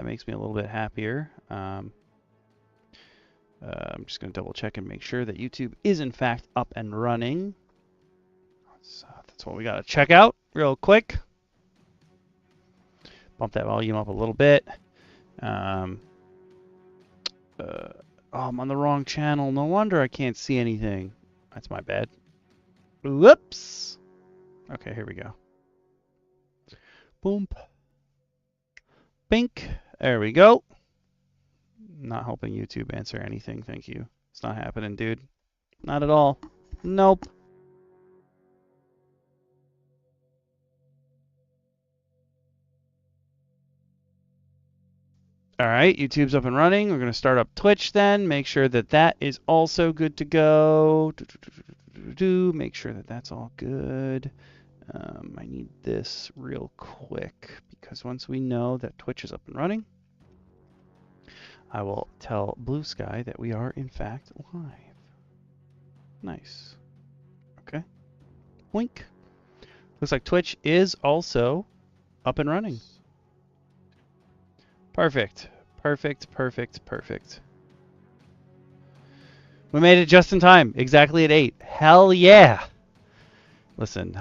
That makes me a little bit happier. I'm just going to double check and make sure that YouTube is in fact up and running. So that's what we got to check out real quick. Bump that volume up a little bit. Oh, I'm on the wrong channel. No wonder I can't see anything. That's my bad. Whoops. Okay, here we go. Boom. Bink. There we go. Not helping YouTube answer anything. Thank you. It's not happening, dude. Not at all. Nope. All right, YouTube's up and running. We're going to start up Twitch then. Make sure that that is also good to go. Make sure that that's all good. I need this real quick because once we know that Twitch is up and running, I will tell Blue Sky that we are in fact live. Nice. Okay. Wink. Looks like Twitch is also up and running. Perfect. Perfect, perfect, perfect. We made it just in time. Exactly at 8. Hell yeah. Listen,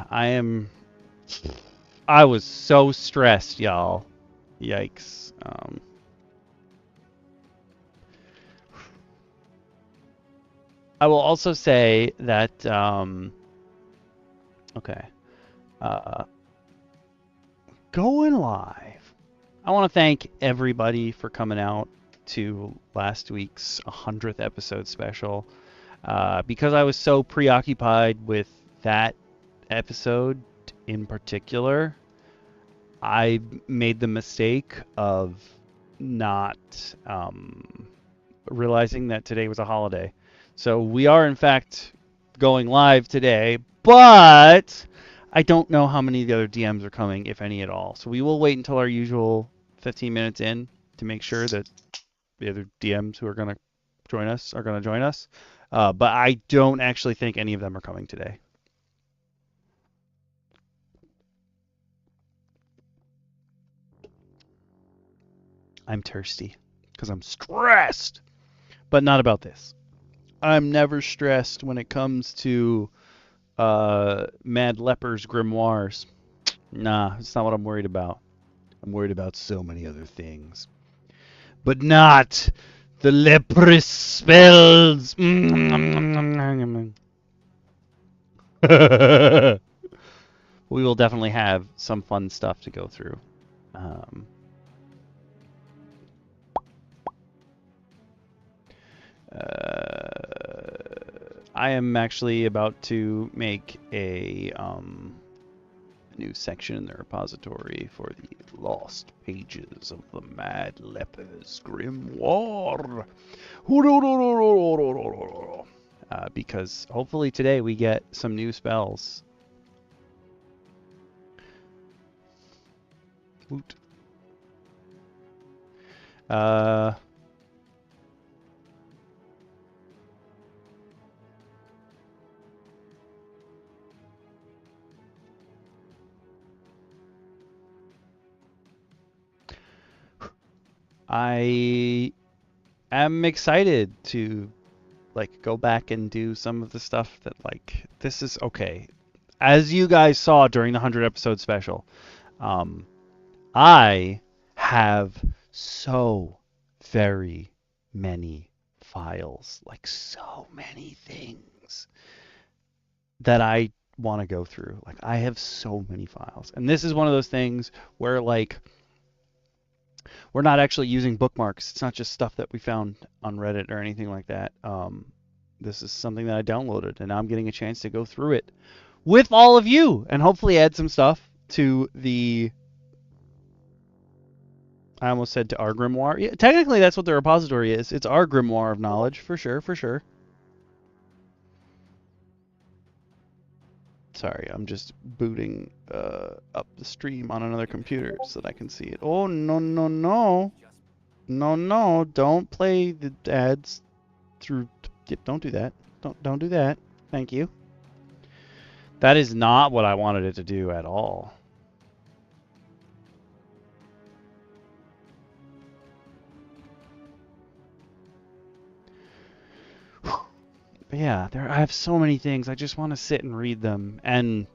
I was so stressed, y'all. Yikes. I will also say that, okay. Going live. I want to thank everybody for coming out to last week's 100th episode special. Because I was so preoccupied with that episode in particular, I made the mistake of not realizing that today was a holiday. So we are in fact going live today, but I don't know how many of the other DMs are coming, if any at all. So we will wait until our usual 15 minutes in to make sure that the other DMs who are going to join us are going to join us. But I don't actually think any of them are coming today. I'm thirsty because I'm stressed, but not about this. I'm never stressed when it comes to Mad Leper's grimoires. Nah, it's not what I'm worried about. I'm worried about so many other things. But not the Leprous spells. We will definitely have some fun stuff to go through. I am actually about to make a new section in the repository for the lost pages of the Mad Leper's Grimoire. Because hopefully today we get some new spells. Woot. I am excited to like go back and do some of the stuff that like this is okay. As you guys saw during the 100 episode special, I have so very many files, like so many things that I want to go through. Like I have so many files. And this is one of those things where like we're not actually using bookmarks. It's not just stuff that we found on Reddit or anything like that. This is something that I downloaded, and now I'm getting a chance to go through it with all of you and hopefully add some stuff to the... I almost said to our grimoire. Yeah, technically, that's what the repository is. It's our grimoire of knowledge, for sure, for sure. Sorry, I'm just booting up the stream on another computer so that I can see it. Oh, no, no, no. No, no, don't play the ads through... Don't do that. Don't do that. Thank you. That is not what I wanted it to do at all. But yeah, I have so many things. I just want to sit and read them. And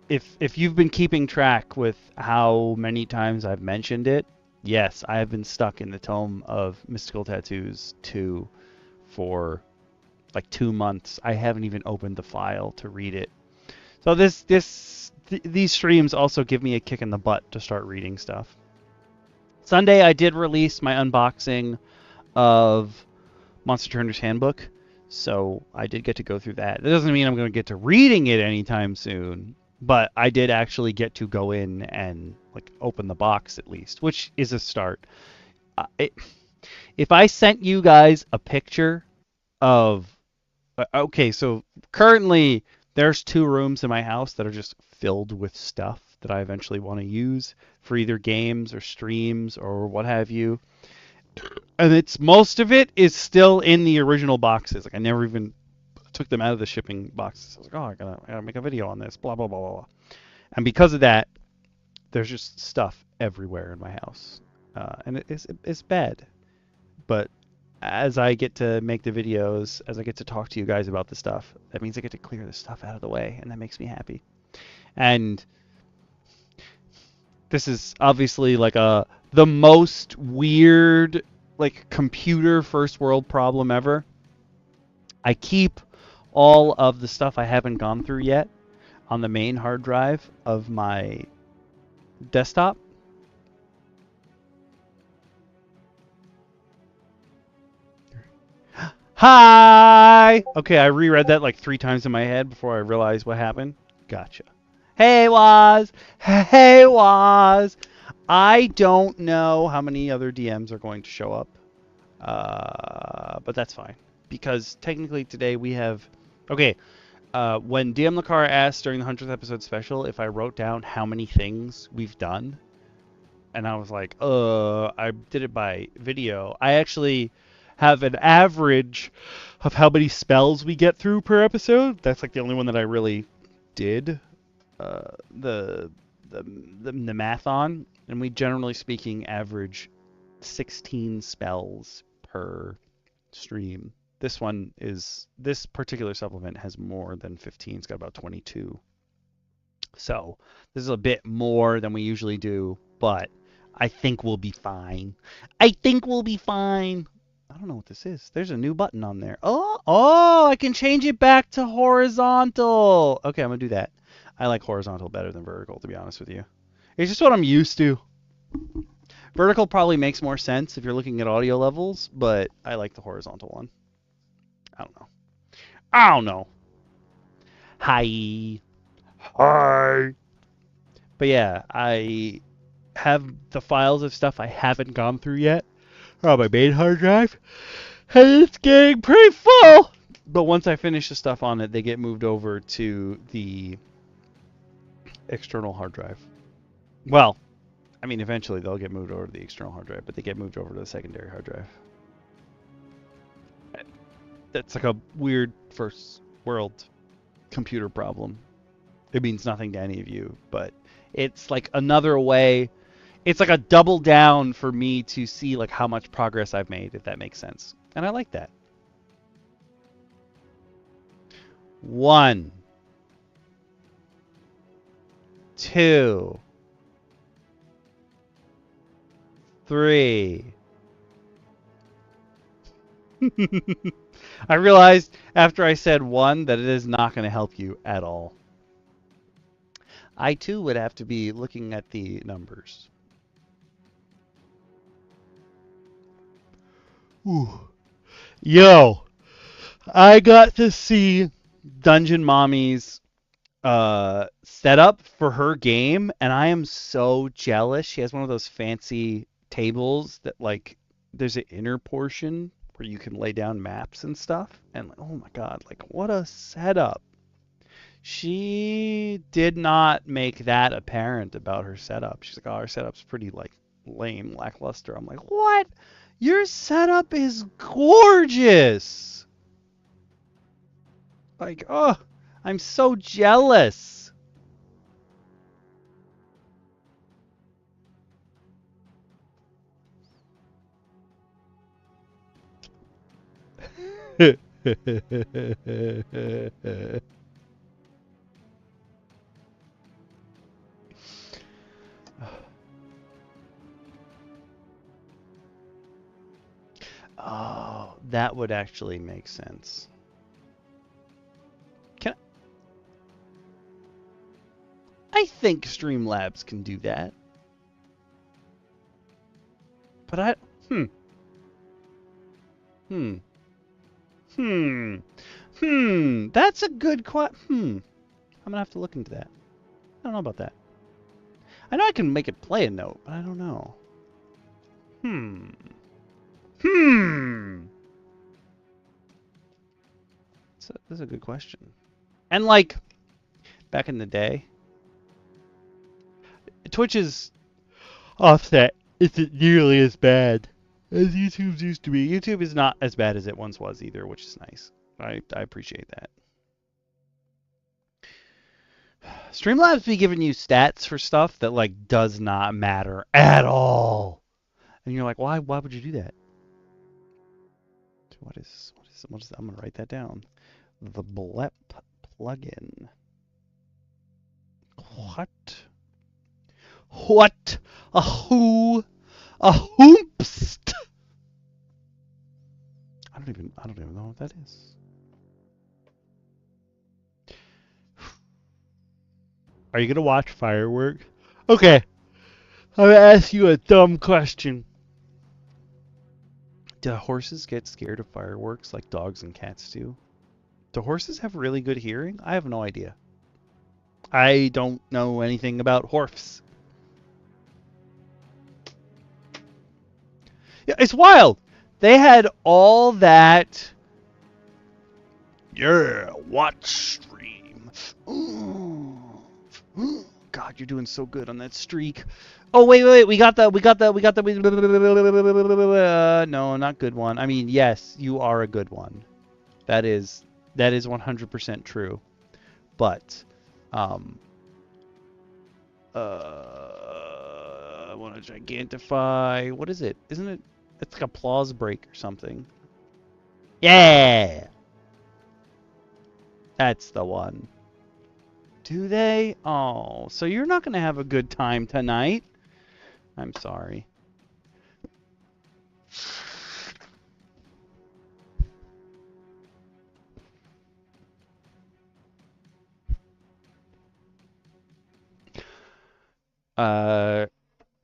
if you've been keeping track with how many times I've mentioned it, yes, I have been stuck in the Tome of Mystical Tattoos 2 for like 2 months. I haven't even opened the file to read it. So these streams also give me a kick in the butt to start reading stuff. Sunday I did release my unboxing of Monster Turner's Handbook, so I did get to go through that. That doesn't mean I'm going to get to reading it anytime soon, but I did actually get to go in and like open the box at least, which is a start. If I sent you guys a picture of okay, so currently there's 2 rooms in my house that are just filled with stuff that I eventually want to use for either games or streams or what have you. And most of it is still in the original boxes. Like I never even took them out of the shipping boxes. I was like, oh, I gotta make a video on this, blah blah blah blah blah. And because of that, there's just stuff everywhere in my house, and it's bad. But as I get to make the videos, as I get to talk to you guys about the stuff, that means I get to clear the stuff out of the way, and that makes me happy. And this is obviously like the most weird like computer first world problem ever. I keep all of the stuff I haven't gone through yet on the main hard drive of my desktop. Hi! Okay, I reread that like 3 times in my head before I realized what happened. Gotcha. Hey, Waz! Hey, Waz! I don't know how many other DMs are going to show up, but that's fine. Because technically today we have... Okay, when DM Lacar asked during the 100th episode special if I wrote down how many things we've done, and I was like, I did it by video. I actually have an average of how many spells we get through per episode. That's like the only one that I really did the math on, and we generally speaking average 16 spells per stream. This particular supplement has more than 15. It's got about 22. So this is a bit more than we usually do, but I think we'll be fine. I think we'll be fine. I don't know what this is. There's a new button on there. Oh, I can change it back to horizontal. Okay, I'm going to do that. I like horizontal better than vertical, to be honest with you. It's just what I'm used to. Vertical probably makes more sense if you're looking at audio levels, but I like the horizontal one. I don't know. I don't know. Hi. Hi. But yeah, I have the files of stuff I haven't gone through yet on my main hard drive, and it's getting pretty full. But once I finish the stuff on it, they get moved over to the external hard drive. Well, I mean, eventually they'll get moved over to the external hard drive, but they get moved over to the secondary hard drive. That's like a weird first world computer problem. It means nothing to any of you, but it's like another way. It's like a double down for me to see like how much progress I've made, if that makes sense. And I like that. 1, 2, 3. I realized after I said 1 that it is not going to help you at all. I too would have to be looking at the numbers. Ooh. Yo, I got to see Dungeon Mommy's setup for her game, and I am so jealous. She has one of those fancy tables that like there's an inner portion where you can lay down maps and stuff, and like, oh my god, like what a setup. She did not make that apparent about her setup. She's like, oh, our setup's pretty like lame, lackluster. I'm like, what? Your setup is gorgeous. Like, oh, I'm so jealous. Oh, that would actually make sense. Can I think Streamlabs can do that. But that's a good I'm gonna have to look into that. I don't know about that. I know I can make it play a note, but I don't know. That's a good question. And like back in the day, Twitch's offset isn't nearly as bad as YouTube's used to be. YouTube is not as bad as it once was either, which is nice. I appreciate that. Streamlabs be giving you stats for stuff that like does not matter at all, and you're like, why would you do that? What is I'm gonna write that down. The blep plugin. What? A who? A hoopst? I don't even know what that is. Are you gonna watch fireworks? Okay. I'm gonna ask you a dumb question. Do horses get scared of fireworks like dogs and cats do? Do horses have really good hearing? I have no idea. I don't know anything about horses. Yeah, it's wild. They had all that. Yeah, watch stream. Ooh. God, you're doing so good on that streak. Oh wait, we got the. No, not good one. I mean, yes, you are a good one. That is 100% true. But, I want to gigantify. What is it? Isn't it? It's like applause break or something. Yeah, that's the one. Do they? Oh, so you're not gonna have a good time tonight. I'm sorry.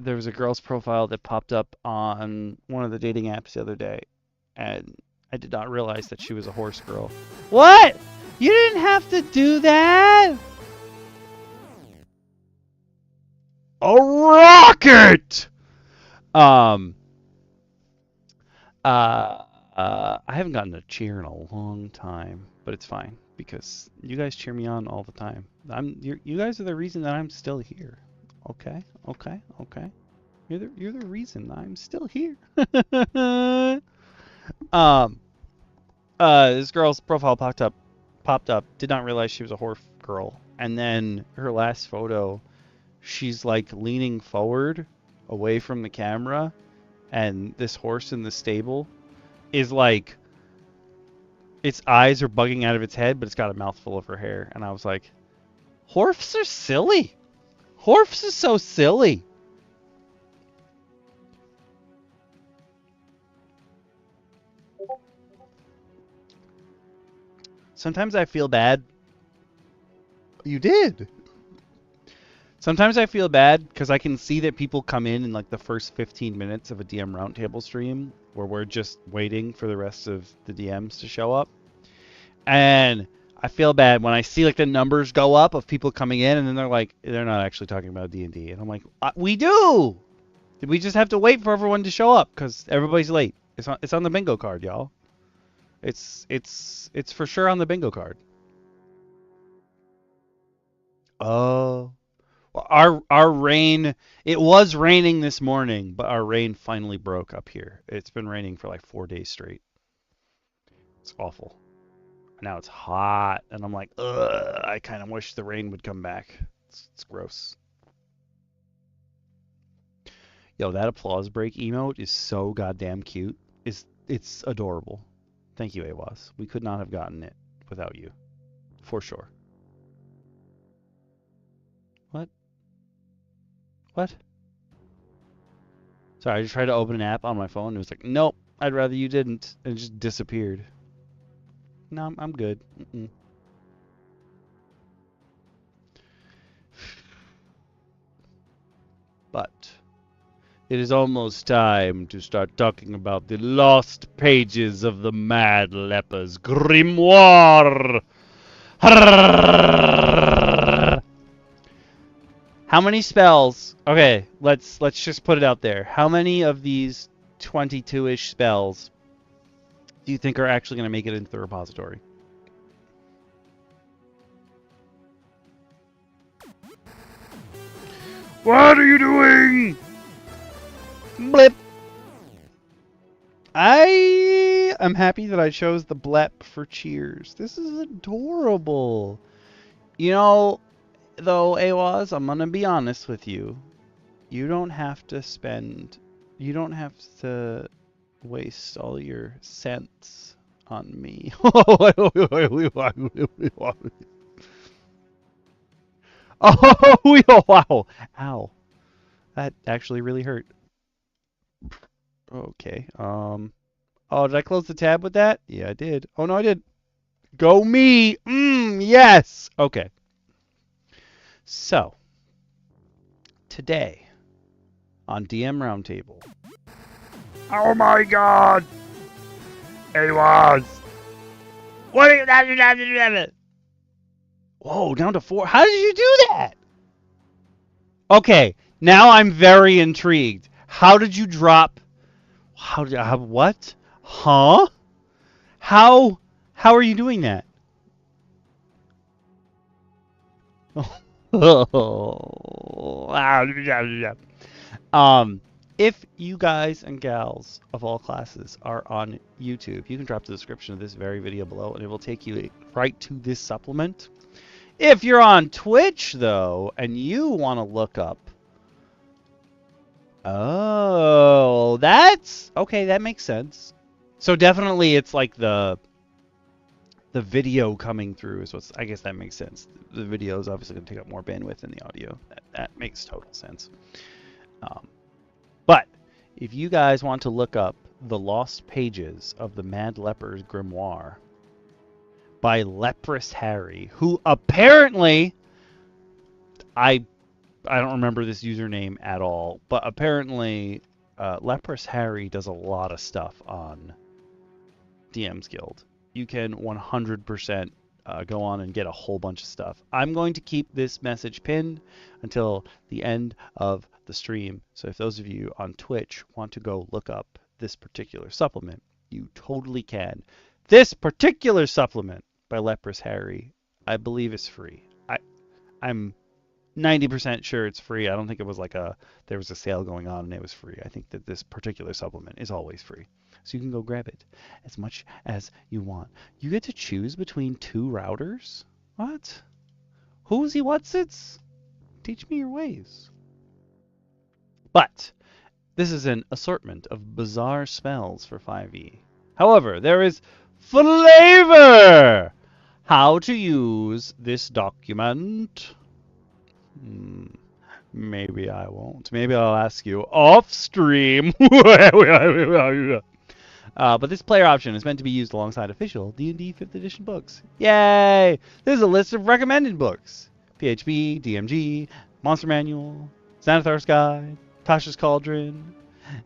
There was a girl's profile that popped up on one of the dating apps the other day, and I did not realize that she was a horse girl. What? You didn't have to do that? A rocket! I haven't gotten a cheer in a long time, but it's fine because you guys cheer me on all the time. You guys are the reason that I'm still here. Okay. You're the reason I'm still here. This girl's profile popped up. Did not realize she was a horse girl, and then her last photo, she's like leaning forward, away from the camera, and this horse in the stable is like, its eyes are bugging out of its head, but it's got a mouthful of her hair, and I was like, horses are silly. Horse is so silly. Sometimes I feel bad. You did. Sometimes I feel bad because I can see that people come in like the first 15 minutes of a DM Roundtable stream where we're just waiting for the rest of the DMs to show up. And I feel bad when I see like the numbers go up of people coming in and then they're like, they're not actually talking about D&D. And I'm like, we do. We just have to wait for everyone to show up because everybody's late. It's on the bingo card, y'all. It's for sure on the bingo card. Oh. Our rain, it was raining this morning, but our rain finally broke up here. It's been raining for like 4 days straight. It's awful. Now it's hot, and I'm like, ugh, I kind of wish the rain would come back. It's gross. Yo, that applause break emote is so goddamn cute. It's adorable. Thank you, AaaaAaalLL. We could not have gotten it without you. For sure. What? What? Sorry, I just tried to open an app on my phone and it was like, nope, I'd rather you didn't. And it just disappeared. No, I'm good. Mm-mm. But it is almost time to start talking about the lost pages of the Mad Leper's Grimoire. How many spells? Okay, let's just put it out there. How many of these 22-ish spells do you think are actually going to make it into the repository? What are you doing? Blip. I am happy that I chose the blep for cheers. This is adorable. You know, though, AaaaAaalLL, I'm going to be honest with you. You don't have to waste all your cents on me. Oh, wow. Ow. That actually really hurt. Okay. Oh, did I close the tab with that? Yeah, I did. Oh, no, I did. Go me. Yes. Okay. So, today on DM Roundtable. Oh my god! AaaaAaalLL! What are you... Whoa, down to 4. How did you do that? Okay, now I'm very intrigued. How did you drop... what? Huh? How are you doing that? If you guys and gals of all classes are on YouTube, you can drop the description of this very video below and it will take you right to this supplement. If you're on Twitch, though, and you want to look up... Oh, that's... Okay, that makes sense. So definitely it's like the video coming through is what's... I guess that makes sense. The video is obviously going to take up more bandwidth than the audio. That makes total sense. But if you guys want to look up the lost pages of the Mad Leper's Grimoire by Leprous Harry, who apparently... I don't remember this username at all, but apparently Leprous Harry does a lot of stuff on DMsguild. You can 100% go on and get a whole bunch of stuff. I'm going to keep this message pinned until the end of the stream. So if those of you on Twitch want to go look up this particular supplement, you totally can. This particular supplement by Leprous Harry, I believe is free. I'm 90% sure it's free. I don't think it was like there was a sale going on and it was free. I think that this particular supplement is always free. So you can go grab it as much as you want. You get to choose between 2 routers? What? Who's what's it's? Teach me your ways. But this is an assortment of bizarre spells for 5e. However, there is flavor! How to use this document? Maybe I won't. Maybe I'll ask you off stream. But this player option is meant to be used alongside official D&D 5th edition books. Yay! There's a list of recommended books. PHB, DMG, Monster Manual, Xanathar's Guide, Tasha's Cauldron,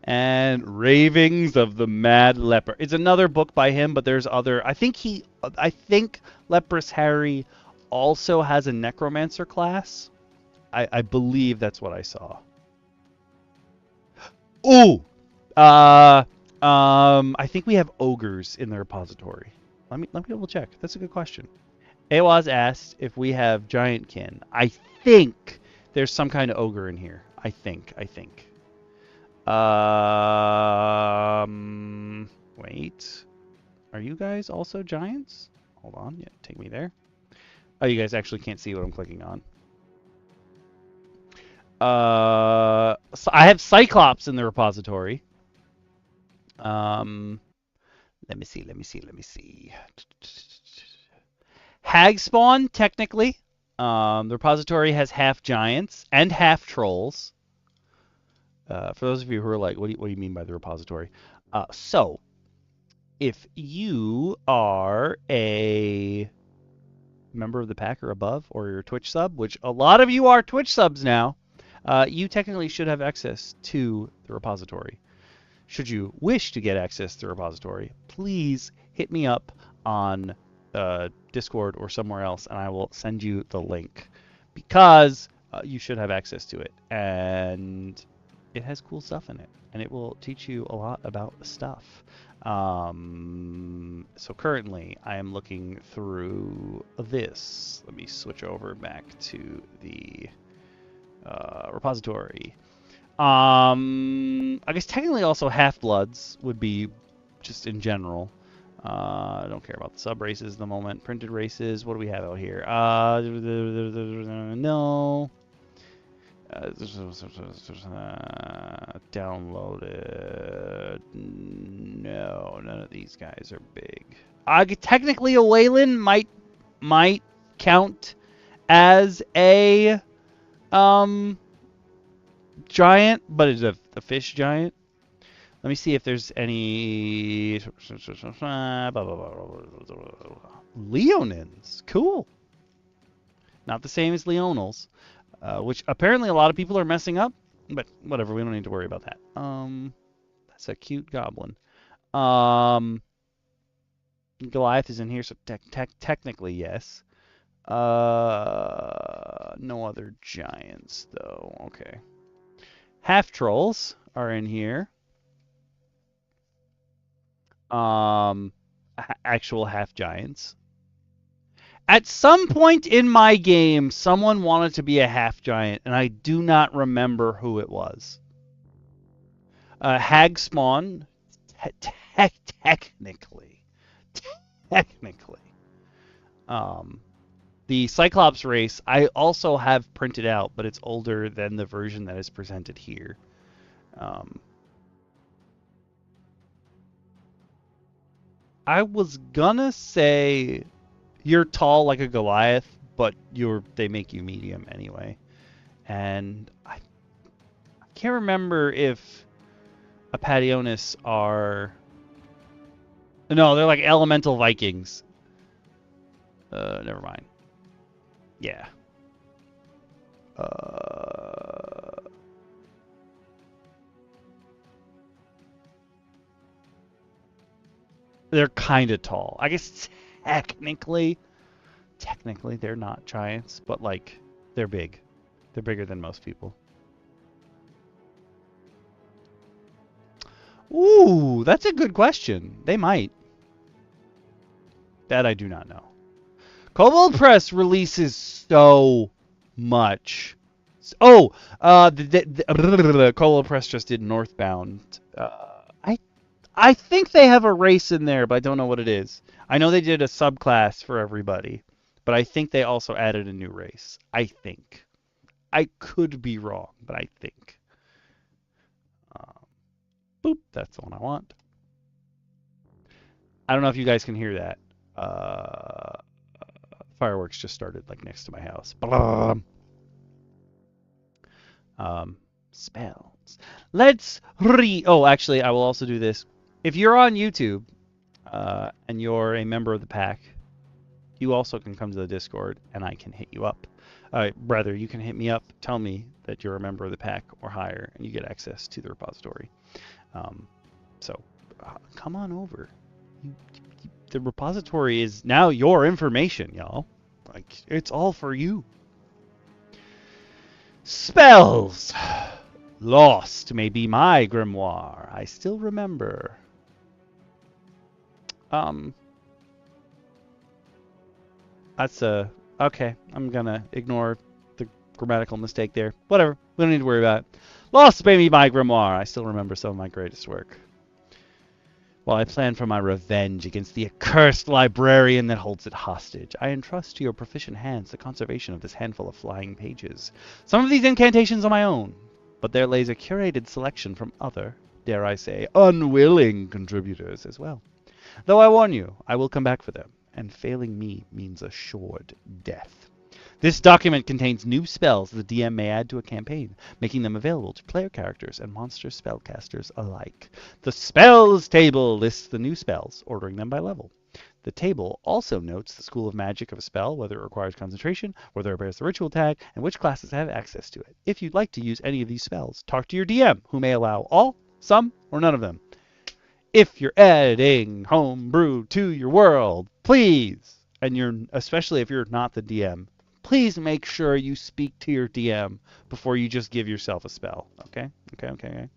and Ravings of the Mad Leper. It's another book by him, but there's other... I think Leprous Harry also has a Necromancer class. I believe that's what I saw. Ooh! I think we have ogres in the repository. Let me double check. That's a good question. AaaaAaalLL asked if we have giantkin. I think there's some kind of ogre in here. I think. Wait. Are you guys also giants? Hold on. Yeah, take me there. Oh, you guys actually can't see what I'm clicking on. So I have Cyclops in the repository. Let me see, let me see, let me see. Hag spawn, technically. The repository has half giants and half trolls. For those of you who are like, what do you mean by the repository? So, if you are a member of the pack or above, or your Twitch sub, which a lot of you are Twitch subs now, you technically should have access to the repository. Should you wish to get access to the repository, please hit me up on Discord or somewhere else, and I will send you the link, because you should have access to it, and it has cool stuff in it, and it will teach you a lot about stuff. So currently, I am looking through this. Let me switch over back to the repository. I guess technically also half-bloods would be just in general. I don't care about the sub-races at the moment. Printed races, what do we have out here? No. Downloaded. No, none of these guys are big. Technically, a Wayland might count as a giant, but it's a fish giant. Let me see if there's any Leonins. Cool. Not the same as Leonels. Which apparently a lot of people are messing up, but whatever, we don't need to worry about that. That's a cute goblin. Goliath is in here, so technically yes. No other giants though. Okay. Half trolls are in here. Actual half giants. At some point in my game, someone wanted to be a half giant, and I do not remember who it was. Hag spawn, technically. The Cyclops race, I also have printed out, but it's older than the version that is presented here. I was gonna say you're tall like a Goliath, but they make you medium anyway. And I can't remember if Apationis are... No, they're like elemental Vikings. Never mind. Yeah. They're kind of tall. I guess technically they're not giants, but like they're big. They're bigger than most people. Ooh, that's a good question. They might. That I do not know. Kobold Press releases so much. Oh, the Kobold Press just did Northbound. I think they have a race in there, but I don't know what it is. I know they did a subclass for everybody, but I think they also added a new race. I think. I could be wrong, but I think. Boop, that's the one I want. I don't know if you guys can hear that. Fireworks just started like next to my house. Spells. Let's Oh, actually, I will also do this. If you're on YouTube and you're a member of the pack, you also can come to the Discord and I can hit you up. Rather, you can hit me up, tell me that you're a member of the pack or higher, and you get access to the repository. So come on over. The repository is now your information, y'all. Like, it's all for you. Spells. Lost may be my grimoire. I still remember. That's okay. I'm gonna ignore the grammatical mistake there. Whatever. We don't need to worry about it. Lost may be my grimoire. I still remember some of my greatest work. While I plan for my revenge against the accursed librarian that holds it hostage, I entrust to your proficient hands the conservation of this handful of flying pages. Some of these incantations are my own, but there lays a curated selection from other, dare I say, unwilling contributors as well. Though I warn you, I will come back for them, and failing me means assured death. This document contains new spells the DM may add to a campaign, making them available to player characters and monster spellcasters alike. The spells table lists the new spells, ordering them by level. The table also notes the school of magic of a spell, whether it requires concentration, whether it bears the ritual tag, and which classes have access to it. If you'd like to use any of these spells, talk to your DM, who may allow all, some, or none of them. If you're adding homebrew to your world, please, and especially if you're not the DM, please make sure you speak to your DM before you just give yourself a spell. Okay? Okay.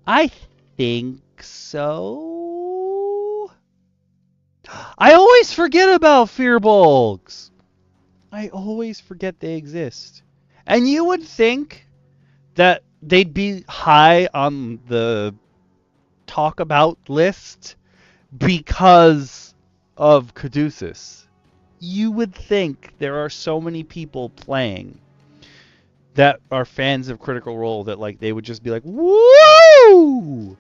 I think so. I always forget about Fearbolgs. I always forget they exist. And you would think that they'd be high on the talk about list because of Caduceus. You would think there are so many people playing that are fans of Critical Role that like they would just be like, woo!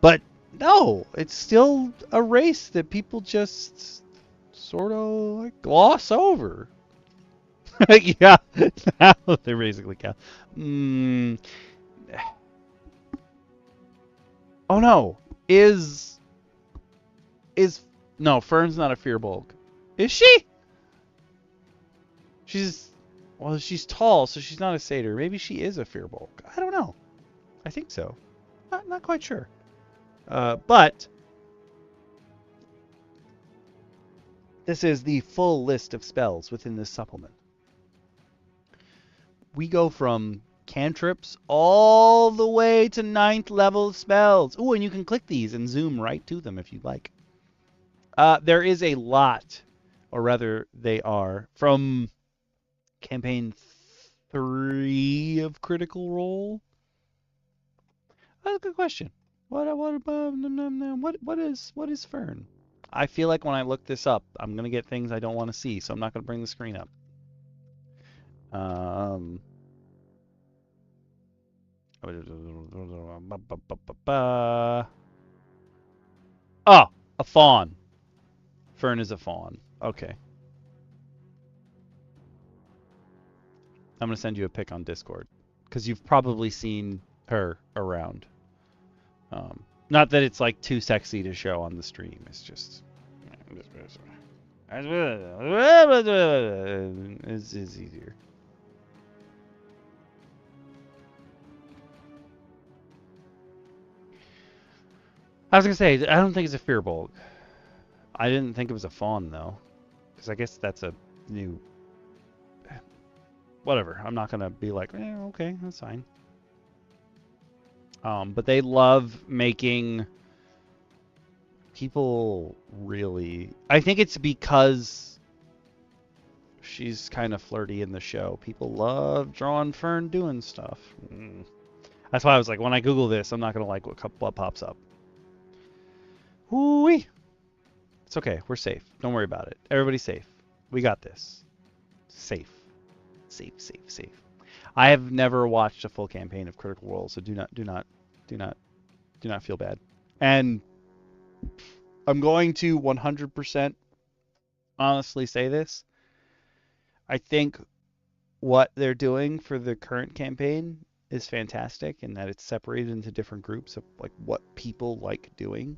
But no, it's still a race that people just sort of like gloss over. Yeah, they basically count. Oh no, no, Fern's not a Fearbolg. Is she? She's tall, so she's not a satyr. Maybe she is a Fearbolg. I don't know. I think so. Not quite sure. But this is the full list of spells within this supplement. We go from cantrips all the way to 9th level spells. Ooh, and you can click these and zoom right to them if you'd like. There is a lot, or rather they are, from campaign 3 of Critical Role. That's a good question. What is Fern? I feel like when I look this up, I'm gonna get things I don't want to see, so I'm not gonna bring the screen up. Oh, a fawn. Fern is a fawn. Okay. I'm gonna send you a pic on Discord because you've probably seen her around. Not that it's like too sexy to show on the stream. It's just it's easier. I was gonna say I don't think it's a Fearbolg. I didn't think it was a fawn though, because I guess that's a new. Whatever. I'm not gonna be like, okay, that's fine. But they love making people really. I think it's because she's kind of flirty in the show. People love drawing Fern doing stuff. That's why I was like, when I Google this, I'm not gonna like what pops up. Whoo-wee. It's okay. We're safe. Don't worry about it. Everybody's safe. We got this. Safe. Safe. I have never watched a full campaign of Critical Role, so do not feel bad. And I'm going to 100% honestly say this. I think what they're doing for the current campaign is fantastic in that it's separated into different groups of like what people like doing.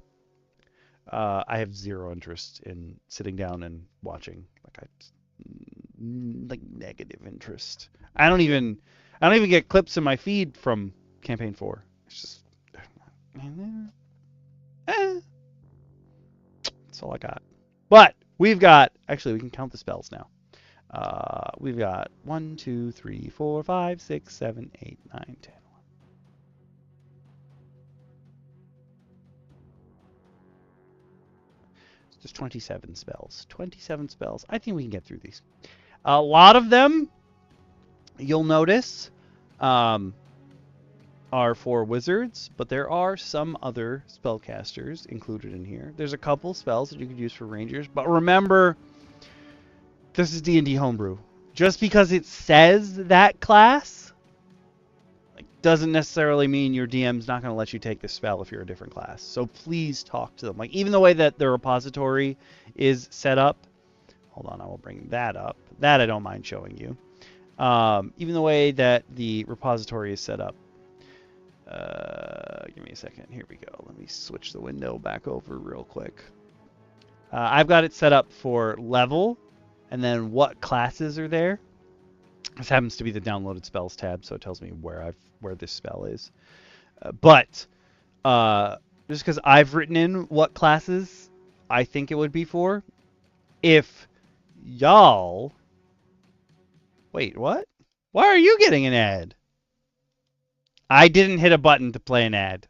I have zero interest in sitting down and watching. Like negative interest. I don't even get clips in my feed from campaign 4. It's just that's all I got. But we've got, actually we can count the spells now. We've got 1, 2, 3, 4, 5, 6, 7, 8, 9, 10. There's 27 spells. 27 spells. I think we can get through these. A lot of them, you'll notice, are for wizards, but there are some other spellcasters included in here. There's a couple spells that you could use for rangers, but remember, this is D&D homebrew. Just because it says that class, like, doesn't necessarily mean your DM's not going to let you take the spell if you're a different class. So please talk to them. Like, even the way that the repository is set up, hold on, I will bring that up. That I don't mind showing you. Even the way that the repository is set up. Give me a second. Here we go. Let me switch the window back over real quick. I've got it set up for level, and then what classes are there. This happens to be the downloaded spells tab, so it tells me where this spell is. But just because I've written in what classes I think it would be for, if y'all... Wait, what? Why are you getting an ad? I didn't hit a button to play an ad.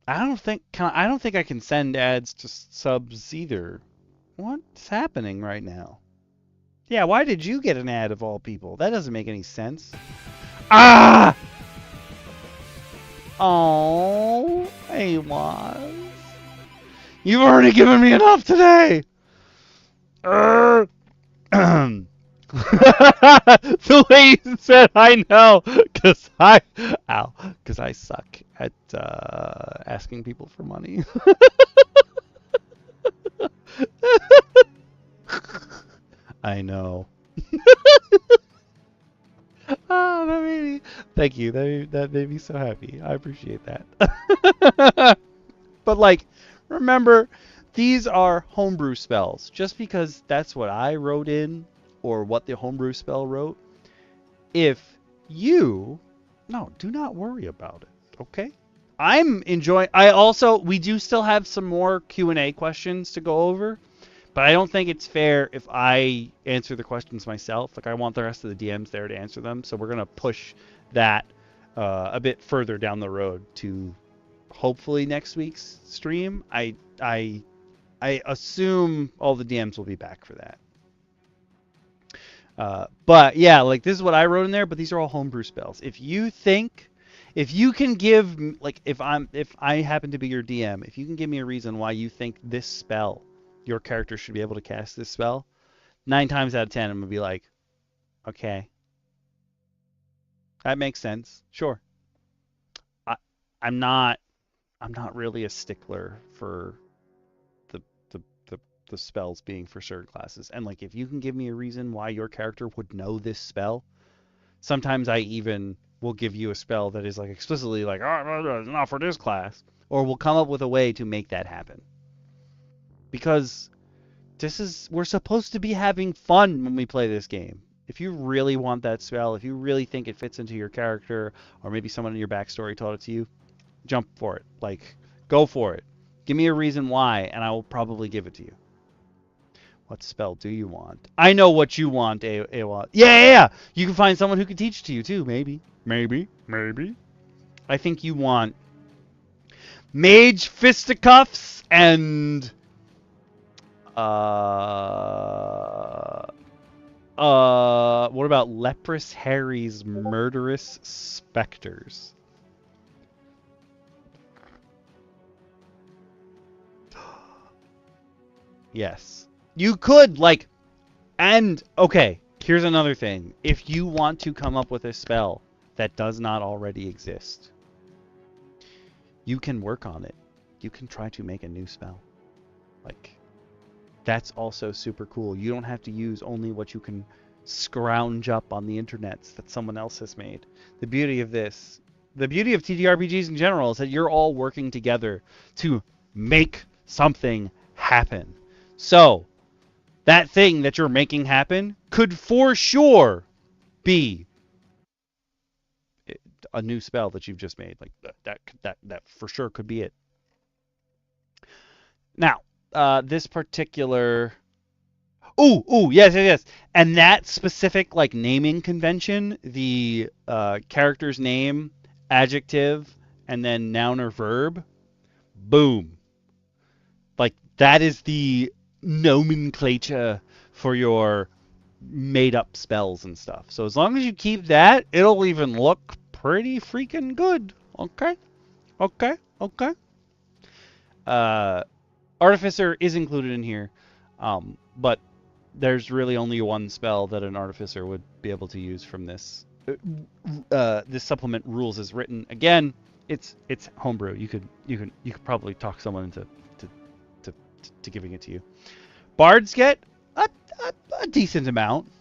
I don't think I can send ads to subs either. What's happening right now? Yeah, why did you get an ad of all people? That doesn't make any sense. Ah! Oh, hey, was. You've already given me enough today. The way you said I know, because I suck at asking people for money. I know. Oh, that made me. Thank you. That made me so happy. I appreciate that. But like, remember, these are homebrew spells. Just because that's what I wrote in, or what the homebrew spell wrote. If you, no, do not worry about it. Okay. I'm enjoying. We do still have some more Q&A questions to go over. But I don't think it's fair if I answer the questions myself. Like, I want the rest of the DMs there to answer them. So we're going to push that a bit further down the road to hopefully next week's stream. I assume all the DMs will be back for that. But yeah, like, this is what I wrote in there, but these are all homebrew spells. If you can give, like, if I happen to be your DM, if you can give me a reason why you think this spell, your character should be able to cast this spell, 9 times out of 10 I'm gonna be like, okay, that makes sense. Sure. I'm not really a stickler for the spells being for certain classes. And like, if you can give me a reason why your character would know this spell, sometimes I even will give you a spell that is like explicitly like, oh, not for this class, or we'll come up with a way to make that happen. Because we're supposed to be having fun when we play this game. If you really want that spell, if you really think it fits into your character, or maybe someone in your backstory taught it to you, jump for it. Like, go for it. Give me a reason why, and I will probably give it to you. What spell do you want? I know what you want, AaaaAaalLlL. Yeah! You can find someone who can teach it to you, too. Maybe. I think you want Mage Fisticuffs and... what about Leprous Harry's Murderous Specters? Yes. You could, like, and, okay, here's another thing. If you want to come up with a spell that does not already exist, you can work on it. You can try to make a new spell. Like, that's also super cool. You don't have to use only what you can scrounge up on the internets that someone else has made. The beauty of TTRPGs in general is that you're all working together to make something happen. So, that thing that you're making happen could for sure be a new spell that you've just made. Like, that for sure could be it. Now, this particular... Ooh, yes. And that specific, like, naming convention, the character's name, adjective, and then noun or verb, boom. Like, that is the nomenclature for your made-up spells and stuff. So as long as you keep that, it'll even look pretty freaking good. Okay. Artificer is included in here, but there's really only one spell that an Artificer would be able to use from this this supplement rules is written. Again, it's homebrew. You could probably talk someone into to giving it to you. Bards get a decent amount.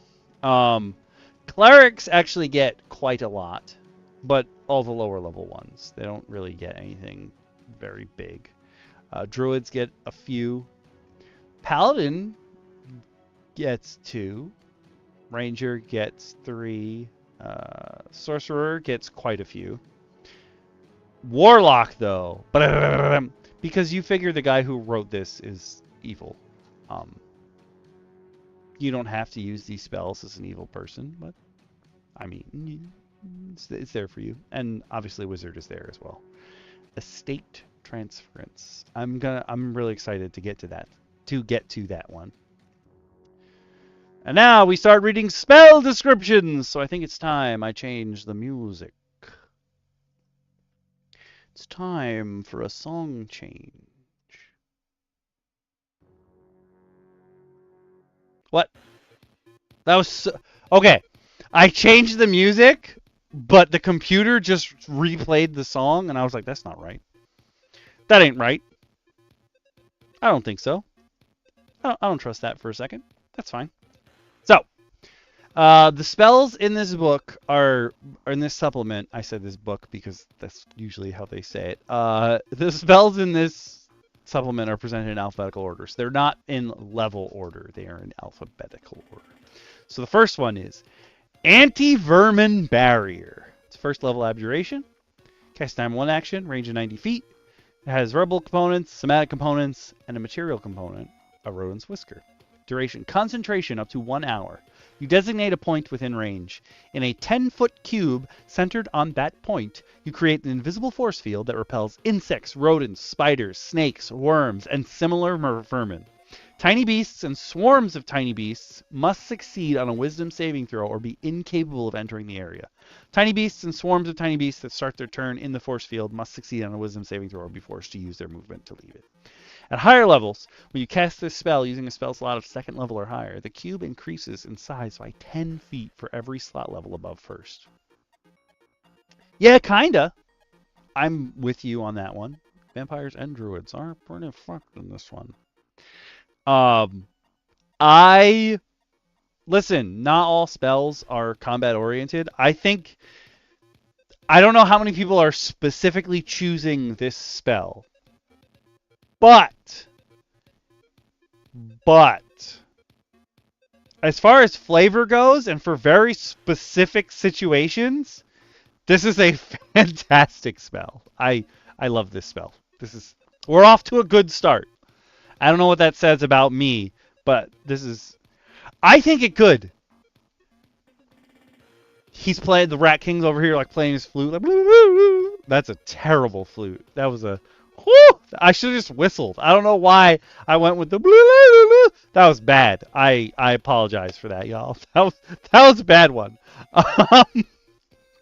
Clerics actually get quite a lot, but all the lower level ones, they don't really get anything very big. Druids get a few. Paladin gets 2. Ranger gets 3. Sorcerer gets quite a few. Warlock, though, because you figure the guy who wrote this is evil. You don't have to use these spells as an evil person, but I mean, it's there for you. And obviously, Wizard is there as well. Estate transference. I'm really excited to get to that. To get to that one. And now we start reading spell descriptions. So I think it's time I change the music. It's time for a song change. What? That was so... Okay. I changed the music, but the computer just replayed the song, and I was like, that's not right. That ain't right. I don't think so. I don't trust that for a second. That's fine. So, the spells in this book are in this supplement. I said this book because that's usually how they say it. The spells in this supplement are presented in alphabetical order. So they're not in level order. They are in alphabetical order. So the first one is Anti-Vermin Barrier. It's first level abjuration. Cast time 1 action, range of 90 feet. It has verbal components, somatic components, and a material component, a rodent's whisker. Duration, concentration up to 1 hour. You designate a point within range. In a 10-foot cube centered on that point, you create an invisible force field that repels insects, rodents, spiders, snakes, worms, and similar vermin. Tiny beasts and swarms of tiny beasts must succeed on a wisdom saving throw or be incapable of entering the area. Tiny beasts and swarms of tiny beasts that start their turn in the force field must succeed on a wisdom saving throw or be forced to use their movement to leave it. At higher levels, when you cast this spell using a spell slot of 2nd level or higher, the cube increases in size by 10 feet for every slot level above first. Yeah, kinda. I'm with you on that one. Vampires and druids are pretty fucked in this one. Listen, not all spells are combat oriented. I don't know how many people are specifically choosing this spell. But as far as flavor goes, and for very specific situations, this is a fantastic spell. I love this spell. We're off to a good start. I don't know what that says about me, but I think it could. He's playing the Rat King's over here, like playing his flute. Like, that's a terrible flute. That was a... Whoo! I should have just whistled. I don't know why I went with the... That was bad. I apologize for that, y'all. That was a bad one.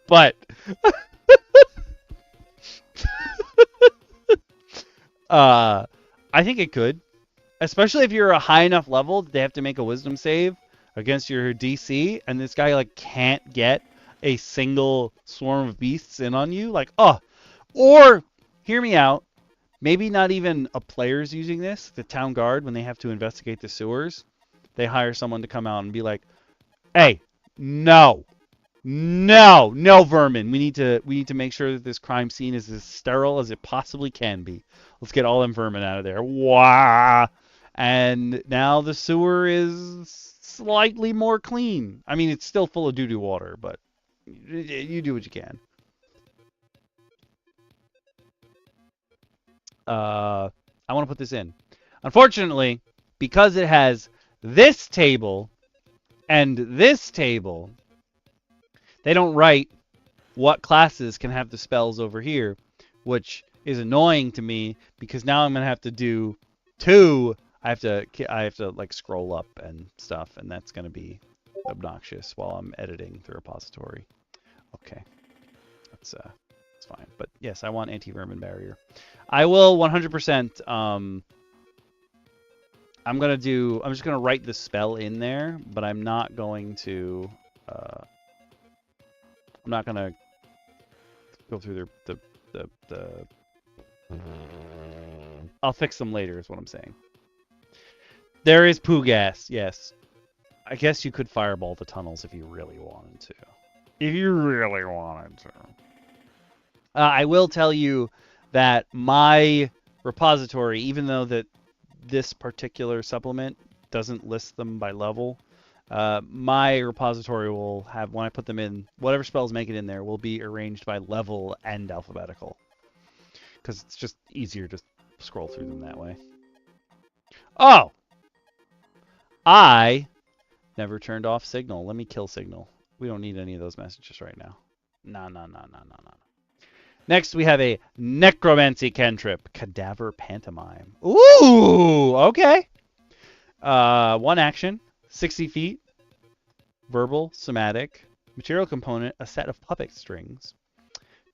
But... I think it could. Especially if you're a high enough level that they have to make a wisdom save against your DC, and this guy like can't get a single swarm of beasts in on you. Like, oh, or hear me out. Maybe not even a player's using this. The town guard, when they have to investigate the sewers, they hire someone to come out and be like, "Hey, no vermin. We need to make sure that this crime scene is as sterile as it possibly can be. Let's get all them vermin out of there." Wah! And now the sewer is slightly more clean. I mean, it's still full of doo-doo water, but you do what you can. I want to put this in. Unfortunately, because it has this table and this table, they don't write what classes can have the spells over here, which is annoying to me because now I'm going to have to do 2. I have to like scroll up and stuff, and that's going to be obnoxious while I'm editing the repository. Okay. That's fine. But yes, I want anti-vermin barrier. I will 100%. I'm just gonna write the spell in there, but I'm not going to. I'm not gonna go through the I'll fix them later is what I'm saying. There is poo gas, yes. I guess you could fireball the tunnels if you really wanted to. If you really wanted to. I will tell you that my repository, even though that this particular supplement doesn't list them by level, my repository will have, when I put them in, whatever spells make it in there will be arranged by level and alphabetical. Because it's just easier to scroll through them that way. Oh! I never turned off Signal. Let me kill Signal. We don't need any of those messages right now. No. Next, we have a Necromancy cantrip. Cadaver Pantomime. Ooh! Okay. 1 action. 60 feet. Verbal. Somatic. Material component. A set of puppet strings.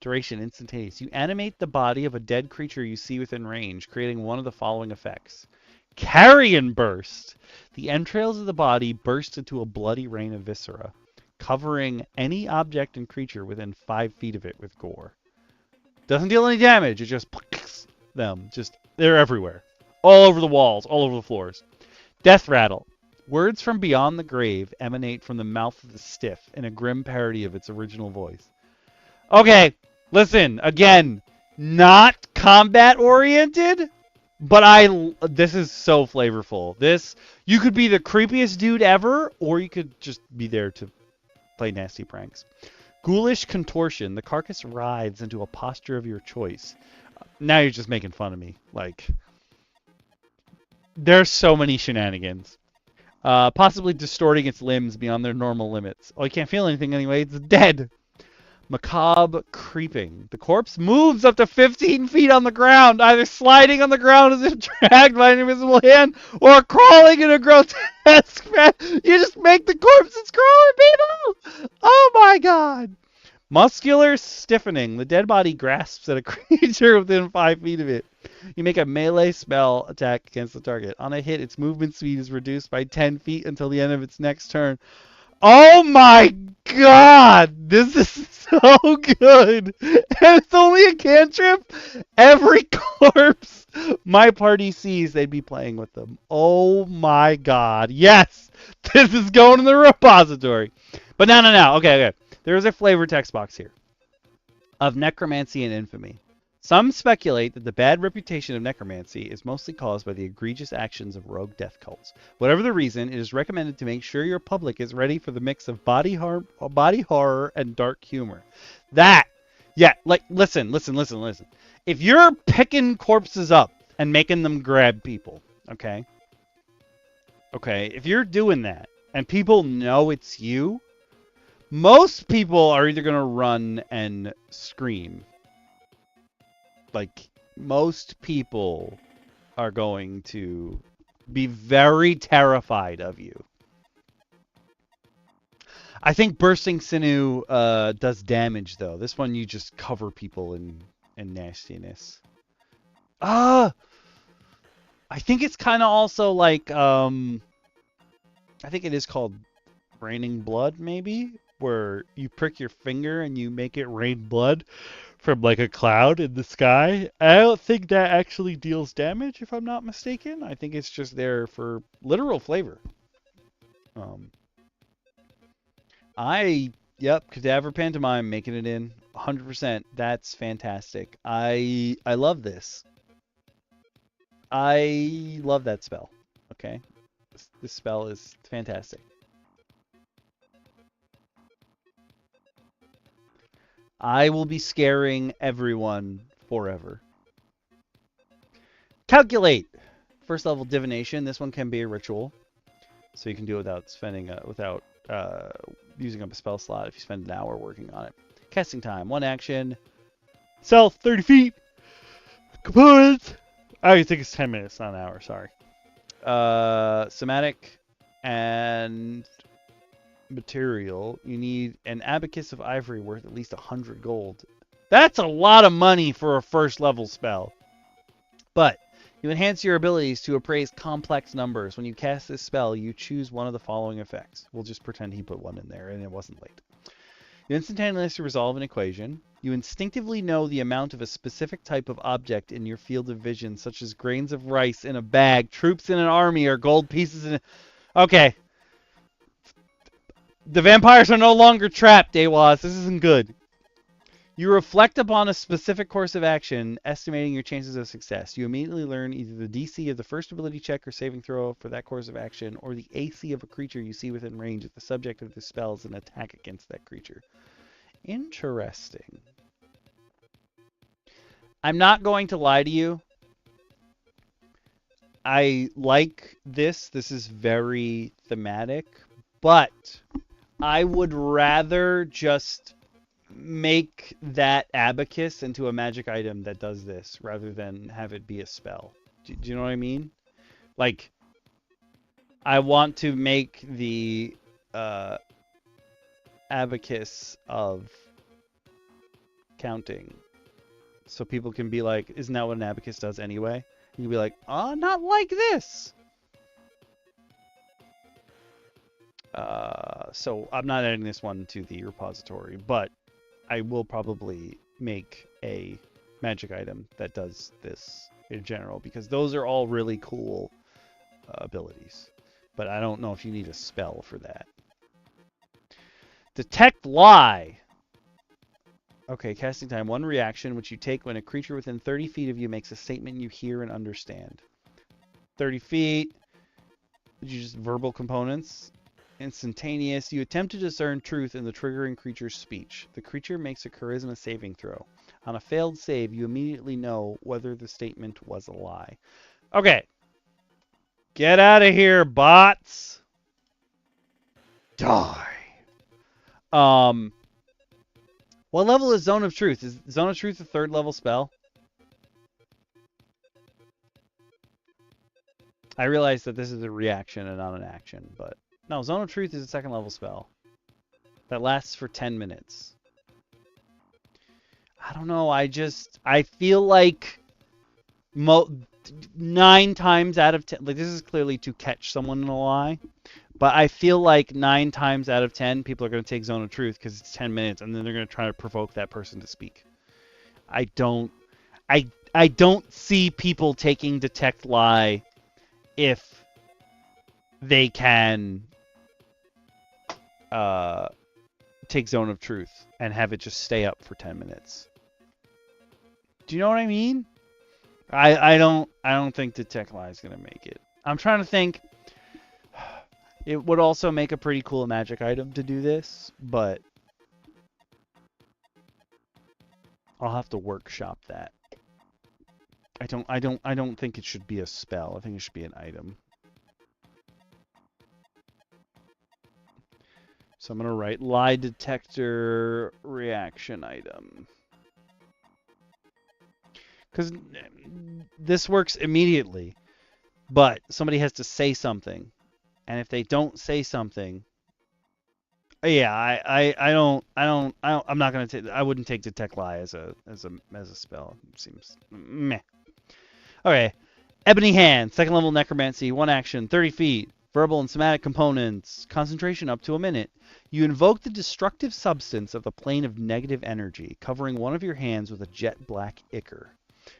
Duration. Instantaneous. You animate the body of a dead creature you see within range, creating one of the following effects. Carrion Burst. The entrails of the body burst into a bloody rain of viscera, covering any object and creature within 5 feet of it with gore. Doesn't deal any damage. It just them. They're everywhere. All over the walls. All over the floors. Death Rattle. Words from beyond the grave emanate from the mouth of the stiff in a grim parody of its original voice. Okay, listen. Again, not combat oriented, but this is so flavorful. You could be the creepiest dude ever, or you could just be there to play nasty pranks. Ghoulish Contortion. The carcass writhes into a posture of your choice. Now you're just making fun of me. Like, there's so many shenanigans. Possibly distorting its limbs beyond their normal limits. Oh, you can't feel anything anyway. It's dead. Macabre Creeping. The corpse moves up to 15 feet on the ground, either sliding on the ground as if dragged by an invisible hand, or crawling in a grotesque fashion. You just make the corpses crawling, people! Oh my god! Muscular Stiffening. The dead body grasps at a creature within 5 feet of it. You make a melee spell attack against the target. On a hit, its movement speed is reduced by 10 feet until the end of its next turn. Oh my god! This is so good! And it's only a cantrip? Every corpse my party sees, they'd be playing with them. Oh my god. Yes! This is going in the repository. But no. Okay. There is a flavor text box here of necromancy and infamy. Some speculate that the bad reputation of necromancy is mostly caused by the egregious actions of rogue death cults. Whatever the reason, it is recommended to make sure your public is ready for the mix of body horror and dark humor. Listen. If you're picking corpses up and making them grab people, okay, if you're doing that and people know it's you, most people are either going to run and scream. Like, most people are going to be very terrified of you. I think Bursting Sinew does damage, though. This one, you just cover people in nastiness. I think it's kind of also like, I think it is called Raining Blood, maybe? Where you prick your finger and you make it rain blood from like a cloud in the sky. I don't think that actually deals damage, if I'm not mistaken. I think it's just there for literal flavor. Cadaver Pantomime making it in 100%. That's fantastic. I love this. I love that spell. Okay, this spell is fantastic. I will be scaring everyone forever. Calculate. First level divination. This one can be a ritual, so you can do it without spending using up a spell slot if you spend an hour working on it. Casting time. 1 action. Self 30 feet. Components. I think it's 10 minutes, not an hour. Sorry. Somatic and material. You need an abacus of ivory worth at least 100 gold. That's a lot of money for a first level spell. But you enhance your abilities to appraise complex numbers. When you cast this spell, you choose one of the following effects. We'll just pretend he put one in there and it wasn't late. You instantaneously resolve an equation. You instinctively know the amount of a specific type of object in your field of vision, such as grains of rice in a bag, troops in an army, or gold pieces in a... Okay. The vampires are no longer trapped, Awaz. This isn't good. You reflect upon a specific course of action, estimating your chances of success. You immediately learn either the DC of the first ability check or saving throw for that course of action, or the AC of a creature you see within range if the subject of the spell is an attack against that creature. Interesting. I'm not going to lie to you. I like this. This is very thematic, but I would rather just make that abacus into a magic item that does this rather than have it be a spell. Do you know what I mean? Like, I want to make the abacus of counting so people can be like, isn't that what an abacus does anyway? And you'd be like, oh, not like this. So I'm not adding this one to the repository, but I will probably make a magic item that does this in general, because those are all really cool abilities. But I don't know if you need a spell for that. Detect Lie. Okay, casting time. One reaction, which you take when a creature within 30 feet of you makes a statement you hear and understand. 30 feet. You just verbal components. Instantaneous. You attempt to discern truth in the triggering creature's speech. The creature makes a charisma saving throw. On a failed save, you immediately know whether the statement was a lie. Okay. Get out of here, bots. Die. What level is Zone of Truth? Is Zone of Truth a 3rd level spell? I realize that this is a reaction and not an action, but no, Zone of Truth is a 2nd level spell that lasts for 10 minutes. I don't know. I feel like 9 times out of 10, like, this is clearly to catch someone in a lie, but I feel like 9 times out of 10 people are going to take Zone of Truth because it's 10 minutes, and then they're going to try to provoke that person to speak. I don't see people taking Detect Lie if they can take Zone of Truth and have it just stay up for 10 minutes. Do you know what I mean? I don't think Detect Lie is gonna make it. I'm trying to think. It would also make a pretty cool magic item to do this, but I'll have to workshop that. I don't think it should be a spell. I think it should be an item. So I'm gonna write lie detector reaction item. Because this works immediately, but somebody has to say something, and if they don't say something, yeah, I'm not gonna take. I wouldn't take Detect Lie as a spell. It seems meh. Okay, Ebony Hand, 2nd level necromancy, 1 action, 30 feet, verbal and somatic components, concentration up to a minute. You invoke the destructive substance of the plane of negative energy, covering one of your hands with a jet black ichor.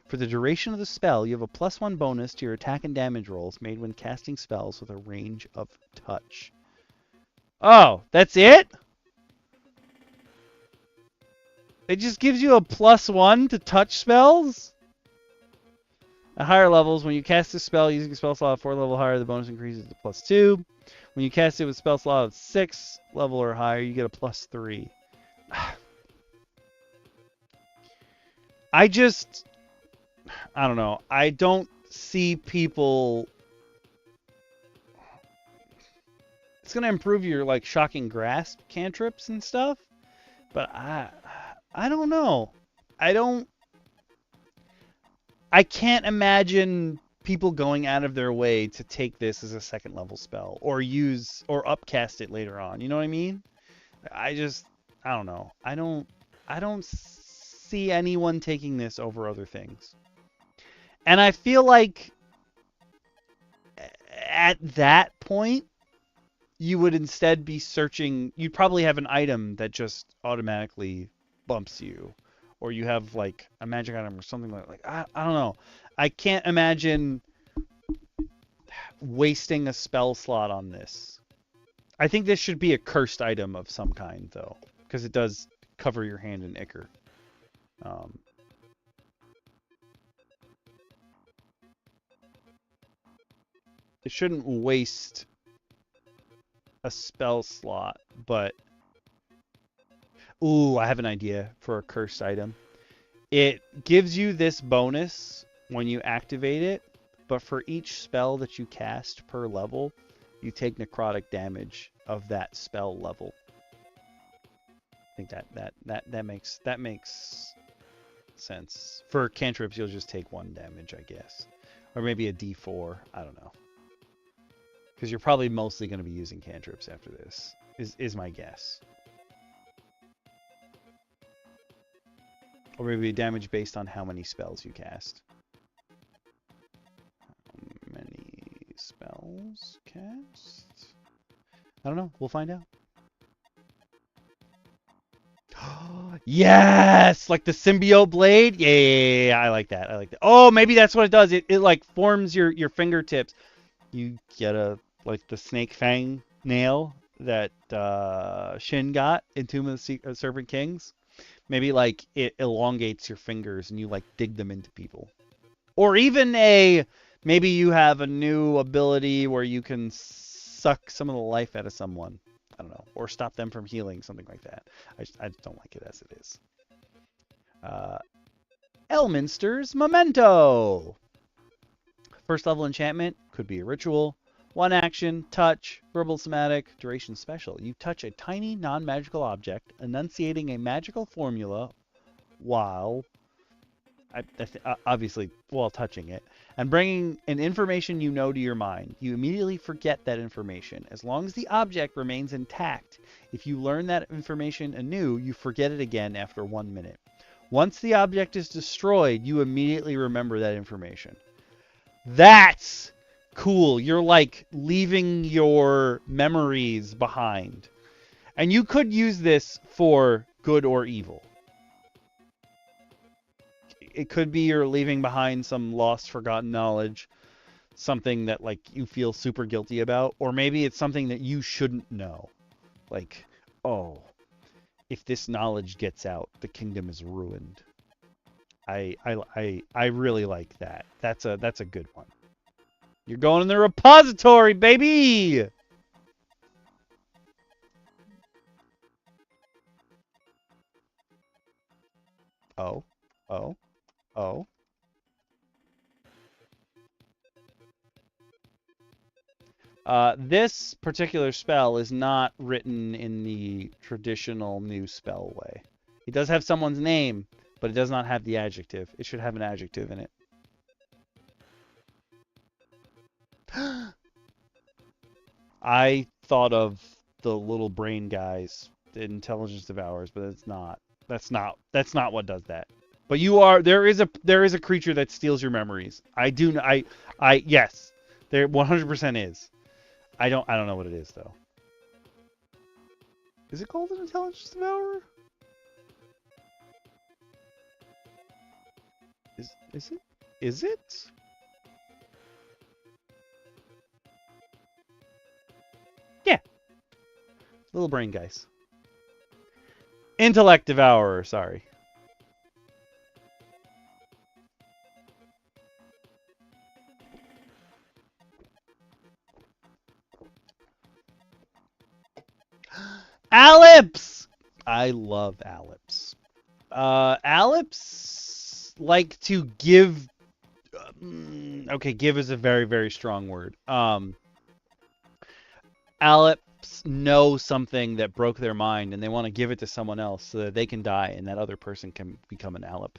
For the duration of the spell, you have a +1 bonus to your attack and damage rolls made when casting spells with a range of touch. Oh, that's it? It just gives you a +1 to touch spells? At higher levels, when you cast a spell using a spell slot 4 level higher, the bonus increases to +2. When you cast it with spell slot of 6 level or higher, you get a +3. I don't know. I don't see people. It's gonna improve your like shocking grasp cantrips and stuff, but I don't know. I can't imagine people going out of their way to take this as a 2nd level spell or use or upcast it later on. You know what I mean? I don't know. I don't see anyone taking this over other things. And I feel like at that point, you would instead be searching. You'd probably have an item that just automatically bumps you, or you have like a magic item or something like I don't know. I can't imagine wasting a spell slot on this. I think this should be a cursed item of some kind, though, because it does cover your hand in ichor. It shouldn't waste a spell slot, but... Ooh, I have an idea for a cursed item. It gives you this bonus when you activate it, but for each spell that you cast per level, you take necrotic damage of that spell level. I think that makes sense. For cantrips, you'll just take 1 damage, I guess, or maybe a D4. I don't know, because you're probably mostly going to be using cantrips after this. Is my guess. Or maybe damage based on how many spells you cast. How many spells cast? I don't know. We'll find out. Yes! Like the symbiote blade? Yeah, I like that. I like that. Oh, maybe that's what it does. It like forms your fingertips. You get like the snake fang nail that Shin got in Tomb of the Serpent Kings. Maybe like it elongates your fingers and you like dig them into people. Or even maybe you have a new ability where you can suck some of the life out of someone. I don't know. Or stop them from healing, something like that. I just don't like it as it is. Elminster's Memento. First level enchantment, could be a ritual. 1 action, touch, verbal somatic, duration special. You touch a tiny non-magical object, enunciating a magical formula while, obviously, while touching it, and bringing an information you know to your mind. You immediately forget that information, as long as the object remains intact. If you learn that information anew, you forget it again after 1 minute. Once the object is destroyed, you immediately remember that information. That's cool. You're like leaving your memories behind. And you could use this for good or evil. It could be you're leaving behind some lost, forgotten knowledge, something that like you feel super guilty about, or maybe it's something that you shouldn't know. Like, oh, if this knowledge gets out, the kingdom is ruined. I really like that. That's a good one. You're going in the repository, baby! Oh. This particular spell is not written in the traditional new spell way. It does have someone's name, but it does not have the adjective. It should have an adjective in it. I thought of the little brain guys, the intelligence devourers, but it's not. That's not what does that. But there is a creature that steals your memories. Yes. There 100% is. I don't know what it is though. Is it called an intelligence devourer? Is it? Is it? Yeah. Little brain guys. Intellect devourer, sorry. AaaaAaalLlL. I love AaaaAaalLlL. AaaaAaalLlL like to give. Okay, give is a very, very strong word. AaaaAaalLlL know something that broke their mind and they want to give it to someone else so that they can die and that other person can become an AaaaAaalLlL.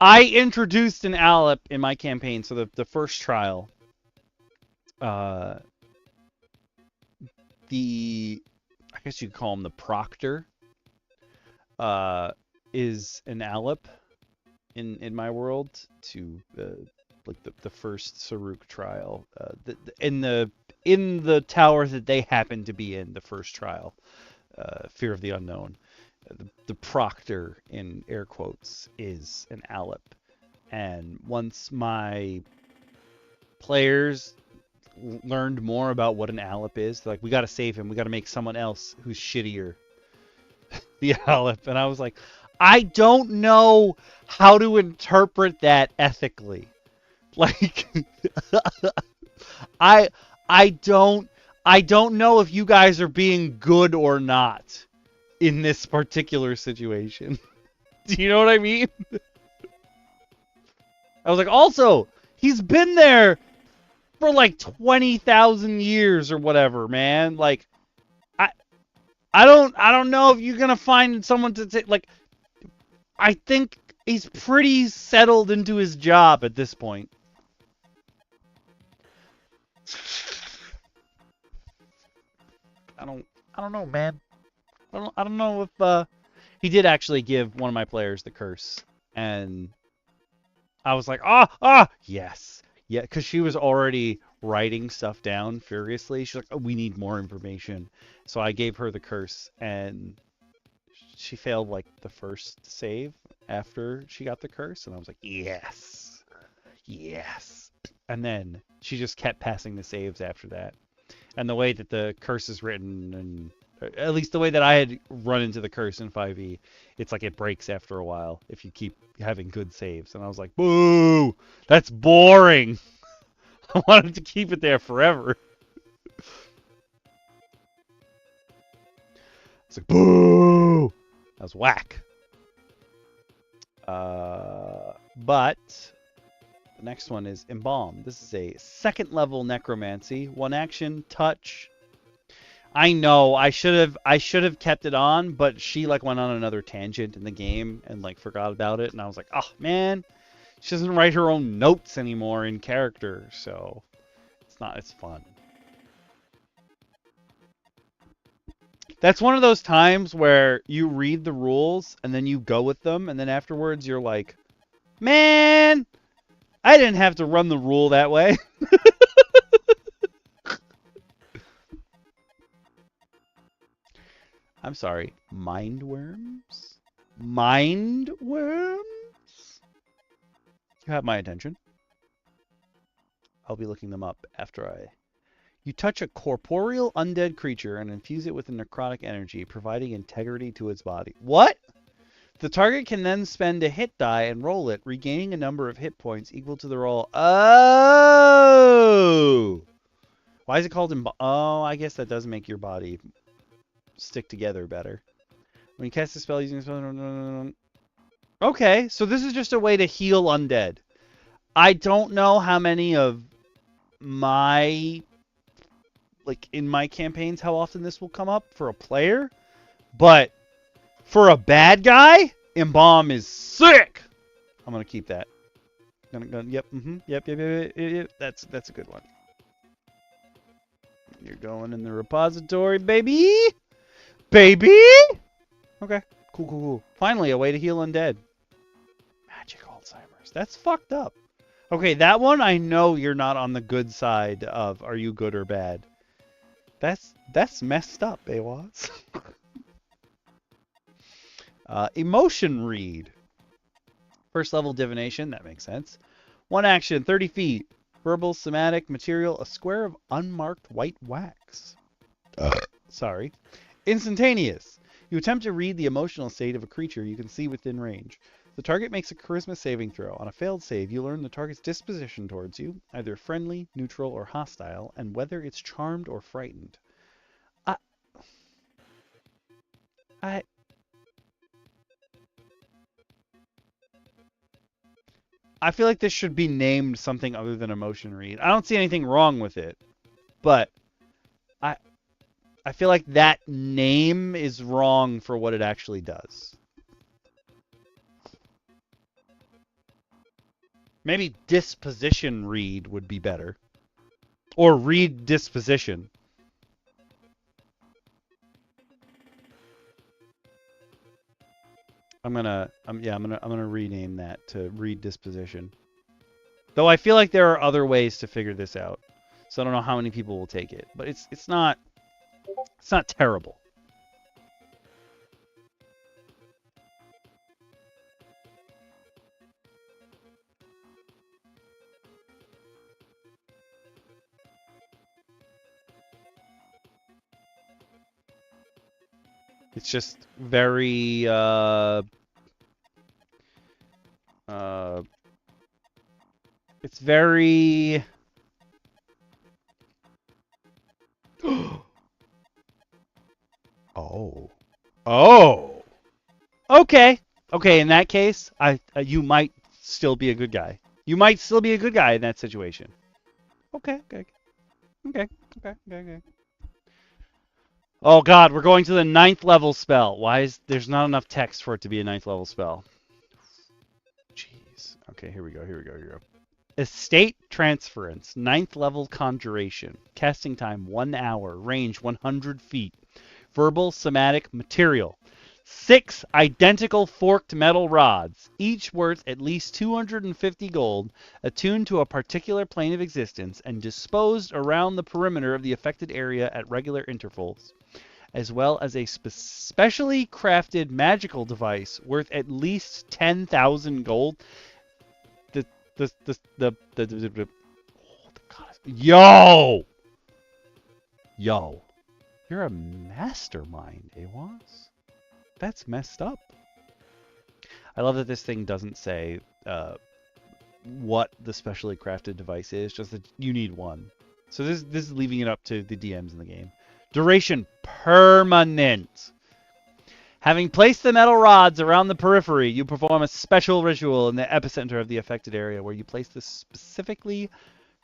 I introduced an AaaaAaalLlL in my campaign, so the first trial. I guess you could call him the proctor, is an AaaaAaalLlL in my world to like the first Saruk trial, in the tower that they happen to be in, the first trial, Fear of the Unknown. The proctor, in air quotes, is an AaaaAAALLL. And once my players learned more about what an AaaaAAALL is, they're like, we got to save him. We got to make someone else who's shittier the AaaaAAALL. And I was like, I don't know how to interpret that ethically. Like, I don't know if you guys are being good or not in this particular situation. Do you know what I mean? I was like, also, he's been there for like 20,000 years or whatever, man. Like, I don't know if you're gonna find someone to take. Like, I think he's pretty settled into his job at this point. I don't know, man. I don't know if he did actually give one of my players the curse, and I was like, yes, yeah, because she was already writing stuff down furiously. She's like, oh, we need more information, so I gave her the curse, and she failed like the first save after she got the curse, and I was like, yes, and then she just kept passing the saves after that. And the way that the curse is written, and at least the way that I had run into the curse in 5e, it's like it breaks after a while if you keep having good saves. And I was like, boo! That's boring! I wanted to keep it there forever. It's like, boo! That was whack. But the next one is Embalm. This is a second level necromancy. One action, touch. I know I should have kept it on, but she like went on another tangent in the game and like forgot about it, and I was like, oh man, she doesn't write her own notes anymore in character, so it's fun. That's one of those times where you read the rules and then you go with them, and then afterwards you're like, man, I didn't have to run the rule that way. I'm sorry, mindworms? Mindworms? You have my attention. I'll be looking them up after I... You touch a corporeal undead creature and infuse it with a necrotic energy, providing integrity to its body. What? The target can then spend a hit die and roll it, regaining a number of hit points equal to the roll. Oh! Why is it called... Oh, I guess that does make your body stick together better. When you cast a spell using a spell... Okay, so this is just a way to heal undead. I don't know how many of my... like, in my campaigns, how often this will come up for a player. But for a bad guy, Embalm is sick! I'm going to keep that. Yep, yep. That's a good one. You're going in the repository, baby! Baby! Okay, cool. Finally, a way to heal undead. Magic Alzheimer's. That's fucked up. Okay, that one I know you're not on the good side of are you good or bad. That's messed up, Awaz. Emotion read. First level divination, that makes sense. One action, 30 feet. Verbal, somatic, material, a square of unmarked white wax. Sorry. Instantaneous. You attempt to read the emotional state of a creature you can see within range. The target makes a charisma saving throw. On a failed save, you learn the target's disposition towards you, either friendly, neutral, or hostile, and whether it's charmed or frightened. I feel like this should be named something other than emotion read. I don't see anything wrong with it, but I feel like that name is wrong for what it actually does. Maybe disposition read would be better. Or read disposition. I'm gonna rename that to read disposition. Though I feel like there are other ways to figure this out. So I don't know how many people will take it, but it's not terrible. It's just very it's very Oh. Oh. Okay. Okay, in that case, you might still be a good guy. You might still be a good guy in that situation. Okay, okay. Okay, okay, okay, okay. Oh god, we're going to the 9th level spell. Why is there's not enough text for it to be a 9th level spell? Jeez. Okay, here we go, here we go, here we go. Estate Transference, 9th level conjuration. Casting time 1 hour. Range 100 feet. Verbal, somatic, material. 6 identical forked metal rods, each worth at least 250 gold, attuned to a particular plane of existence and disposed around the perimeter of the affected area at regular intervals, as well as a specially crafted magical device worth at least 10,000 gold. Yo! Yo. You're a mastermind, Awas. That's messed up. I love that this thing doesn't say what the specially crafted device is, just that you need one. So this is leaving it up to the DMs in the game. Duration permanent. Having placed the metal rods around the periphery, you perform a special ritual in the epicenter of the affected area where you place this specifically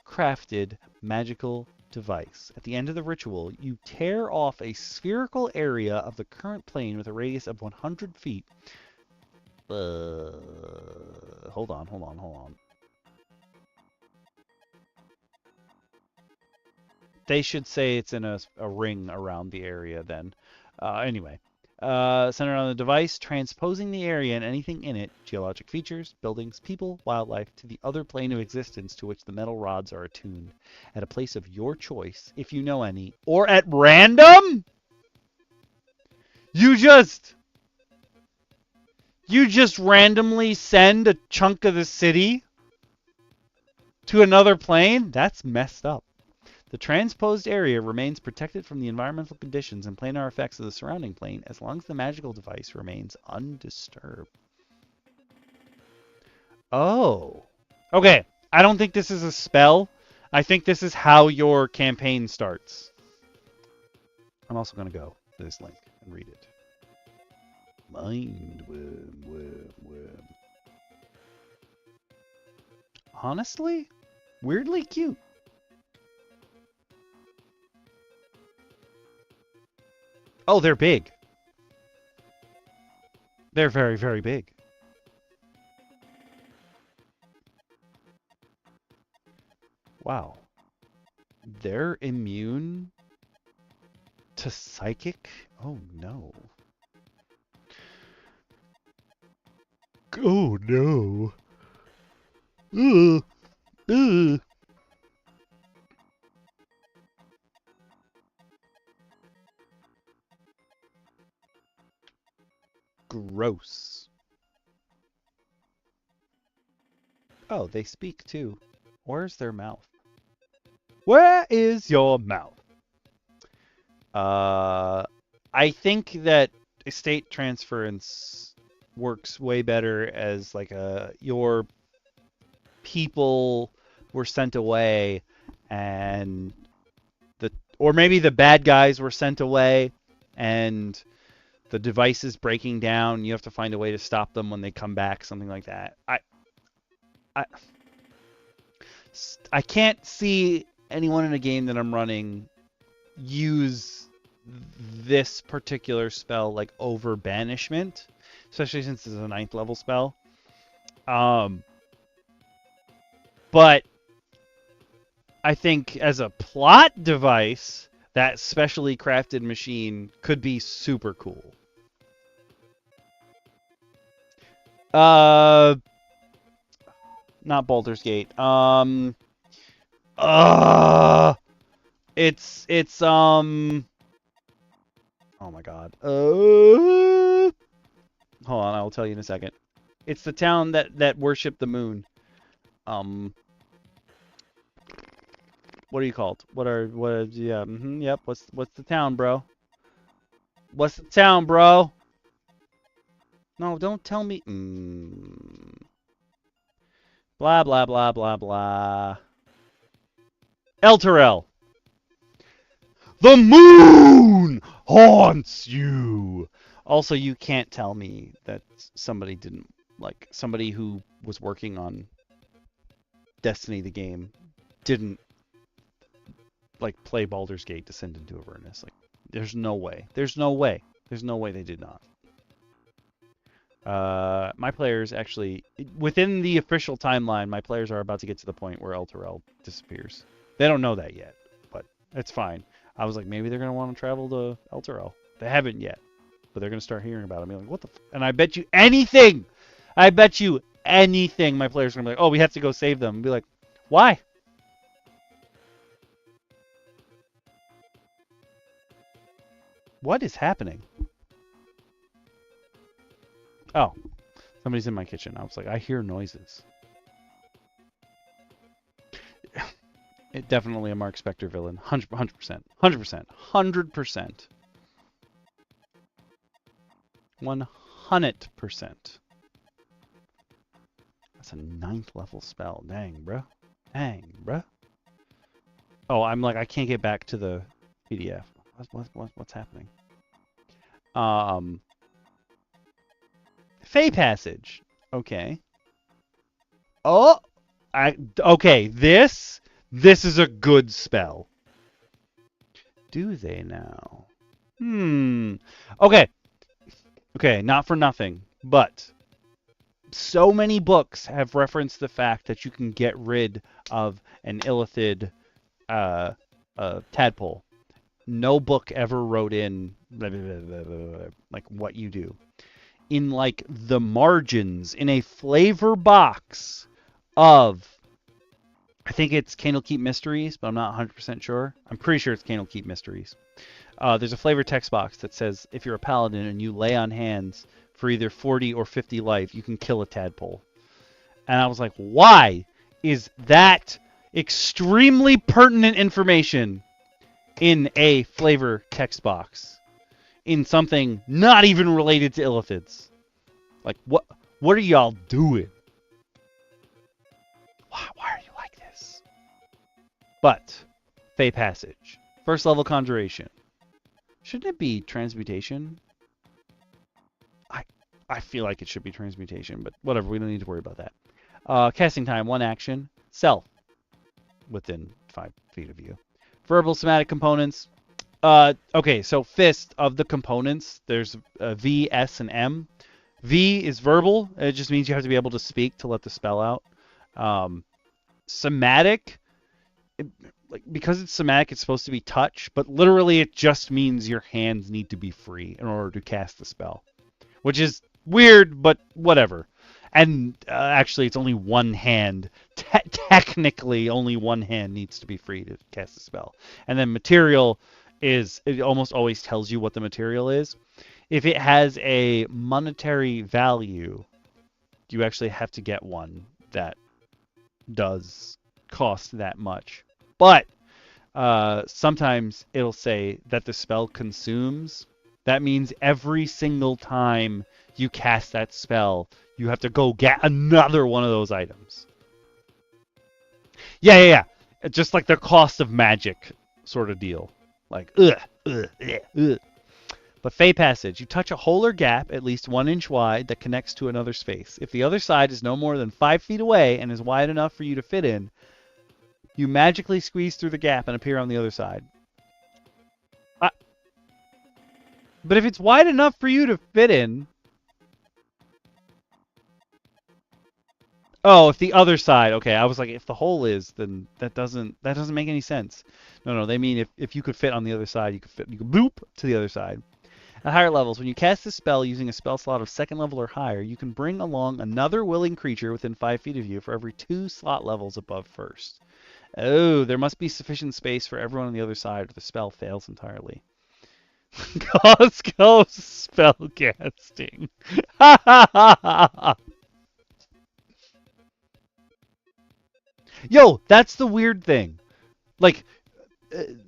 crafted magical device. At the end of the ritual, you tear off a spherical area of the current plane with a radius of 100 feet. Hold on. They should say it's in a ring around the area then. Anyway. Centered on the device, transposing the area and anything in it, geologic features, buildings, people, wildlife, to the other plane of existence to which the metal rods are attuned, at a place of your choice, if you know any, or at random? You just randomly send a chunk of the city to another plane? That's messed up. The transposed area remains protected from the environmental conditions and planar effects of the surrounding plane as long as the magical device remains undisturbed. Oh. Okay. I don't think this is a spell. I think this is how your campaign starts. I'm also going to go to this link and read it. Mind worm. Honestly? Weirdly cute. Oh, they're big. They're very, very big. Wow. They're immune to psychic? Oh, no. Oh, no. Ugh. Ugh. Gross. Oh, they speak too. Where's their mouth? Where is your mouth? I think that estate transference works way better as like your people were sent away and or maybe the bad guys were sent away and the device is breaking down. You have to find a way to stop them when they come back, something like that. I can't see anyone in a game that I'm running use this particular spell like over banishment, especially since it's a 9th level spell. But I think as a plot device, that specially crafted machine could be super cool. Not Baldur's Gate. It's oh my god. Hold on, I will tell you in a second. It's the town that worshipped the moon. What are you called? Yeah, yep. What's the town, bro? What's the town, bro? No, don't tell me. Blah blah blah blah blah. Elturel. The moon haunts you. Also, you can't tell me that somebody didn't, like, somebody who was working on Destiny the game didn't, like, play Baldur's Gate Descend into Avernus. Like, there's no way. There's no way. There's no way they did not. My players actually, within the official timeline, my players are about to get to the point where Elturel disappears. They don't know that yet, but it's fine. I was like, maybe they're going to want to travel to Elturel. They haven't yet, but they're going to start hearing about it. I'm like, what the f? And I bet you anything, my players are going to be like, oh, we have to go save them. And be like, why? What is happening? Oh, somebody's in my kitchen. I was like, I hear noises. It definitely a Mark Spector villain. 100%. 100%. 100%. 100%. That's a 9th level spell. Dang, bro. Dang, bro. Oh, I'm like, I can't get back to the PDF. What's happening? Fey Passage. Okay. Oh, okay. This is a good spell. Do they now? Okay. Okay, not for nothing, but so many books have referenced the fact that you can get rid of an illithid tadpole. No book ever wrote in like what you do. In like the margins, in a flavor box of, I think it's Candlekeep Mysteries, but I'm not 100% sure. I'm pretty sure it's Candlekeep Mysteries. There's a flavor text box that says if you're a paladin and you lay on hands for either 40 or 50 life, you can kill a tadpole. And I was like, why is that extremely pertinent information in a flavor text box in something not even related to illithids? Like, what are y'all doing? Why are you like this? But Fey Passage, first level conjuration. Shouldn't it be transmutation? I feel like it should be transmutation, but whatever. We don't need to worry about that. Casting time, 1 action. Self, within 5 feet of you. Verbal somatic components. Okay, so fist of the components, there's V, S, and M. V is verbal. It just means you have to be able to speak to let the spell out. Somatic, because it's somatic, it's supposed to be touch, but literally it just means your hands need to be free in order to cast the spell, which is weird, but whatever. And actually, it's only one hand. Technically, only one hand needs to be free to cast the spell. And then material is, it almost always tells you what the material is. If it has a monetary value, you actually have to get one that does cost that much. But sometimes it'll say that the spell consumes. That means every single time you cast that spell, you have to go get another one of those items. Yeah. It's just like the cost of magic sort of deal. Like, But Fey Passage, you touch a hole or gap at least 1 inch wide that connects to another space. If the other side is no more than 5 feet away and is wide enough for you to fit in, you magically squeeze through the gap and appear on the other side. But if it's wide enough for you to fit in... Oh, if the other side... Okay, I was like, if the hole is, then that doesn't make any sense. No, they mean if you could fit on the other side, you could boop to the other side. At higher levels, when you cast a spell using a spell slot of second level or higher, you can bring along another willing creature within 5 feet of you for every 2 slot levels above first. Oh, there must be sufficient space for everyone on the other side or the spell fails entirely. Costco spellcasting. Yo, that's the weird thing. Like,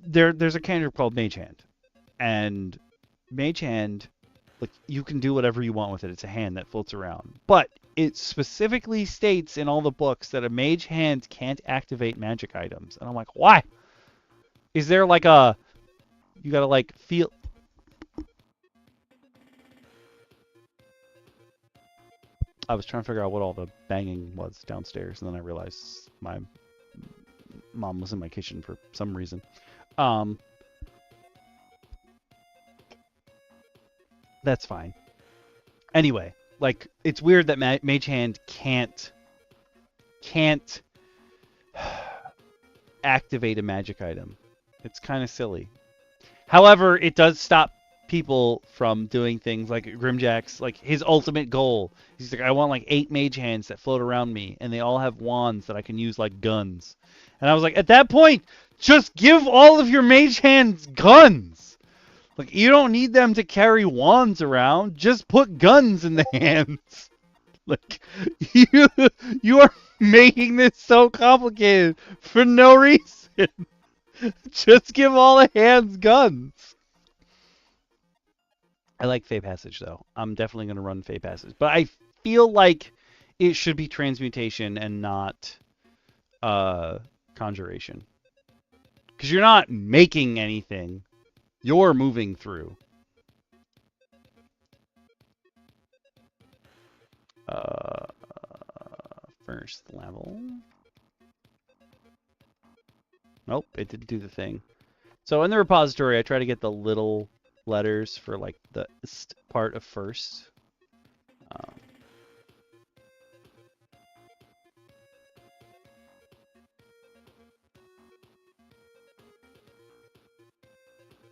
there's a cantrip called Mage Hand, and Mage Hand, like, you can do whatever you want with it. It's a hand that floats around, but it specifically states in all the books that a Mage Hand can't activate magic items, and I'm like, why? Is there like a you gotta like feel? I was trying to figure out what all the banging was downstairs, and then I realized my mom was in my kitchen for some reason. That's fine. Anyway, like, it's weird that Mage Hand can't activate a magic item. It's kind of silly. However, it does stop people from doing things like Grimjack's, like, his ultimate goal. He's like, I want like 8 Mage Hands that float around me, and they all have wands that I can use like guns. And I was like, at that point, just give all of your Mage Hands guns. Like, you don't need them to carry wands around. Just put guns in the hands. Like, you are making this so complicated for no reason. Just give all the hands guns. I like Fey Passage, though. I'm definitely going to run Fey Passage. But I feel like it should be Transmutation and not Conjuration. Because you're not making anything. You're moving through. First level. Nope, it didn't do the thing. So in the repository, I try to get the little letters for like the st part of first.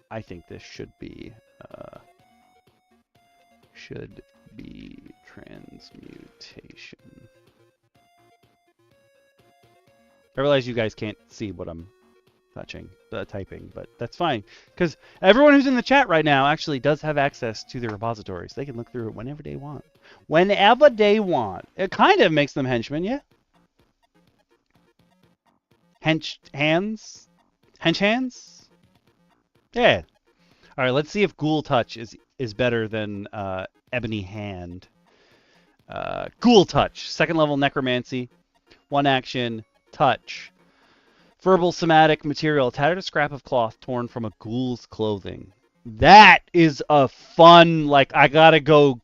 I think this should be transmutation. I realize you guys can't see what I'm typing, but that's fine, because everyone who's in the chat right now actually does have access to the repositories. They can look through it whenever they want. Whenever they want. It kind of makes them henchmen, yeah? Hench hands? Yeah. All right, let's see if Ghoul Touch is better than Ebony Hand. Ghoul Touch, 2nd level Necromancy, 1 action, touch. Verbal somatic material, tattered scrap of cloth torn from a ghoul's clothing. That is a fun, like, I gotta go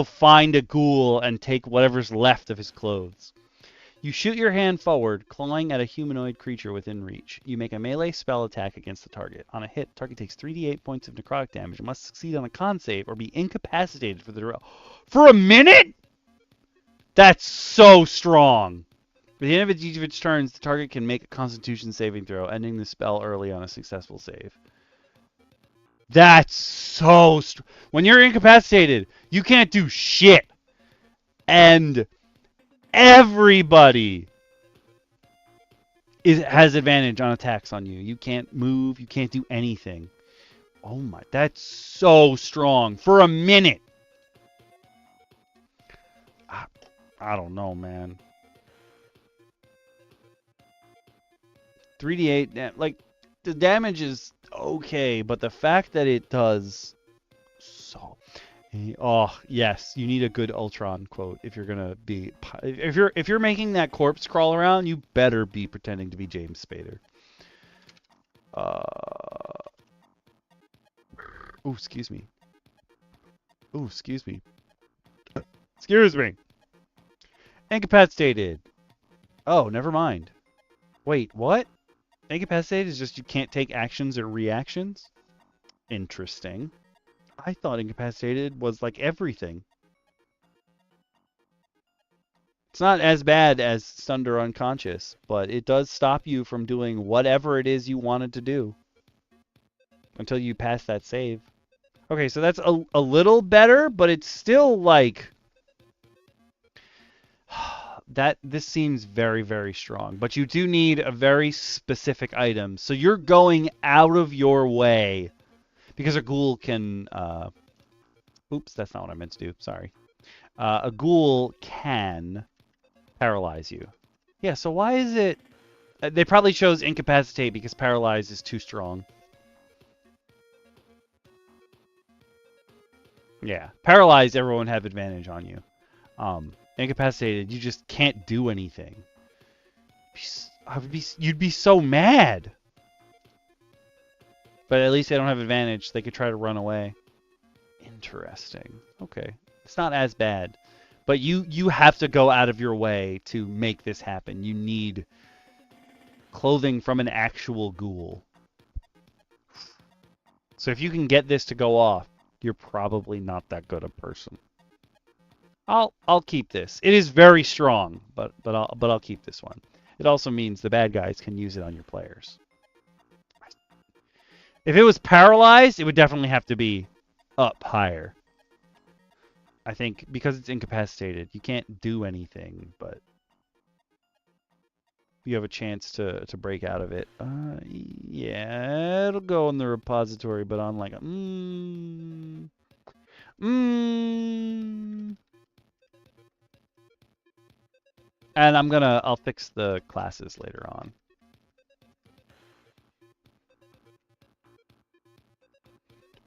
find a ghoul and take whatever's left of his clothes. You shoot your hand forward, clawing at a humanoid creature within reach. You make a melee spell attack against the target. On a hit, target takes 3d8 points of necrotic damage and must succeed on a con save or be incapacitated for a minute? That's so strong. At the end of each of its turns, the target can make a Constitution saving throw, ending the spell early on a successful save. That's so strong. When you're incapacitated, you can't do shit. And everybody has advantage on attacks on you. You can't move. You can't do anything. Oh my, that's so strong. For a minute. I don't know, man. 3d8, like, the damage is okay, but the fact that it does so... Oh, yes, you need a good Ultron quote if you're gonna be... If you're making that corpse crawl around, you better be pretending to be James Spader. Ooh, excuse me. Ooh, excuse me. Excuse me. Incapacitated. Oh, never mind. Wait, what? Incapacitated is just you can't take actions or reactions? Interesting. I thought incapacitated was like everything. It's not as bad as stunned or unconscious, but it does stop you from doing whatever it is you wanted to do. Until you pass that save. Okay, so that's a little better, but it's still like this seems very, very strong. But you do need a very specific item. So you're going out of your way because a ghoul can oops, that's not what I meant to do. Sorry. A ghoul can paralyze you. Yeah, so why is it they probably chose incapacitate because paralyze is too strong. Yeah, paralyzed, everyone have advantage on you. Incapacitated, you just can't do anything. You'd be so mad. But at least they don't have advantage. They could try to run away. Interesting. Okay, it's not as bad, but you have to go out of your way to make this happen. You need clothing from an actual ghoul. So if you can get this to go off, you're probably not that good a person. I'll keep this. It is very strong, but I'll keep this one. It also means the bad guys can use it on your players. If it was paralyzed, it would definitely have to be up higher. I think because it's incapacitated, you can't do anything, but you have a chance to break out of it. Yeah, it'll go in the repository, but on like a And I'll fix the classes later on.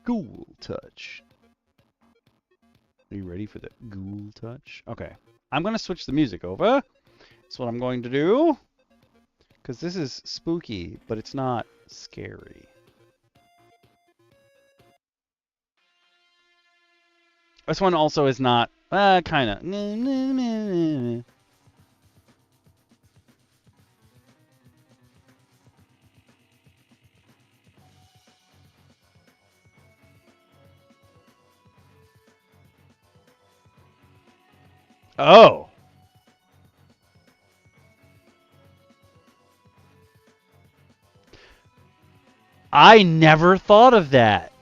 Ghoul touch. Are you ready for the ghoul touch? Okay. I'm gonna switch the music over. That's what I'm going to do. Because this is spooky, but it's not scary. This one also is not, kind of. Oh. I never thought of that.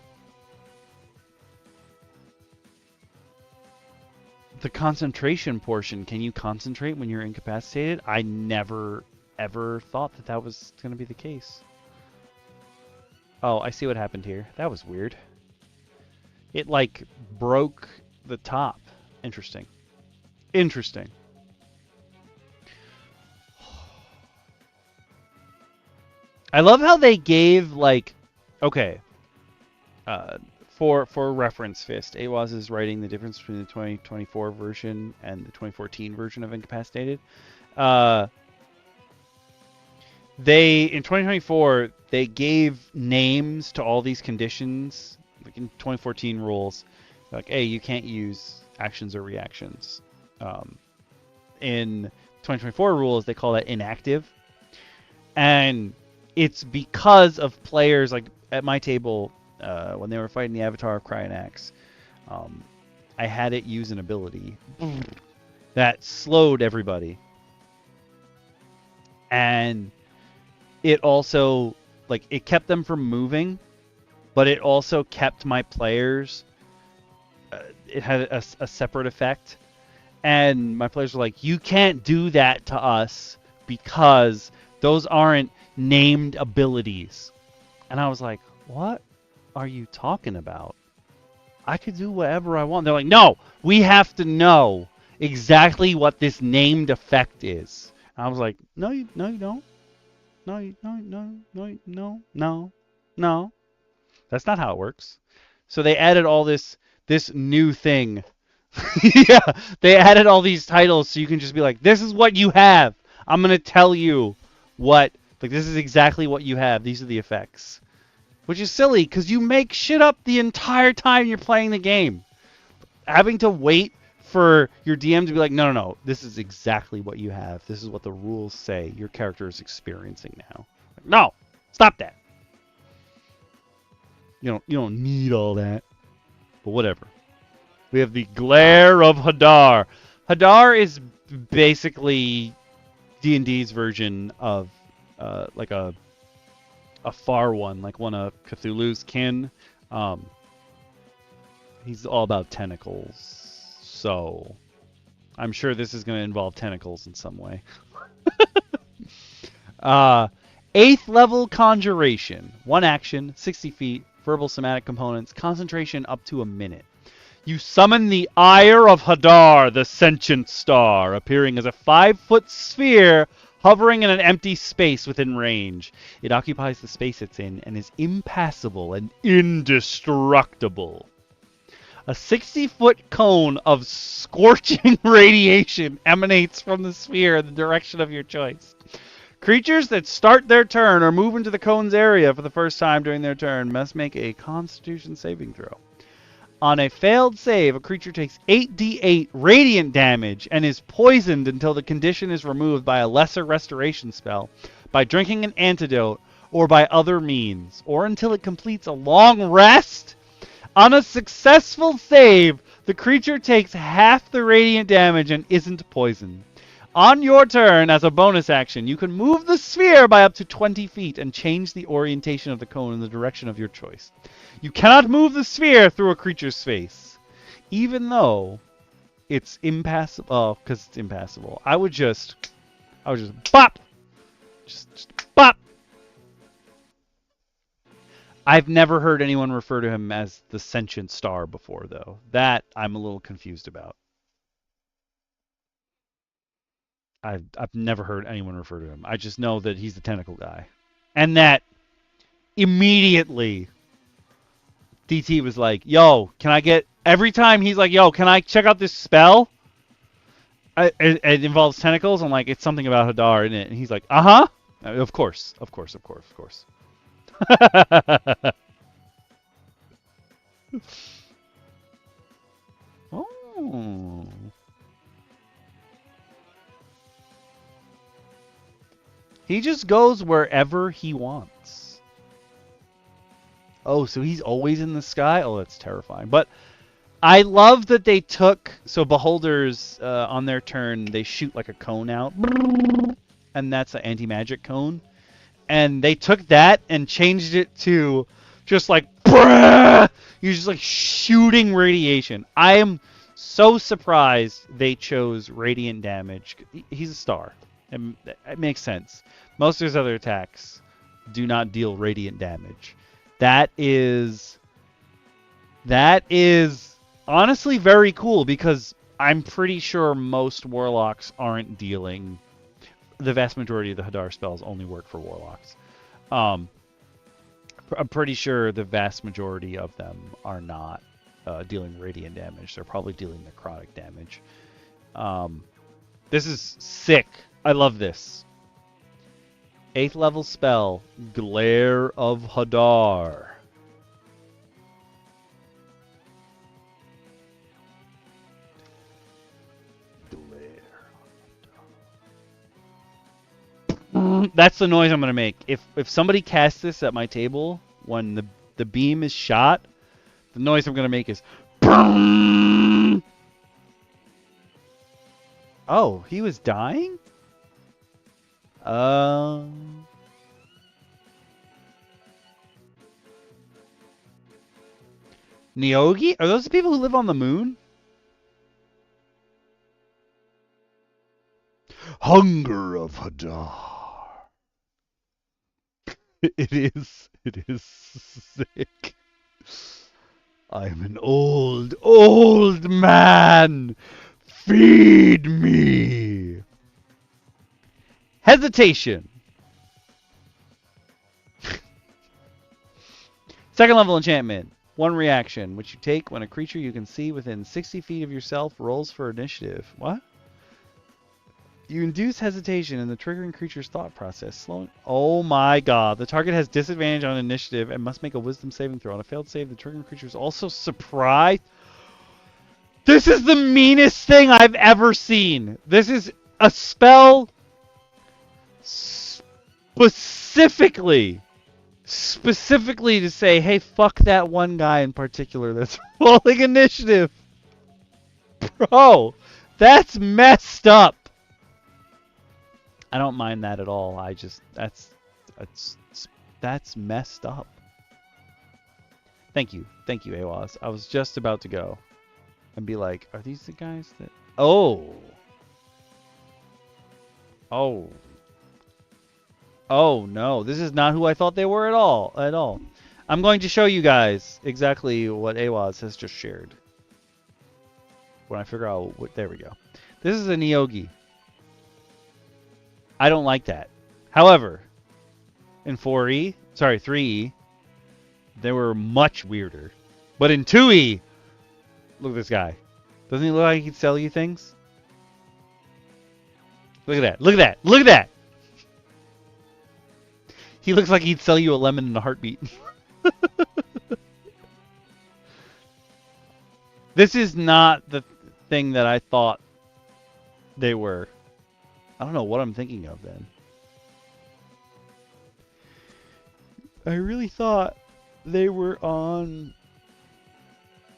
The concentration portion. Can you concentrate when you're incapacitated? I never, ever thought that that was going to be the case. Oh, I see what happened here. That was weird. It, like, broke the top. Interesting. Interesting. I love how they gave, like, okay, for reference, Fist, AWAS is writing the difference between the 2024 version and the 2014 version of Incapacitated. In 2024, they gave names to all these conditions, like in 2014 rules, like, hey, you can't use actions or reactions. In 2024 rules, they call that inactive. And it's because of players, like at my table, when they were fighting the Avatar of Cryonax, I had it use an ability that slowed everybody. And it also, like, it kept them from moving, but it also kept my players, it had a separate effect. And my players were like, you can't do that to us because those aren't named abilities. And I was like, what are you talking about? I could do whatever I want. They're like, no, we have to know exactly what this named effect is. And I was like, no, you don't. No. That's not how it works. So they added all this new thing. Yeah, they added all these titles so you can just be like, this is what you have. I'm going to tell you what, like, this is exactly what you have. These are the effects. Which is silly, because you make shit up the entire time you're playing the game. Having to wait for your DM to be like, no, this is exactly what you have. This is what the rules say your character is experiencing now. Like, no, stop that. You don't need all that. But whatever. We have the Glare of Hadar. Hadar is basically D&D's version of like a far one, like one of Cthulhu's kin. He's all about tentacles. So I'm sure this is going to involve tentacles in some way. 8th level Conjuration. 1 action, 60 feet, verbal somatic components, concentration up to a minute. You summon the Ire of Hadar, the sentient star, appearing as a 5-foot sphere hovering in an empty space within range. It occupies the space it's in and is impassable and indestructible. A 60-foot cone of scorching radiation emanates from the sphere in the direction of your choice. Creatures that start their turn or move into the cone's area for the first time during their turn must make a Constitution saving throw. On a failed save, a creature takes 8d8 radiant damage and is poisoned until the condition is removed by a lesser restoration spell, by drinking an antidote, or by other means, or until it completes a long rest. On a successful save, the creature takes half the radiant damage and isn't poisoned. On your turn, as a bonus action, you can move the sphere by up to 20 feet and change the orientation of the cone in the direction of your choice. You cannot move the sphere through a creature's face, even though it's impassable. Oh, because it's impassable. I would just bop! Just bop! I've never heard anyone refer to him as the sentient star before, though. That I'm a little confused about. I've never heard anyone refer to him. I just know that he's the tentacle guy. And that immediately DT was like, yo, can I get... Every time he's like, yo, can I check out this spell? It involves tentacles. I'm like, it's something about Hadar, isn't it? And he's like, uh-huh. Of course. Oh. He just goes wherever he wants. Oh, so he's always in the sky? Oh, that's terrifying. But I love that they took... So beholders, on their turn, they shoot like a cone out. And that's an anti-magic cone. And they took that and changed it to just like... You're just like shooting radiation. I am so surprised they chose radiant damage. He's a star. It makes sense. Most of his other attacks do not deal radiant damage. That is honestly very cool because I'm pretty sure most warlocks aren't dealing... The vast majority of the Hadar spells only work for warlocks. I'm pretty sure the vast majority of them are not dealing radiant damage. They're probably dealing necrotic damage. This is sick. I love this. 8th level spell, Glare of Hadar. That's the noise I'm going to make. If somebody casts this at my table, when the beam is shot, the noise I'm going to make is... Oh, he was dying? Nyogi? Are those the people who live on the moon? Hunger of Hadar. It is sick. I'm an old man. Feed me. Hesitation. 2nd level enchantment. 1 reaction, which you take when a creature you can see within 60 feet of yourself rolls for initiative. What? You induce hesitation in the triggering creature's thought process. Slowing. Oh my god. The target has disadvantage on initiative and must make a wisdom saving throw. On a failed save, the triggering creature is also surprised. This is the meanest thing I've ever seen. This is a spell specifically to say, hey, fuck that one guy in particular that's rolling initiative. Bro, that's messed up. I don't mind that at all. I just that's messed up. Thank you, AaaaAaalLL. I was just about to go and be like, are these the guys that? Oh, oh, oh no! This is not who I thought they were at all. At all. I'm going to show you guys exactly what AaaaAaalLL has just shared. When I figure out what, there we go. This is a Neogi. I don't like that. However, in 3E, they were much weirder. But in 2E, look at this guy. Doesn't he look like he'd sell you things? Look at that. Look at that. Look at that. He looks like he'd sell you a lemon in a heartbeat. This is not the thing that I thought they were. I don't know what I'm thinking of then. I really thought they were on...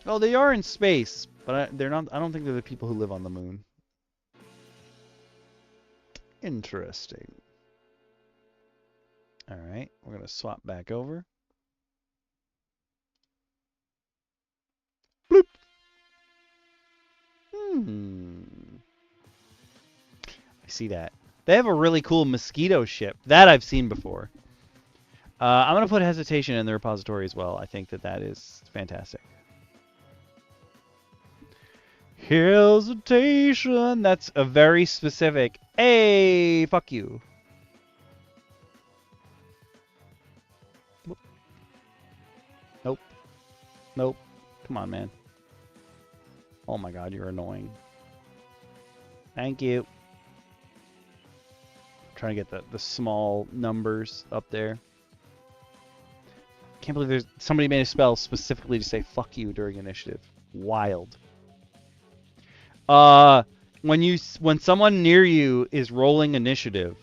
Oh, they are in space, but they're not. I don't think they're the people who live on the moon. Interesting. All right, we're going to swap back over. Bloop. I see that. They have a really cool mosquito ship. That I've seen before. I'm going to put hesitation in the repository as well. I think that that is fantastic. Hesitation. That's a very specific, hey, fuck you. Nope. Nope. Come on, man. Oh my god, you're annoying. Thank you. I'm trying to get the small numbers up there. Can't believe there's somebody made a spell specifically to say fuck you during initiative. Wild. When someone near you is rolling initiative,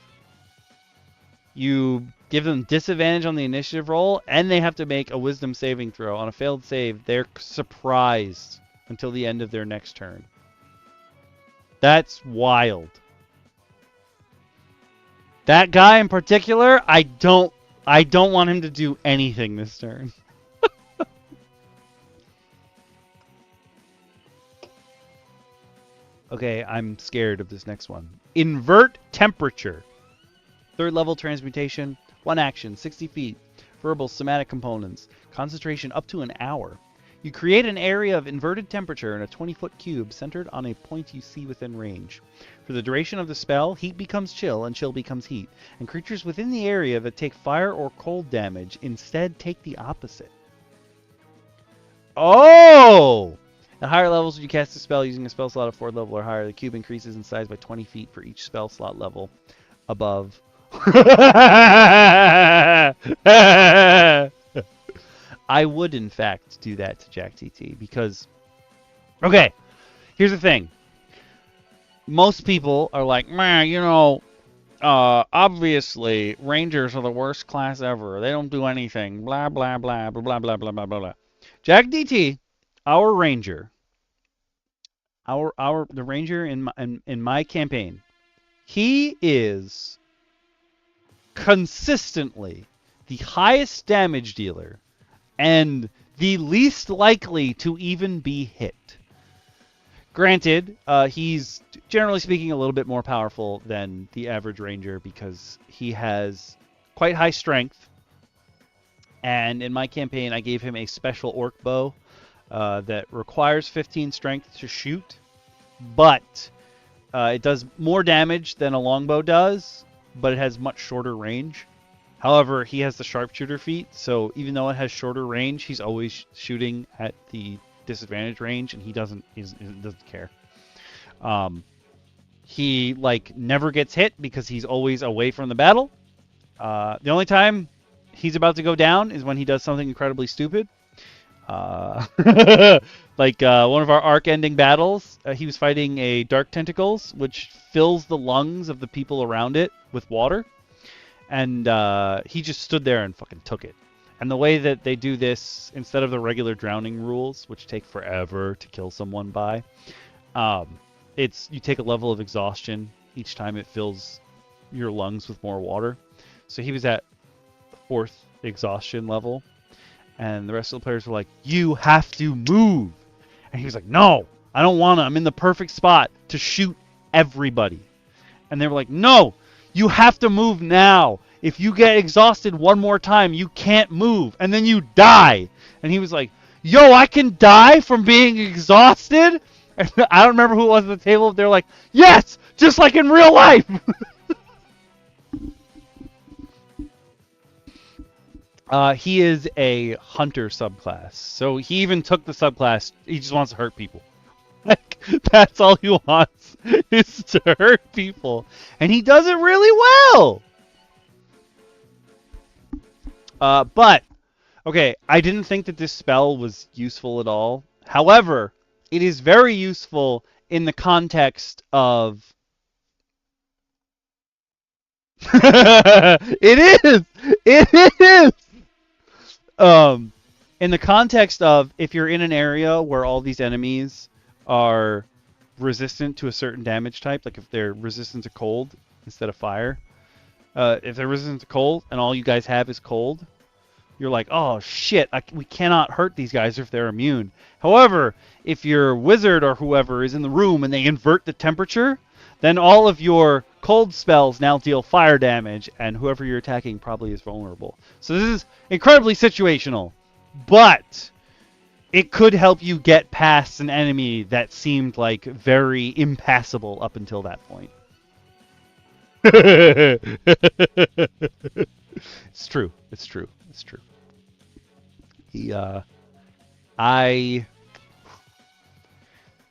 you give them disadvantage on the initiative roll, and they have to make a wisdom saving throw. On a failed save, they're surprised until the end of their next turn. That's wild. That guy in particular, I don't want him to do anything this turn. Okay, I'm scared of this next one. Invert temperature. 3rd level transmutation. 1 action, 60 feet. Verbal somatic components. Concentration up to an hour. You create an area of inverted temperature in a 20-foot cube centered on a point you see within range. For the duration of the spell, heat becomes chill and chill becomes heat. And creatures within the area that take fire or cold damage instead take the opposite. Oh! At higher levels, when you cast a spell using a spell slot of 4th level or higher, the cube increases in size by 20 feet for each spell slot level above. I would, in fact, do that to Jack TT because... Okay, here's the thing. Most people are like, man, you know, obviously, Rangers are the worst class ever. They don't do anything. Blah, blah, blah, blah, blah, blah, blah, blah, blah. Jack DT, our Ranger, the Ranger in my campaign, he is consistently the highest damage dealer and the least likely to even be hit. Granted, he's generally speaking a little bit more powerful than the average Ranger because he has quite high strength. And in my campaign, I gave him a special orc bow that requires 15 strength to shoot, but it does more damage than a longbow does, but it has much shorter range. However, he has the sharpshooter feat, so even though it has shorter range, he's always shooting at the disadvantage range, and he doesn't care. He never gets hit because he's always away from the battle. The only time he's about to go down is when he does something incredibly stupid. One of our arc-ending battles, he was fighting a dark tentacles, which fills the lungs of the people around it with water. And he just stood there and fucking took it. And the way that they do this, instead of the regular drowning rules, which take forever to kill someone by, it's you take a level of exhaustion each time it fills your lungs with more water. So he was at 4th exhaustion level. And the rest of the players were like, you have to move. And he was like, no, I don't want to. I'm in the perfect spot to shoot everybody. And they were like, no, you have to move now. If you get exhausted one more time, you can't move. And then you die. And he was like, yo, I can die from being exhausted? And I don't remember who it was at the table. They're like, yes, just like in real life. He is a hunter subclass. So he even took the subclass. He just wants to hurt people. Like, that's all he wants, is to hurt people. And he does it really well. But, okay, I didn't think that this spell was useful at all. However, it is very useful in the context of... It is! It is! In the context of, if you're in an area where all these enemies are resistant to a certain damage type, like if they're resistant to cold instead of fire, if they're resistant to cold and all you guys have is cold, you're like, oh shit, we cannot hurt these guys if they're immune. However, if your wizard or whoever is in the room and they invert the temperature, then all of your cold spells now deal fire damage, and whoever you're attacking probably is vulnerable. So this is incredibly situational, but it could help you get past an enemy that seemed like very impassable up until that point. It's true. It's true. It's true.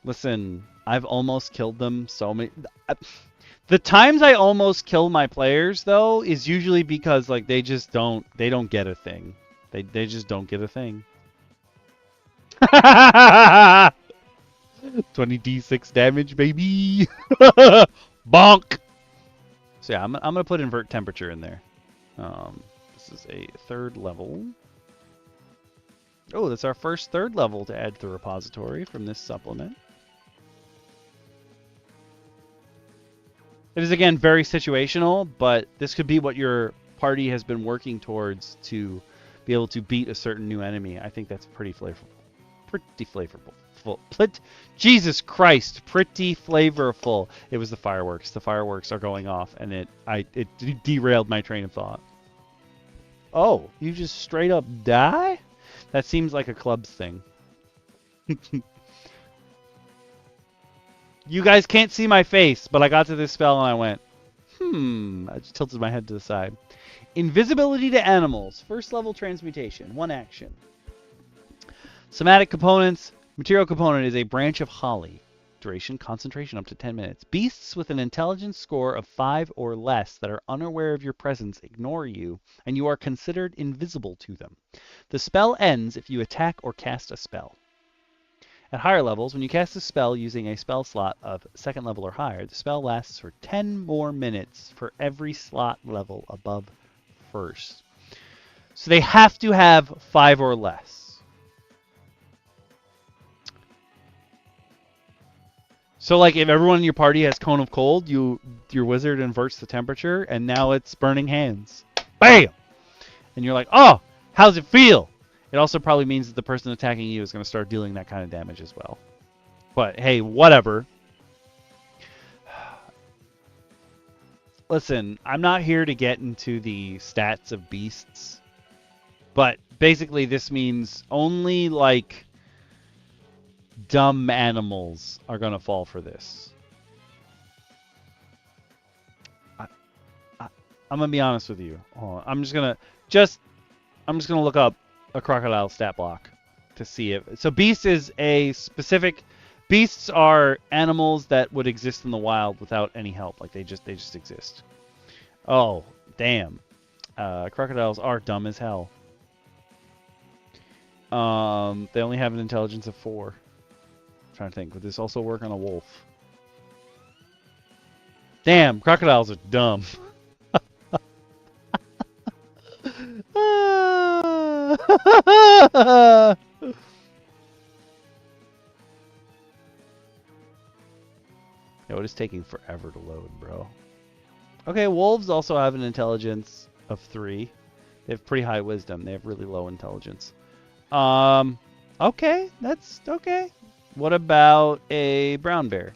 Listen, I've almost killed them so many. The times I almost kill my players, though, is usually because like they don't get a thing. They just don't get a thing. 20d6 damage, baby. Bonk. So yeah, I'm gonna put invert temperature in there. This is a 3rd level. Oh, that's our first 3rd level to add to the repository from this supplement. It is, again, very situational, but this could be what your party has been working towards to be able to beat a certain new enemy. I think that's pretty flavorful. Pretty flavorful. Jesus Christ, pretty flavorful. It was the fireworks. The fireworks are going off, and it derailed my train of thought. Oh, you just straight up die? That seems like a clubs thing. You guys can't see my face, but I got to this spell and I went, I just tilted my head to the side. Invisibility to animals. 1st level transmutation. 1 action. Somatic components. Material component is a branch of holly. Duration, concentration up to 10 minutes. Beasts with an intelligence score of 5 or less that are unaware of your presence ignore you, and you are considered invisible to them. The spell ends if you attack or cast a spell. At higher levels, when you cast a spell using a spell slot of 2nd level or higher, the spell lasts for 10 more minutes for every slot level above 1st. So they have to have 5 or less. So like if everyone in your party has Cone of Cold, your wizard inverts the temperature, and now it's burning hands. Bam! And you're like, oh, how's it feel? It also probably means that the person attacking you is going to start dealing that kind of damage as well. But hey, whatever. Listen, I'm not here to get into the stats of beasts. But basically this means only like dumb animals are going to fall for this. I'm going to be honest with you. I'm just going to look up a crocodile stat block to see it. So beast is a specific... Beasts are animals that would exist in the wild without any help. Like they just exist. Oh, damn. Crocodiles are dumb as hell. They only have an intelligence of 4. I'm trying to think. Would this also work on a wolf? Damn, crocodiles are dumb. Yo, it is taking forever to load, bro. Okay, wolves also have an intelligence of 3. They have pretty high wisdom. They have really low intelligence. Okay, that's okay. What about a brown bear?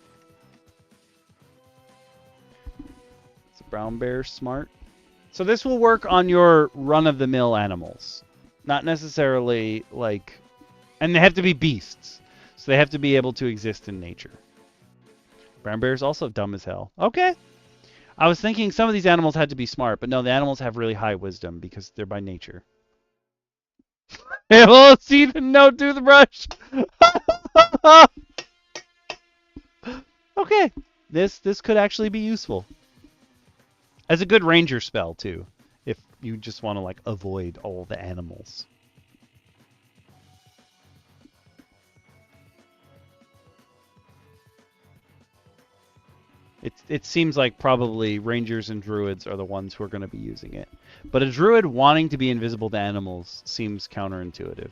Is a brown bear smart? So this will work on your run-of-the-mill animals. Not necessarily like... And they have to be beasts. So they have to be able to exist in nature. Brown bear is also dumb as hell. Okay. I was thinking some of these animals had to be smart, but no, the animals have really high wisdom because they're by nature. Well, see the no toothbrush. Okay. This could actually be useful. As a good ranger spell, too. If you just want to, like, avoid all the animals. It seems like probably rangers and druids are the ones who are going to be using it. But a druid wanting to be invisible to animals seems counterintuitive.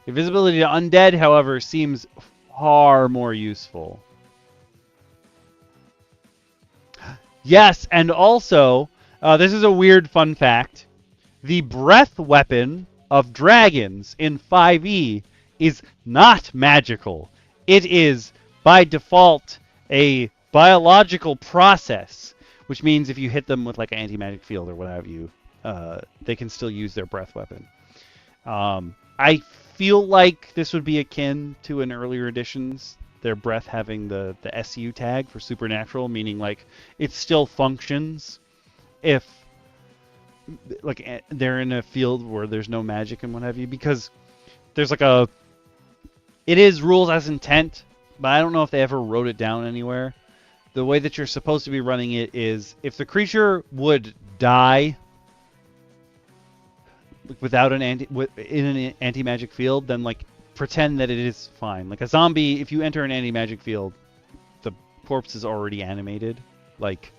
Invisibility to undead, however, seems far more useful. Yes, and also, this is a weird fun fact. The breath weapon of dragons in 5e is not magical. It is, by default, a biological process, which means if you hit them with like an anti-magic field or what have you, they can still use their breath weapon. I feel like this would be akin to an earlier editions, their breath having the SU tag for supernatural, meaning like it still functions if like they're in a field where there's no magic and what have you, because there's like it is rules as intent, but I don't know if they ever wrote it down anywhere. The way that you're supposed to be running it is if the creature would die without in an anti-magic field, then like pretend that it is fine. Like a zombie, if you enter an anti-magic field, the corpse is already animated. Like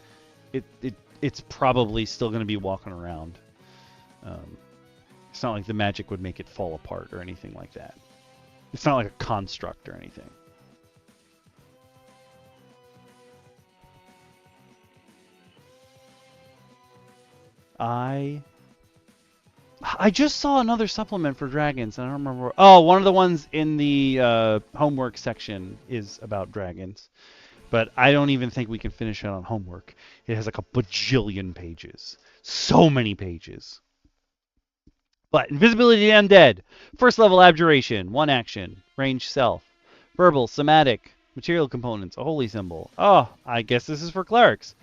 it's probably still going to be walking around. It's not like the magic would make it fall apart or anything like that. It's not like a construct or anything. I just saw another supplement for dragons, and I don't remember. Oh, one of the ones in the homework section is about dragons. But I don't even think we can finish it on homework. It has like a bajillion pages. So many pages. But invisibility to undead. First level abjuration. 1 action. Range self. Verbal, somatic, material components, a holy symbol. Oh, I guess this is for clerics.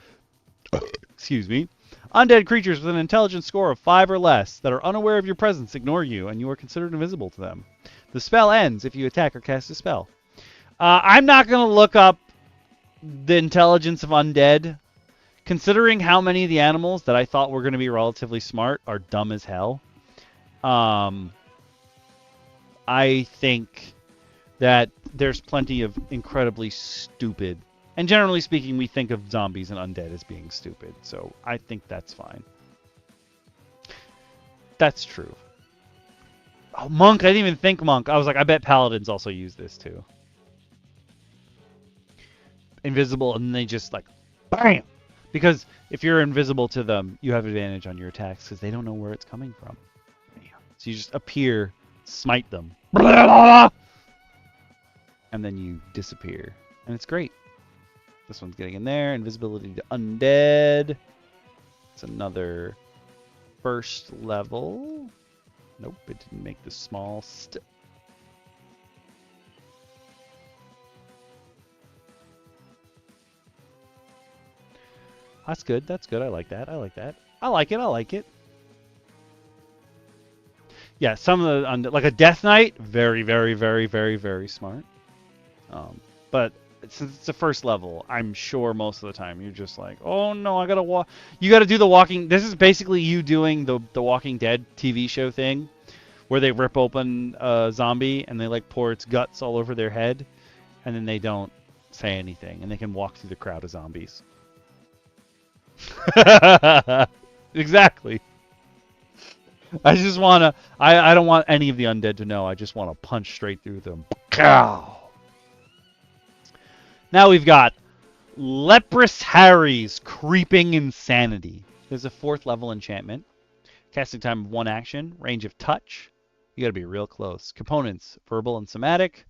Excuse me. Undead creatures with an intelligence score of 5 or less that are unaware of your presence ignore you, and you are considered invisible to them. The spell ends if you attack or cast a spell. I'm not going to look up the intelligence of undead, considering how many of the animals that I thought were going to be relatively smart are dumb as hell. I think that there's plenty of incredibly stupid, and generally speaking, we think of zombies and undead as being stupid, so I think that's fine. That's true. Oh, monk, I didn't even think monk. I was like, I bet paladins also use this too. Invisible, and they just like BAM! Because if you're invisible to them, you have advantage on your attacks because they don't know where it's coming from. So you just appear, smite them, and then you disappear, and it's great. This one's getting in there. Invisibility to undead. It's another first level. Nope, it didn't make the small That's good. That's good. I like that. I like that. I like it. I like it. Yeah, some of the like a Death Knight, very, very, very, very, very smart. But since it's a first level, I'm sure most of the time you're just like, oh no, I gotta walk. You gotta do the walking. This is basically you doing the Walking Dead TV show thing, where they rip open a zombie and they like pour its guts all over their head, and then they don't say anything, and they can walk through the crowd of zombies. Exactly. I just wanna. I don't want any of the undead to know. I just want to punch straight through them. Now we've got Leprous Harry's Creeping Insanity. There's a 4th level enchantment. Casting time of 1 action. Range of touch. You gotta be real close. Components, verbal and somatic.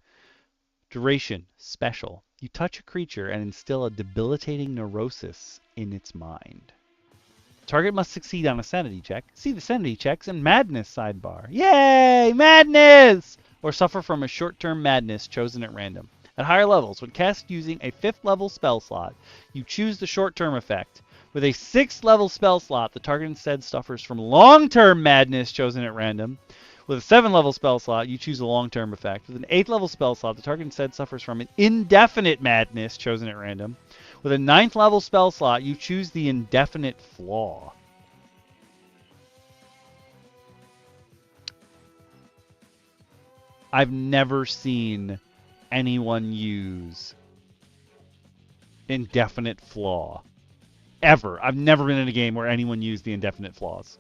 Duration, special. You touch a creature and instill a debilitating neurosis in its mind. Target must succeed on a sanity check. See the sanity checks and madness sidebar. Yay! Madness! Or suffer from a short-term madness chosen at random. At higher levels, when cast using a 5th level spell slot, you choose the short-term effect. With a 6th level spell slot, the target instead suffers from long-term madness chosen at random. With a 7th level spell slot, you choose a long-term effect. With an 8th level spell slot, the target instead suffers from an indefinite madness chosen at random. With a 9th level spell slot, you choose the indefinite flaw. I've never seen anyone use indefinite flaw. Ever. I've never been in a game where anyone used the indefinite flaws.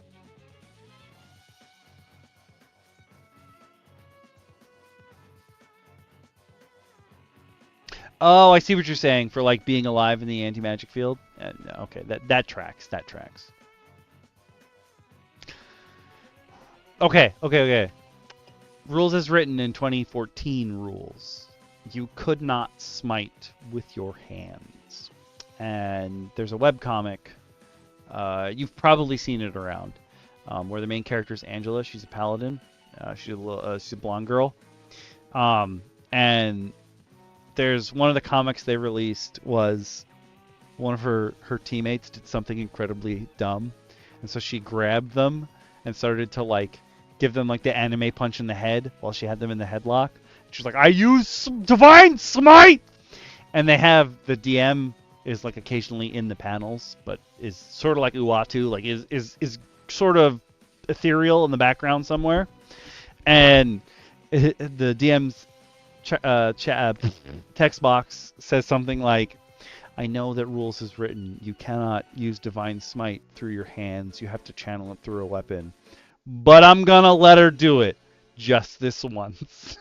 Oh, I see what you're saying for like being alive in the anti-magic field. Okay, that tracks. That tracks. Okay. Rules as written in 2014 rules. You could not smite with your hands. And there's a webcomic. You've probably seen it around. Where the main character is Angela. She's a paladin. She's a blonde girl. And there's one of the comics they released was one of her teammates did something incredibly dumb. And so she grabbed them and started to like give them like the anime punch in the head while she had them in the headlock. She's like, I use Divine Smite! And they have the DM is like occasionally in the panels, but is sort of like Uatu, like is sort of ethereal in the background somewhere. And the DM's text box says something like, I know that rules is written. You cannot use Divine Smite through your hands. You have to channel it through a weapon. But I'm gonna let her do it just this once.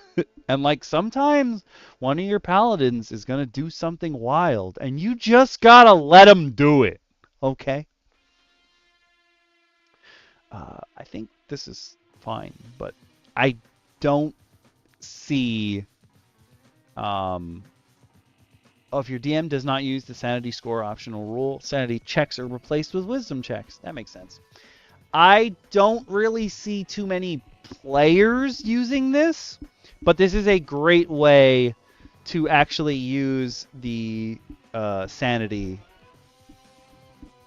And like sometimes one of your paladins is gonna do something wild and you just gotta let them do it. Okay? I think this is fine, but I don't see if your DM does not use the sanity score optional rule, sanity checks are replaced with wisdom checks. That makes sense. I don't really see too many players using this, but this is a great way to actually use the sanity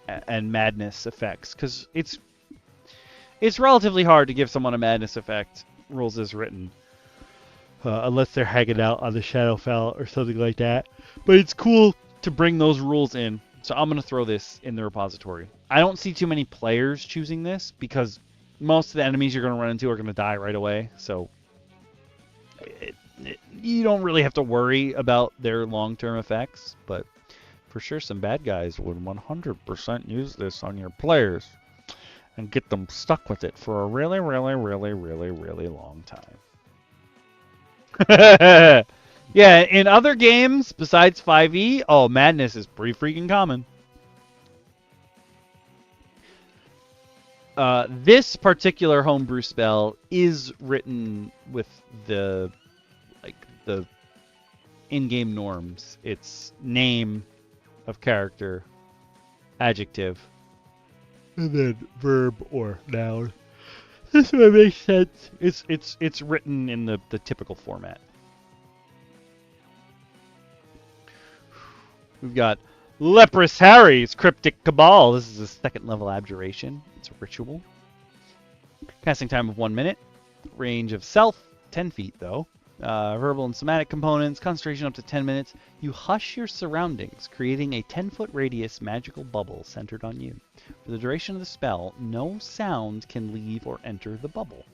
and madness effects, because it's relatively hard to give someone a madness effect, rules as written, unless they're hanging out on the Shadowfell or something like that. But it's cool to bring those rules in. So I'm going to throw this in the repository. I don't see too many players choosing this because most of the enemies you're going to run into are going to die right away. So you don't really have to worry about their long-term effects. But for sure some bad guys would 100% use this on your players and get them stuck with it for a really, really, really, really, really long time. Yeah, in other games besides 5e, oh, madness is pretty freaking common. This particular homebrew spell is written with the in-game norms. It's name of character, adjective, and then verb or noun. This one makes sense. It's written in the typical format. We've got Leprous Harry's Cryptic Cabal. This is a 2nd level abjuration. It's a ritual. Casting time of 1 minute. Range of self, 10 feet though. Verbal and somatic components. Concentration up to 10 minutes. You hush your surroundings, creating a 10-foot radius magical bubble centered on you. For the duration of the spell, no sound can leave or enter the bubble.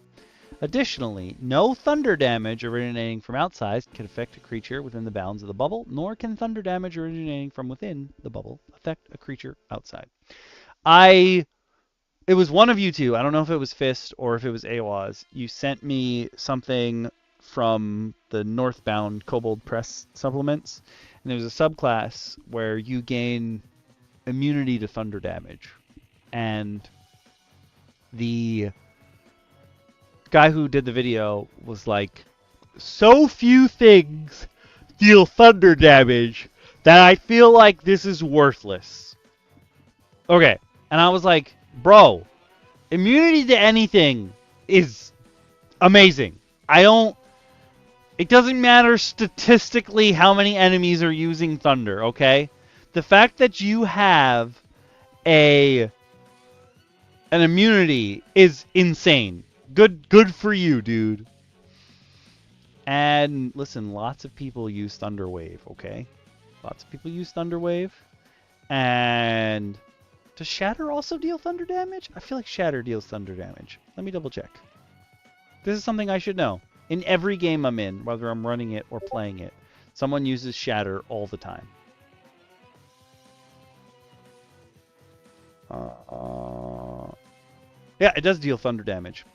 Additionally, no thunder damage originating from outside can affect a creature within the bounds of the bubble, nor can thunder damage originating from within the bubble affect a creature outside. It was one of you two, I don't know if it was Fist or if it was AaaaAaalLlL. You sent me something from the Northbound Kobold Press supplements, and there's a subclass where you gain immunity to thunder damage, and the guy who did the video was like, so few things deal thunder damage that I feel like this is worthless. Okay, and I was like, bro, immunity to anything is amazing. It doesn't matter statistically how many enemies are using thunder, okay? The fact that you have an immunity is insane. Good for you, dude. And listen, lots of people use Thunderwave, okay? Lots of people use Thunderwave. And does Shatter also deal thunder damage? I feel like Shatter deals thunder damage. Let me double check. This is something I should know. In every game I'm in, whether I'm running it or playing it, someone uses Shatter all the time. Yeah, it does deal thunder damage.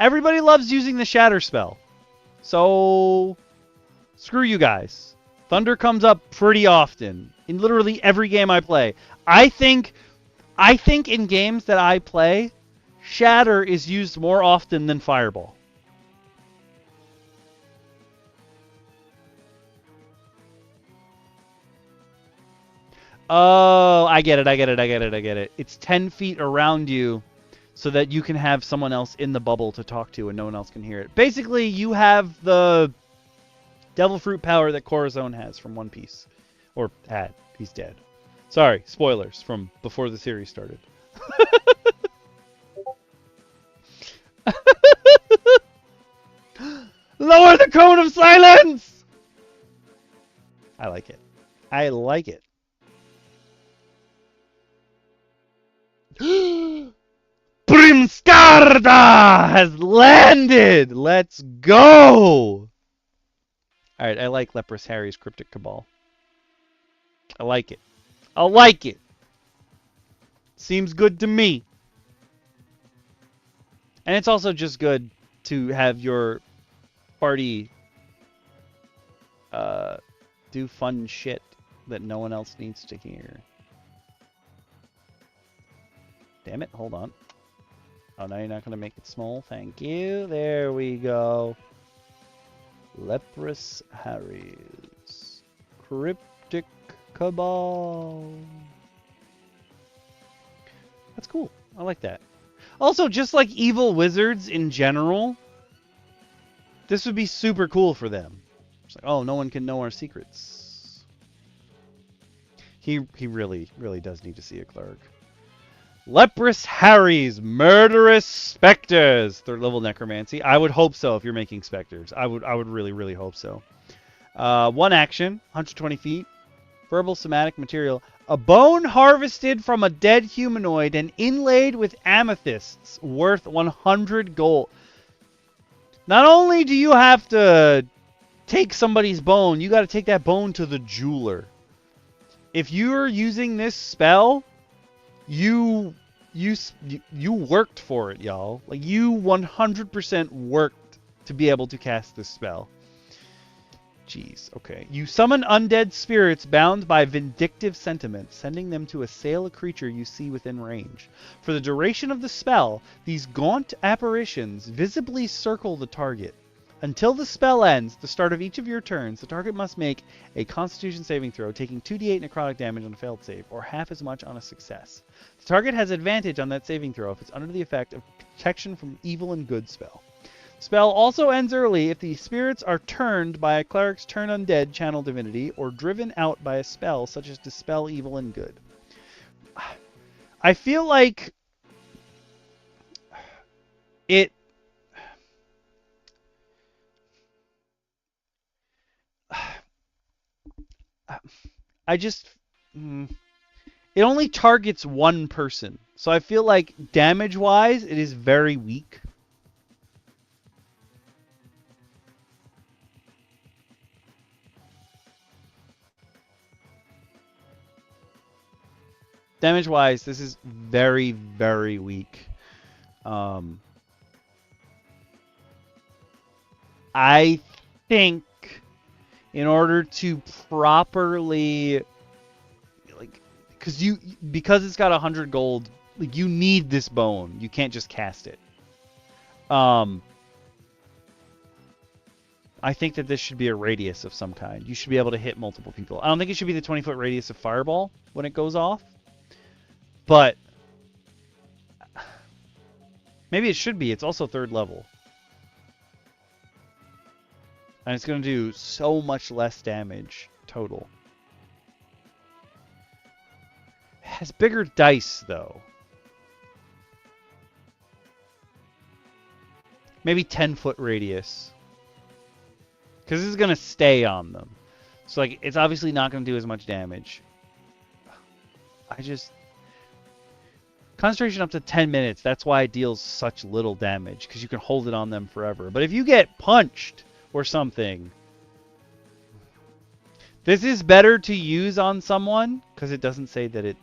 Everybody loves using the Shatter spell. So, screw you guys. Thunder comes up pretty often in literally every game I play. I think in games that I play, Shatter is used more often than Fireball. Oh, I get it. It's 10 feet around you so that you can have someone else in the bubble to talk to and no one else can hear it. Basically, you have the Devil Fruit power that Corazon has from One Piece. Or had. He's dead. Sorry, spoilers from before the series started. Lower the cone of silence! I like it. I like it. Brimskarda has landed! Let's go! Alright, I like Leprous Harry's Cryptic Cabal. I like it. I like it! Seems good to me. And it's also just good to have your party do fun shit that no one else needs to hear. Damn it, hold on. Oh, now you're not going to make it small. Thank you. There we go. Leprous Harry's Cryptic Cabal. That's cool. I like that. Also, just like evil wizards in general, this would be super cool for them. It's like, oh, no one can know our secrets. He really, really does need to see a cleric. Leprous Harry's Murderous Specters. Third level necromancy. I would hope so if you're making specters. I would really, really hope so. One action, 120 feet. Verbal somatic material. A bone harvested from a dead humanoid and inlaid with amethysts worth 100 gold. Not only do you have to take somebody's bone, you got to take that bone to the jeweler. If you're using this spell, you worked for it, y'all. Like, you 100% worked to be able to cast this spell. Jeez, okay. You summon undead spirits bound by vindictive sentiment, sending them to assail a creature you see within range. For the duration of the spell, these gaunt apparitions visibly circle the target. Until the spell ends, the start of each of your turns, the target must make a Constitution saving throw, taking 2d8 necrotic damage on a failed save, or half as much on a success. The target has advantage on that saving throw if it's under the effect of protection from evil and good spell. Spell also ends early if the spirits are turned by a cleric's turn undead channel divinity or driven out by a spell such as Dispel Evil and Good. I feel like it... I just... It only targets one person. So I feel like damage-wise, it is very weak. Damage-wise, this is very, very weak. I think in order to properly, like, because it's got 100 gold, like, you need this bone. You can't just cast it. I think that this should be a radius of some kind. You should be able to hit multiple people. I don't think it should be the 20-foot radius of Fireball when it goes off. But maybe it should be. It's also 3rd level. And it's going to do so much less damage total. It has bigger dice, though. Maybe 10-foot radius. Because this is going to stay on them. So, like, it's obviously not going to do as much damage. Concentration up to 10 minutes. That's why it deals such little damage. Because you can hold it on them forever. But if you get punched or something, this is better to use on someone. Because it doesn't say that it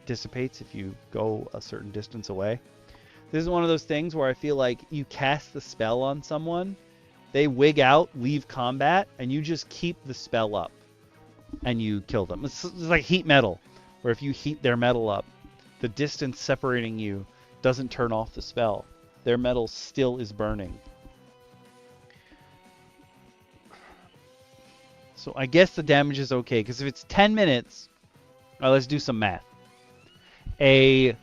dissipates if you go a certain distance away. This is one of those things where I feel like you cast the spell on someone, they wig out, leave combat, and you just keep the spell up, and you kill them. It's like heat metal, where if you heat their metal up, the distance separating you doesn't turn off the spell. Their metal still is burning. So I guess the damage is okay, because if it's 10 minutes, let's do some math. A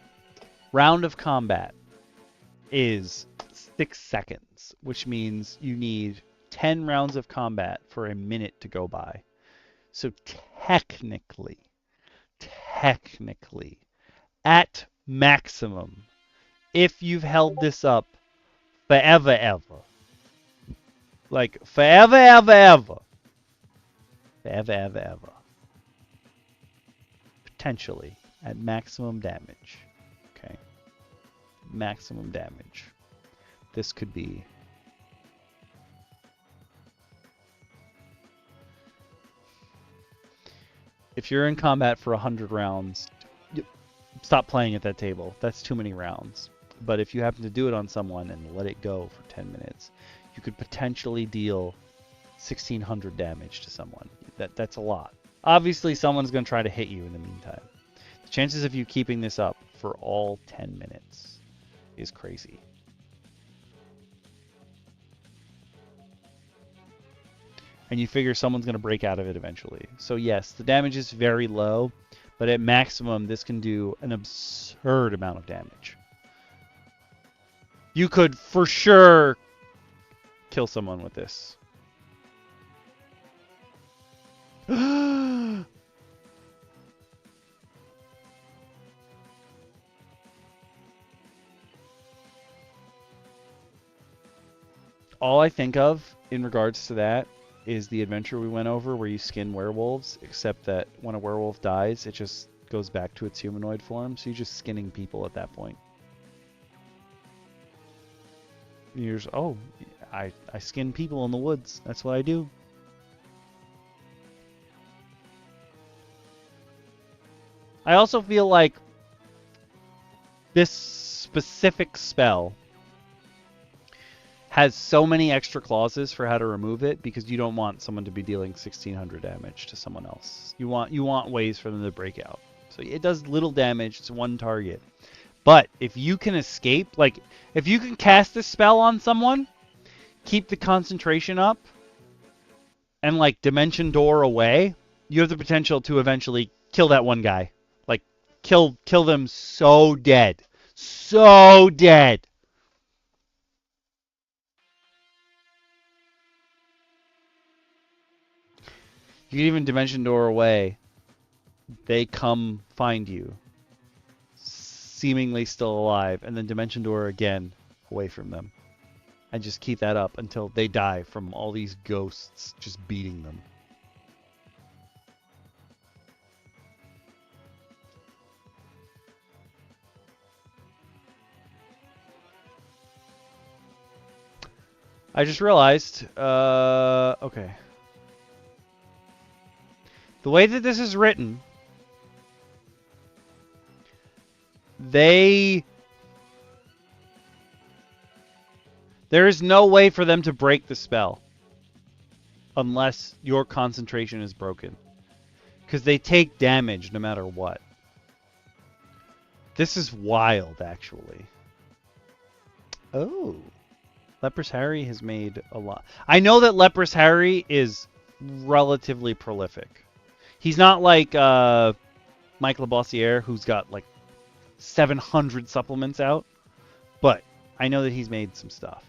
round of combat is 6 seconds, which means you need 10 rounds of combat for a minute to go by. So technically, at maximum, if you've held this up forever, like forever, potentially at maximum damage, okay, maximum damage, this could be if you're in combat for 100 rounds, stop playing at that table. That's too many rounds. But if you happen to do it on someone and let it go for 10 minutes, you could potentially deal 1,600 damage to someone. That's a lot. Obviously, someone's going to try to hit you in the meantime. The chances of you keeping this up for all 10 minutes is crazy. And you figure someone's going to break out of it eventually. So yes, the damage is very low, but at maximum, this can do an absurd amount of damage. You could for sure kill someone with this. All I think of in regards to that is the adventure we went over where you skin werewolves, except that when a werewolf dies, it just goes back to its humanoid form, so you're just skinning people at that point. You're just, oh, I skin people in the woods. That's what I do. I also feel like this specific spell has so many extra clauses for how to remove it because you don't want someone to be dealing 1,600 damage to someone else. You want ways for them to break out. So it does little damage. It's one target. But if you can escape, like if you can cast this spell on someone, keep the concentration up, and like dimension door away, you have the potential to eventually kill that one guy. Like kill them so dead. So dead. You can even dimension door away. They come find you, seemingly still alive, and then dimension door again away from them. And just keep that up until they die from all these ghosts just beating them. I just realized, okay. The way that this is written, there is no way for them to break the spell. unless your concentration is broken. Because they take damage no matter what. This is wild, actually. Oh. Leprous Harry has made a lot. I know that Leprous Harry is relatively prolific. He's not like Mike Labossiere, who's got like 700 supplements out. But I know that he's made some stuff.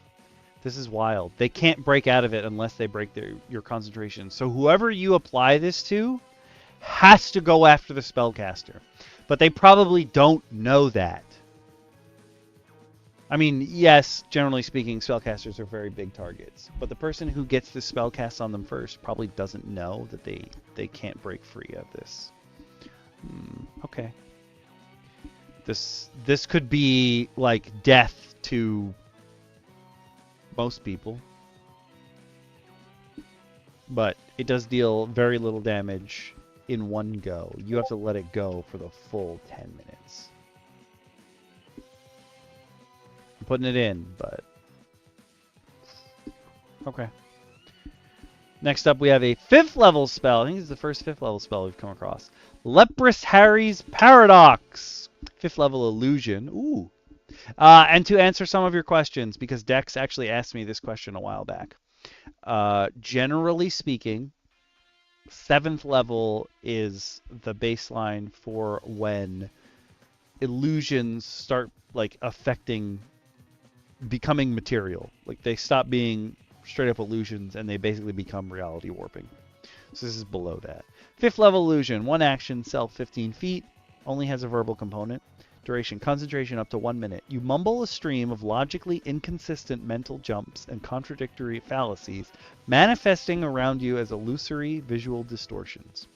This is wild. They can't break out of it unless they break your concentration. So whoever you apply this to has to go after the spellcaster. But they probably don't know that. I mean, yes, generally speaking, spellcasters are very big targets. But the person who gets the spell cast on them first probably doesn't know that they can't break free of this. Okay. This could be like death to most people. But it does deal very little damage in one go. You have to let it go for the full 10 minutes. I'm putting it in, but... Okay. Next up, we have a 5th level spell. I think this is the first 5th level spell we've come across. Leprous Harry's Paradox. 5th level illusion. Ooh. And to answer some of your questions, because Dex actually asked me this question a while back. Generally speaking, 7th level is the baseline for when illusions start like affecting, becoming material. Like they stop being straight up illusions and they basically become reality warping. So this is below that. 5th level illusion, 1 action, self 15 feet, only has a verbal component. Duration, concentration up to 1 minute. You mumble a stream of logically inconsistent mental jumps and contradictory fallacies, manifesting around you as illusory visual distortions.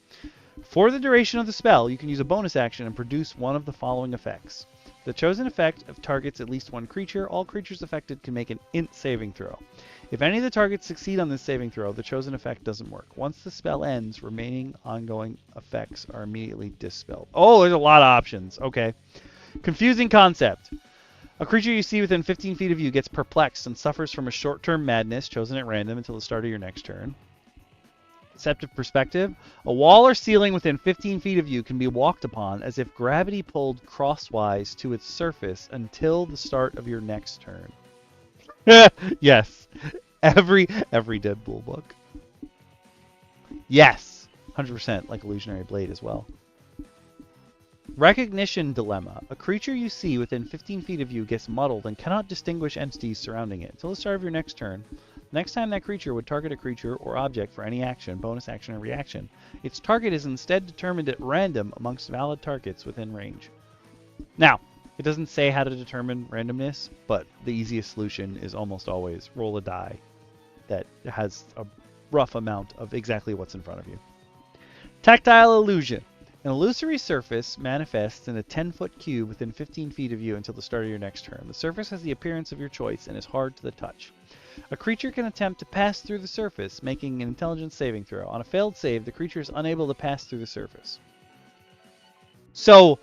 For the duration of the spell, you can use a bonus action and produce one of the following effects. The chosen effect targets at least one creature. All creatures affected can make an int saving throw. If any of the targets succeed on this saving throw, the chosen effect doesn't work. Once the spell ends, remaining ongoing effects are immediately dispelled. Oh, there's a lot of options. Okay. Confusing concept. A creature you see within 15 feet of you gets perplexed and suffers from a short-term madness chosen at random until the start of your next turn. Deceptive perspective. A wall or ceiling within 15 feet of you can be walked upon as if gravity pulled crosswise to its surface until the start of your next turn. Yes. Every Deadpool book. Yes. 100% like Illusionary Blade as well. Recognition dilemma. A creature you see within 15 feet of you gets muddled and cannot distinguish entities surrounding it until the start of your next turn. Next time that creature would target a creature or object for any action, bonus action, or reaction, its target is instead determined at random amongst valid targets within range. Now, it doesn't say how to determine randomness, but the easiest solution is almost always roll a die that has a rough amount of exactly what's in front of you. Tactile illusion. An illusory surface manifests in a 10-foot cube within 15 feet of you until the start of your next turn. The surface has the appearance of your choice and is hard to the touch. A creature can attempt to pass through the surface, making an intelligence saving throw. On a failed save, the creature is unable to pass through the surface. So,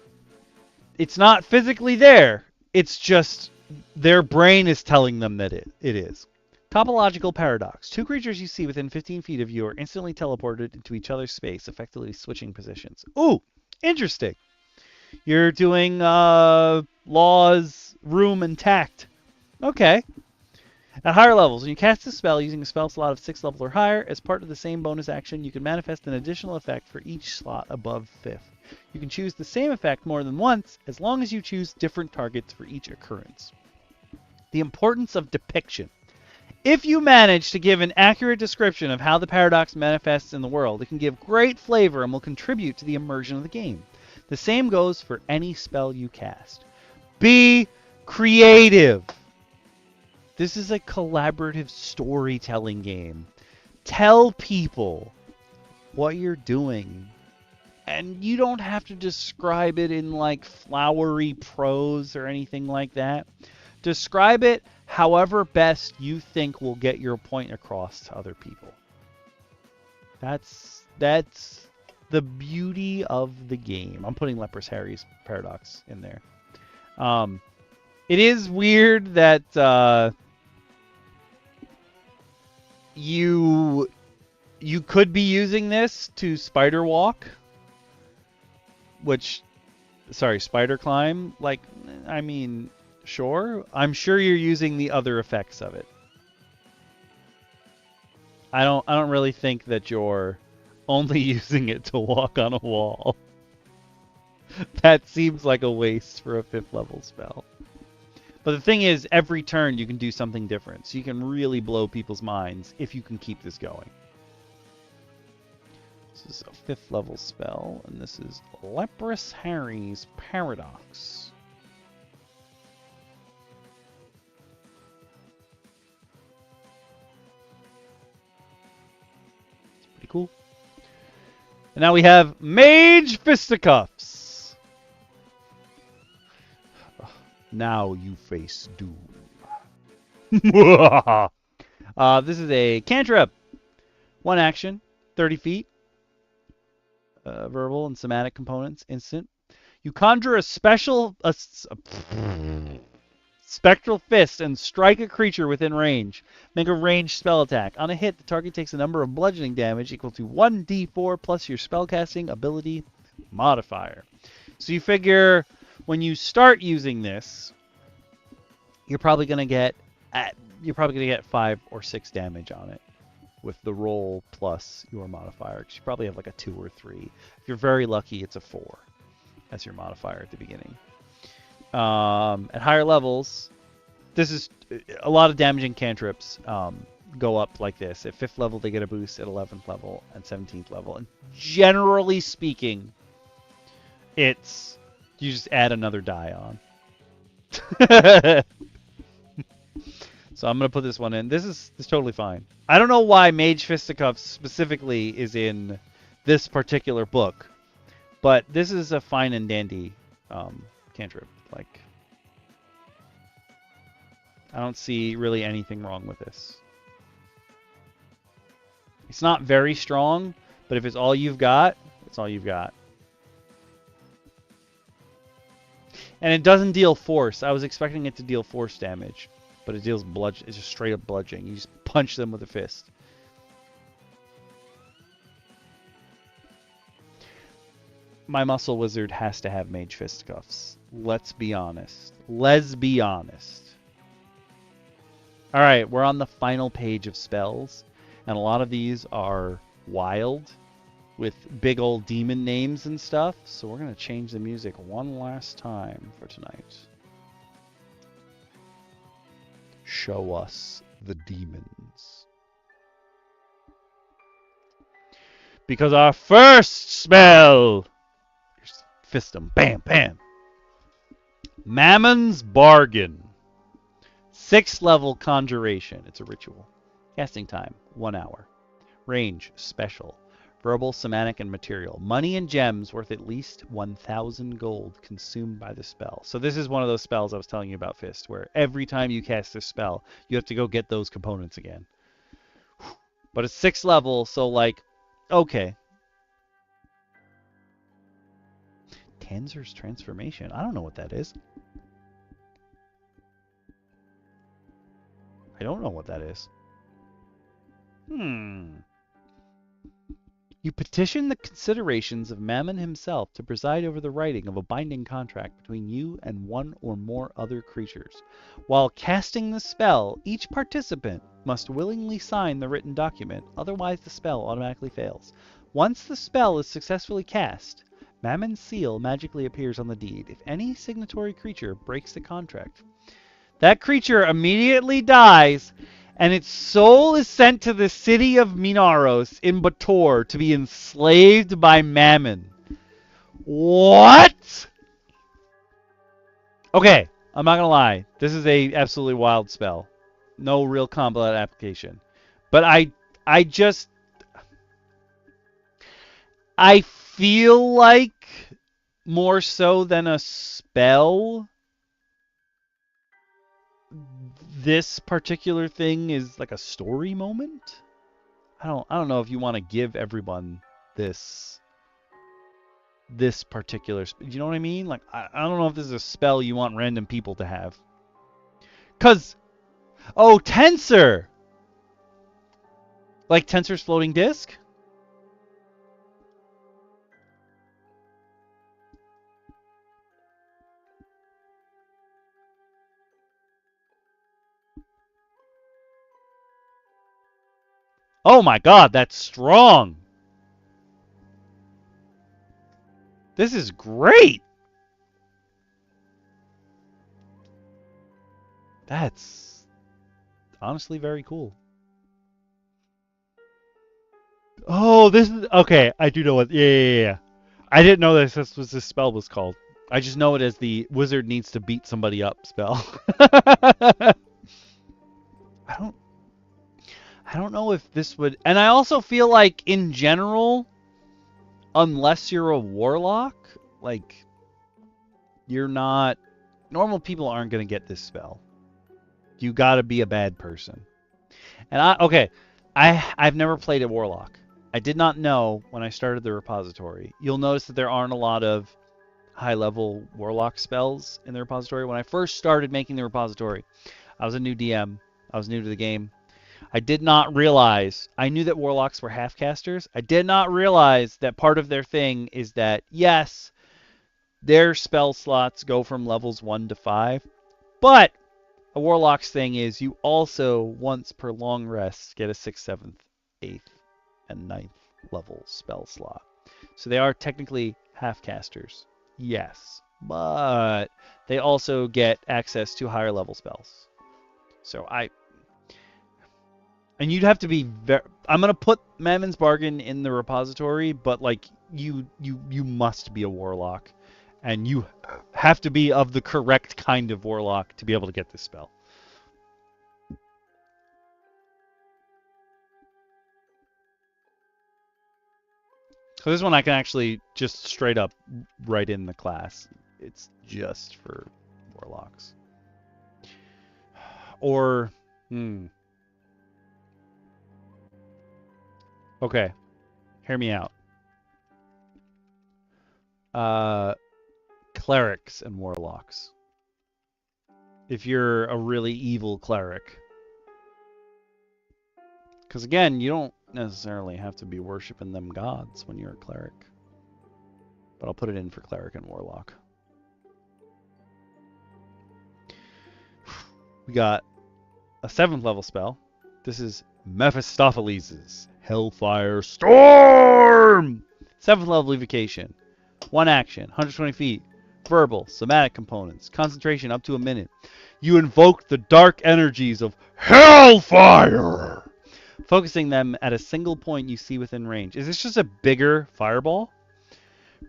it's not physically there. It's just their brain is telling them that it is. Topological paradox. 2 creatures you see within 15 feet of you are instantly teleported into each other's space, effectively switching positions. Ooh, interesting. You're doing laws, room, and tact. Okay. At higher levels, when you cast a spell using a spell slot of 6th level or higher, as part of the same bonus action, you can manifest an additional effect for each slot above 5th. You can choose the same effect more than once, as long as you choose different targets for each occurrence. The importance of depiction. If you manage to give an accurate description of how the paradox manifests in the world, it can give great flavor and will contribute to the immersion of the game. The same goes for any spell you cast. Be creative. This is a collaborative storytelling game. Tell people what you're doing. And you don't have to describe it in like flowery prose or anything like that. Describe it however best you think will get your point across to other people. That's the beauty of the game. I'm putting Leprous Harry's Paradox in there. It is weird that you You could be using this to spider walk, which, sorry, spider climb. Like, I mean, sure. I'm sure you're using the other effects of it. I don't really think that you're only using it to walk on a wall. That seems like a waste for a 5th level spell. But the thing is, every turn you can do something different, so you can really blow people's minds if you can keep this going. This is a 5th level spell, and this is Leprous Harry's Paradox. It's pretty cool. And now we have Mage Fisticuffs. Now you face doom. This is a cantrip. 1 action, 30 feet. Verbal and somatic components, instant. You conjure a spectral fist and strike a creature within range. Make a ranged spell attack. On a hit, the target takes a number of bludgeoning damage equal to 1d4 plus your spellcasting ability modifier. So you figure when you start using this, you're probably gonna get 5 or 6 damage on it with the roll plus your modifier. Because you probably have like a 2 or 3. If you're very lucky, it's a 4 as your modifier at the beginning. At higher levels, this is a lot of damaging cantrips go up like this. At 5th level, they get a boost. At 11th level and 17th level, and generally speaking, it's you just add another die on. So I'm gonna put this one in. This is totally fine. I don't know why Mage Fisticuffs specifically is in this particular book, but this is a fine and dandy cantrip. Like, I don't see really anything wrong with this. It's not very strong, but if it's all you've got, it's all you've got. And it doesn't deal force. I was expecting it to deal force damage, but it deals bludgeon. It's just straight up bludgeoning. You just punch them with a fist. My muscle wizard has to have Mage Fisticuffs. Let's be honest. Let's be honest. All right, we're on the final page of spells, and a lot of these are wild with big old demon names and stuff. So we're going to change the music one last time for tonight. Show us the demons. Because our first spell, fist them, bam, bam. Mammon's Bargain. 6th level conjuration. It's a ritual. Casting time, 1 hour. Range, special. Verbal, somatic, and material. Money and gems worth at least 1,000 gold consumed by the spell. So this is one of those spells I was telling you about, Fist, where every time you cast this spell, you have to go get those components again. But it's 6th level, so like, okay. Tanzer's Transformation. I don't know what that is. I don't know what that is. You petition the considerations of Mammon himself to preside over the writing of a binding contract between you and one or more other creatures. While casting the spell, each participant must willingly sign the written document, otherwise the spell automatically fails. Once the spell is successfully cast, Mammon's seal magically appears on the deed. If any signatory creature breaks the contract, that creature immediately dies, and its soul is sent to the city of Minaros in Bator to be enslaved by Mammon. What? Okay, I'm not gonna lie. This is a absolutely wild spell. No real combat application. But I feel like more so than a spell, this particular thing is like a story moment. I don't know if you want to give everyone this particular, you know what I mean? Like I don't know if this is a spell you want random people to have. Cause oh, Tensor. Like Tensor's floating disk? Oh my god, that's strong. This is great. That's honestly very cool. Oh, this is okay. I do know what. Yeah. I didn't know this was this spell was called. I just know it as the wizard needs to beat somebody up spell. I don't. I don't know if this would. And I also feel like in general, unless you're a warlock, like you're not. Normal people aren't gonna get this spell. You gotta be a bad person. And I've never played a warlock. I did not know when I started the repository. You'll notice that there aren't a lot of high-level warlock spells in the repository. When I first started making the repository, I was a new DM. I was new to the game. I did not realize. I knew that warlocks were half-casters. I did not realize that part of their thing is that, yes, their spell slots go from levels 1 to 5, but a warlock's thing is you also, once per long rest, get a 6th, 7th, 8th, and 9th level spell slot. So they are technically half-casters, yes, but they also get access to higher level spells. So and you'd have to be I'm gonna put Mammon's Bargain in the repository, but like you must be a warlock, and you have to be of the correct kind of warlock to be able to get this spell. So this one I can actually just straight up write in the class. It's just for warlocks. Or, okay, hear me out. Clerics and warlocks. If you're a really evil cleric. Because again, you don't necessarily have to be worshiping them gods when you're a cleric. But I'll put it in for cleric and warlock. We got a 7th level spell. This is Mephistopheles' Hellfire Storm! 7th level evocation. 1 action, 120 feet. Verbal, somatic components. Concentration up to a minute. You invoke the dark energies of Hellfire! Focusing them at a single point you see within range. Is this just a bigger fireball?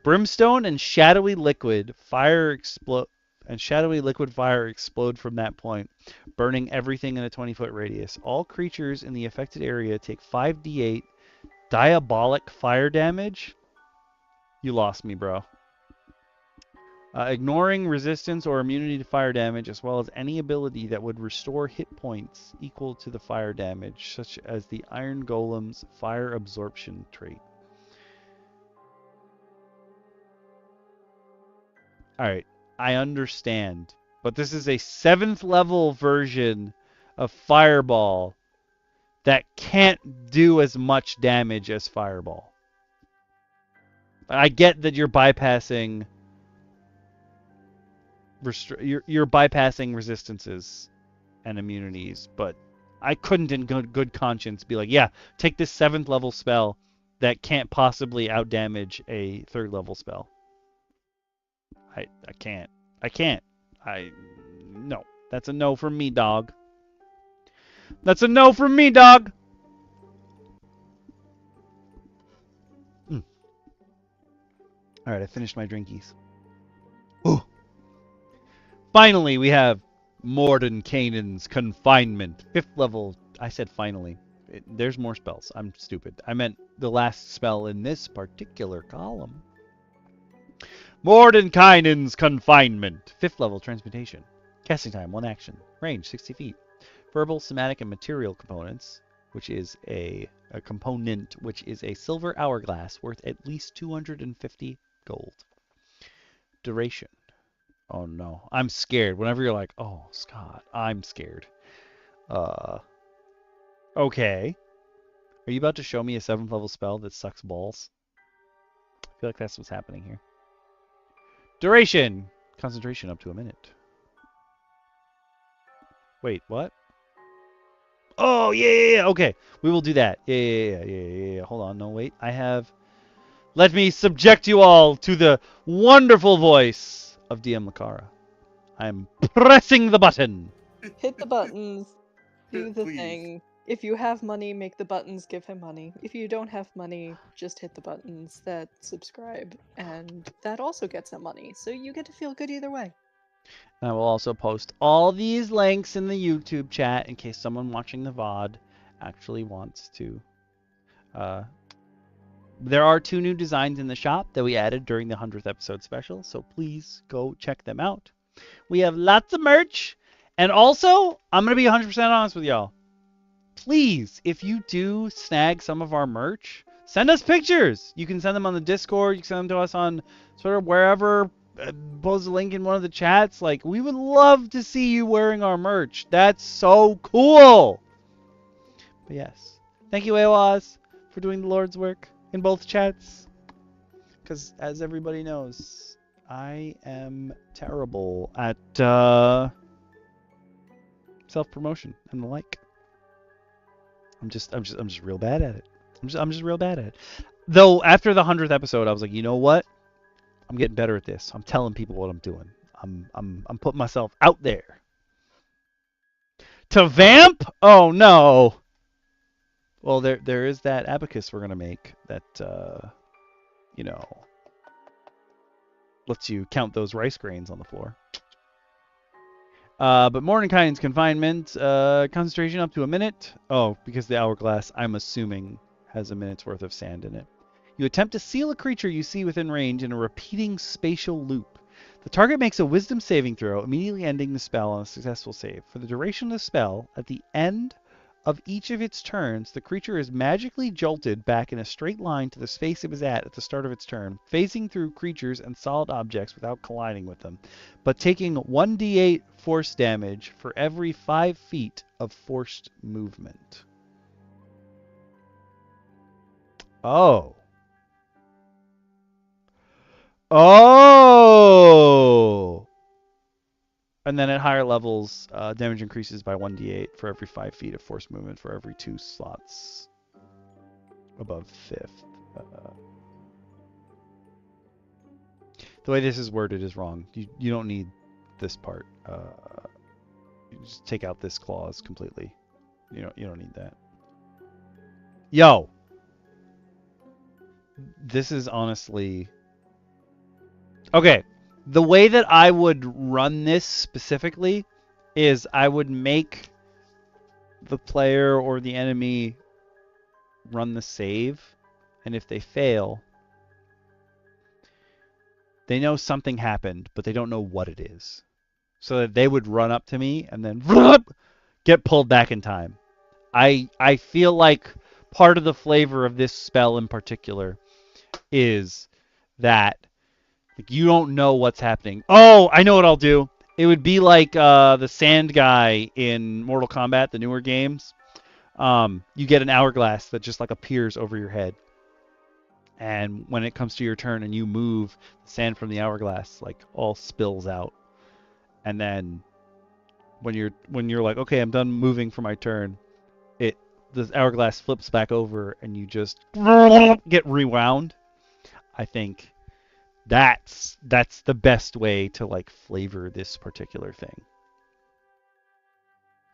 Brimstone and shadowy liquid fire explode. And shadowy liquid fire explode from that point, burning everything in a 20-foot radius. All creatures in the affected area take 5d8 diabolic fire damage. You lost me, bro. Ignoring resistance or immunity to fire damage, as well as any ability that would restore hit points equal to the fire damage, such as the Iron Golem's fire absorption trait. Alright, I understand. But this is a 7th level version of Fireball that can't do as much damage as Fireball. I get that you're bypassing you're bypassing resistances and immunities, but I couldn't in good conscience be like, yeah, take this 7th level spell that can't possibly outdamage a 3rd level spell. I can't. No. That's a no from me, dog. That's a no from me, dog. Alright, I finished my drinkies. Ooh. Finally, we have Mordenkainen's Confinement. 5th level. I said finally. There's more spells. I'm stupid. I meant the last spell in this particular column. Mordenkainen's Confinement. 5th level transmutation. Casting time, 1 action. Range, 60 feet. Verbal, somatic, and material components, which is a component, which is a silver hourglass worth at least 250 gold. Duration. Oh no, I'm scared. Whenever you're like, oh, Scott, I'm scared. Okay. Are you about to show me a 7th level spell that sucks balls? I feel like that's what's happening here. Duration. Concentration up to a minute. Wait, what? Oh, yeah. Okay, we will do that. Yeah. Hold on. No, wait. I have... Let me subject you all to the wonderful voice of DM Lakara. I'm pressing the button. Hit the buttons. Do the Please. thing. If you have money, make the buttons give him money. If you don't have money, just hit the buttons that subscribe, and that also gets him money. So you get to feel good either way. And I will also post all these links in the YouTube chat in case someone watching the VOD actually wants to. There are 2 new designs in the shop that we added during the 100th episode special, so please go check them out. We have lots of merch, and also, I'm going to be 100% honest with y'all. Please, if you do snag some of our merch, send us pictures. You can send them on the Discord, you can send them to us on sort of wherever, post a link in one of the chats. Like, we would love to see you wearing our merch. That's so cool. But yes, thank you, AaaaAaalLlL, for doing the Lord's work in both chats. Because, as everybody knows, I am terrible at self-promotion and the like. I'm just real bad at it. I'm just real bad at it. Though after the 100th episode, I was like, you know what? I'm getting better at this. I'm telling people what I'm doing. I'm putting myself out there. To vamp? Oh no. Well, there is that abacus we're gonna make that you know, lets you count those rice grains on the floor. But Mordenkind's confinement, concentration up to a minute. Oh, because the hourglass, I'm assuming, has a minute's worth of sand in it. You attempt to seal a creature you see within range in a repeating spatial loop. The target makes a wisdom saving throw, immediately ending the spell on a successful save. For the duration of the spell, at the end of each of its turns, the creature is magically jolted back in a straight line to the space it was at the start of its turn, phasing through creatures and solid objects without colliding with them, but taking 1d8 force damage for every 5 feet of forced movement. Oh. Oh! And then at higher levels, damage increases by 1d8 for every 5 feet of force movement for every 2 slots above 5th. The way this is worded is wrong. You don't need this part. You just take out this clause completely. You don't need that. Yo! This is honestly... Okay. The way that I would run this specifically is I would make the player or the enemy run the save, and if they fail, they know something happened, but they don't know what it is. So that they would run up to me and then get pulled back in time. I feel like part of the flavor of this spell in particular is that you don't know what's happening. Oh, I know what I'll do. It would be like the sand guy in Mortal Kombat, the newer games. You get an hourglass that just like appears over your head. And when it comes to your turn and you move, the sand from the hourglass like all spills out. And then when you're like, okay, I'm done moving for my turn, the hourglass flips back over and you just get rewound. I think that's the best way to like flavor this particular thing.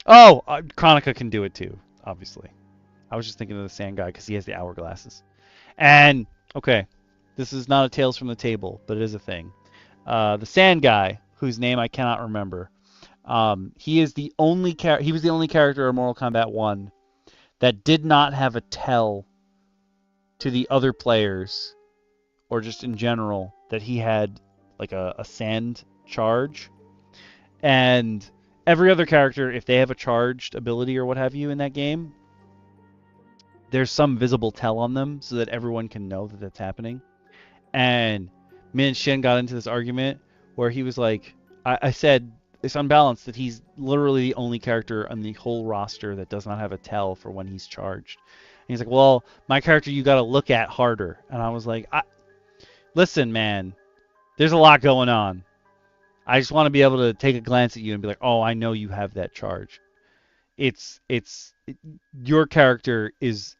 Oh, Chronica can do it too, obviously. I was just thinking of the sand guy because he has the hourglasses. And okay, this is not a Tales from the Table, but it is a thing. The sand guy, whose name I cannot remember, he is the only he was the only character in Mortal Kombat 1 that did not have a tell to the other players, or just in general, that he had like a sand charge. And every other character, if they have a charged ability or what have you in that game, there's some visible tell on them so that everyone can know that that's happening. And me and Shin got into this argument where he was like, I said it's unbalanced that he's literally the only character on the whole roster that does not have a tell for when he's charged. he's like, well, my character you got to look at harder. And I was like, listen, man, there's a lot going on. I just want to be able to take a glance at you and be like, oh, I know you have that charge. Your character is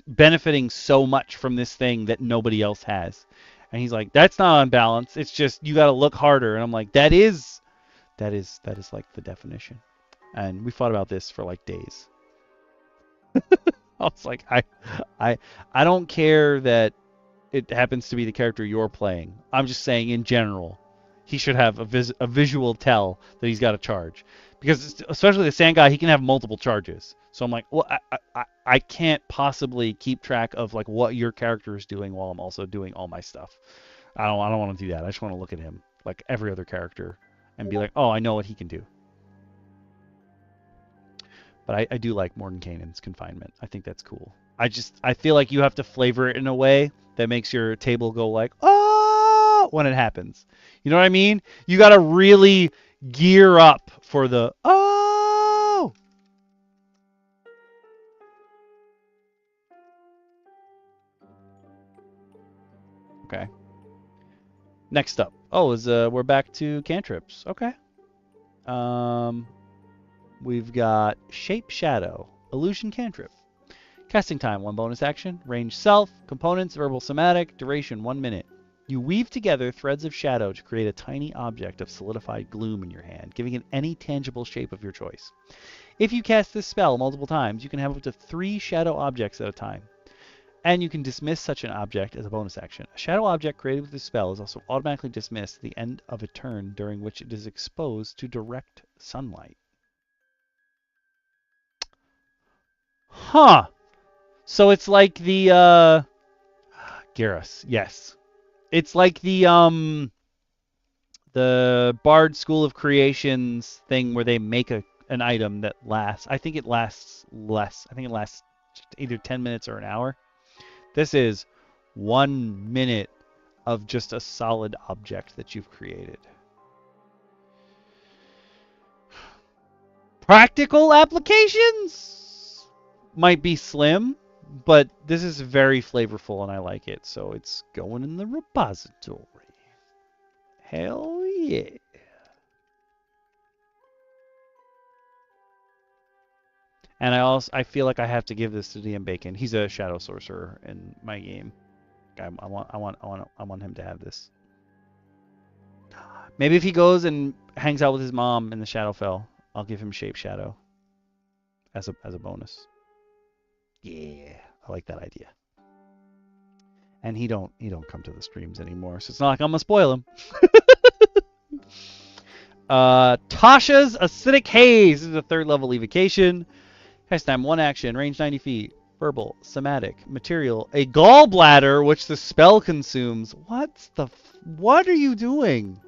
benefiting so much from this thing that nobody else has. And he's like, that's not unbalanced. It's just you got to look harder. And I'm like, that is like the definition. And we fought about this for like days. I was like, I don't care that it happens to be the character you're playing. I'm just saying in general, he should have a visual tell that he's got a charge. Because especially the sand guy, he can have multiple charges. So I'm like, well, I can't possibly keep track of like what your character is doing while I'm also doing all my stuff. I don't want to do that. I just want to look at him like every other character and be like, oh, I know what he can do. But I do like Mordenkainen's confinement. I think that's cool. I feel like you have to flavor it in a way that makes your table go like, oh, when it happens. You know what I mean? You got to really gear up for the, oh. Okay. Next up. Oh, we're back to cantrips. Okay. We've got Shape Shadow, Illusion Cantrip. Casting time, 1 bonus action. Range self, components, verbal somatic, duration 1 minute. You weave together threads of shadow to create a tiny object of solidified gloom in your hand, giving it any tangible shape of your choice. If you cast this spell multiple times, you can have up to 3 shadow objects at a time. And you can dismiss such an object as a bonus action. A shadow object created with this spell is also automatically dismissed at the end of a turn during which it is exposed to direct sunlight. Huh. So it's like the Garrus, yes. It's like the Bard School of Creations thing where they make an item that lasts. I think it lasts less. I think it lasts either 10 minutes or an hour. This is 1 minute of just a solid object that you've created. Practical applications might be slim, but this is very flavorful and I like it, so it's going in the repository. Hell yeah. And I feel like I have to give this to DM Bacon. He's a shadow sorcerer in my game. I want him to have this. Maybe if he goes and hangs out with his mom in the Shadowfell, I'll give him Shape Shadow as a bonus. Yeah, I like that idea. And he don't come to the streams anymore, so it's not like I'm gonna spoil him. Tasha's Acidic Haze is a 3rd level evocation. Cast time 1 action, range 90 feet. Verbal, somatic, material, a gallbladder which the spell consumes. What are you doing?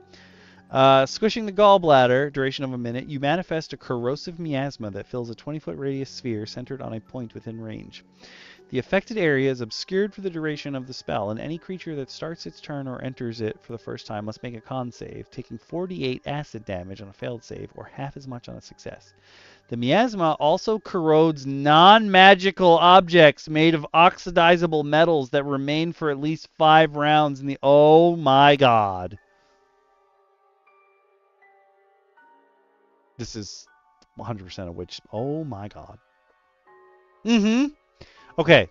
Squishing the gallbladder, duration of 1 minute. You manifest a corrosive miasma that fills a 20-foot radius sphere centered on a point within range. The affected area is obscured for the duration of the spell, and any creature that starts its turn or enters it for the first time must make a con save, taking 48 acid damage on a failed save, or half as much on a success. The miasma also corrodes non-magical objects made of oxidizable metals that remain for at least 5 rounds in the... Oh my god. This is 100% a witch... Oh my god. Okay,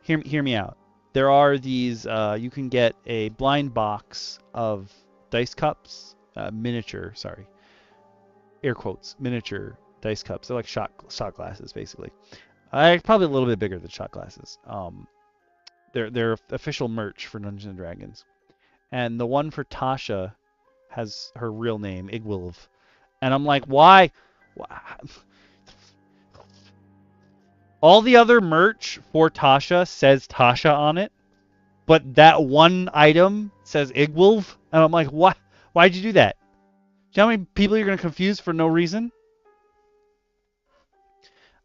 hear me out. There are these, you can get a blind box of dice cups, miniature dice cups. They're like shot glasses, basically. Probably a little bit bigger than shot glasses. They're official merch for Dungeons and Dragons. And the one for Tasha has her real name, Igwilv. And I'm like, why? All the other merch for Tasha says Tasha on it, but that one item says Igwilv, and I'm like, what? Why'd you do that? Do you know how many people you're going to confuse for no reason?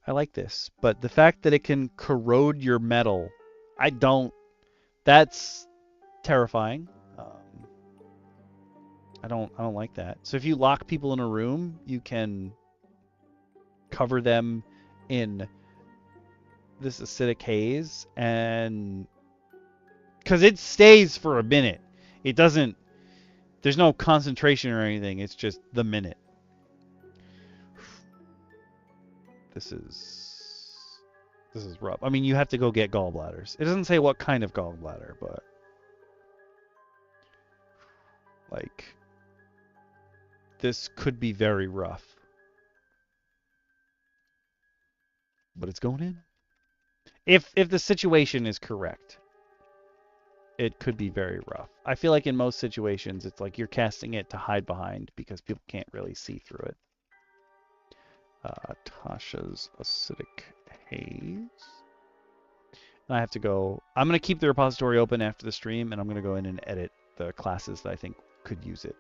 I like this, but the fact that it can corrode your metal, I don't. That's terrifying. I don't like that. So if you lock people in a room, you can cover them in this acidic haze, and because it stays for a minute. It doesn't, there's no concentration or anything. It's just the minute. This is rough. I mean, you have to go get gallbladders. It doesn't say what kind of gallbladder, but like this could be very rough. But it's going in. If the situation is correct, it could be very rough. I feel like in most situations, it's like you're casting it to hide behind because people can't really see through it. Tasha's acidic haze. And I have to go. I'm going to keep the repository open after the stream, and I'm going to go in and edit the classes that I think could use it.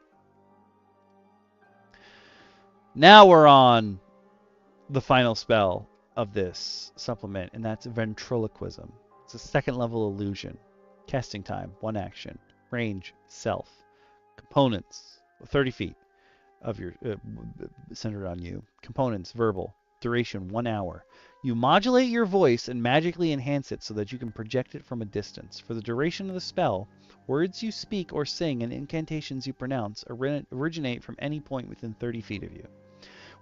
Now we're on the final spell of this supplement, and that's ventriloquism. It's a second level illusion. Casting time, 1 action. Range, self. Components, 30 feet of your centered on you. Components, verbal. Duration, 1 hour. You modulate your voice and magically enhance it so that you can project it from a distance. For the duration of the spell, words you speak or sing and incantations you pronounce originate from any point within 30 feet of you.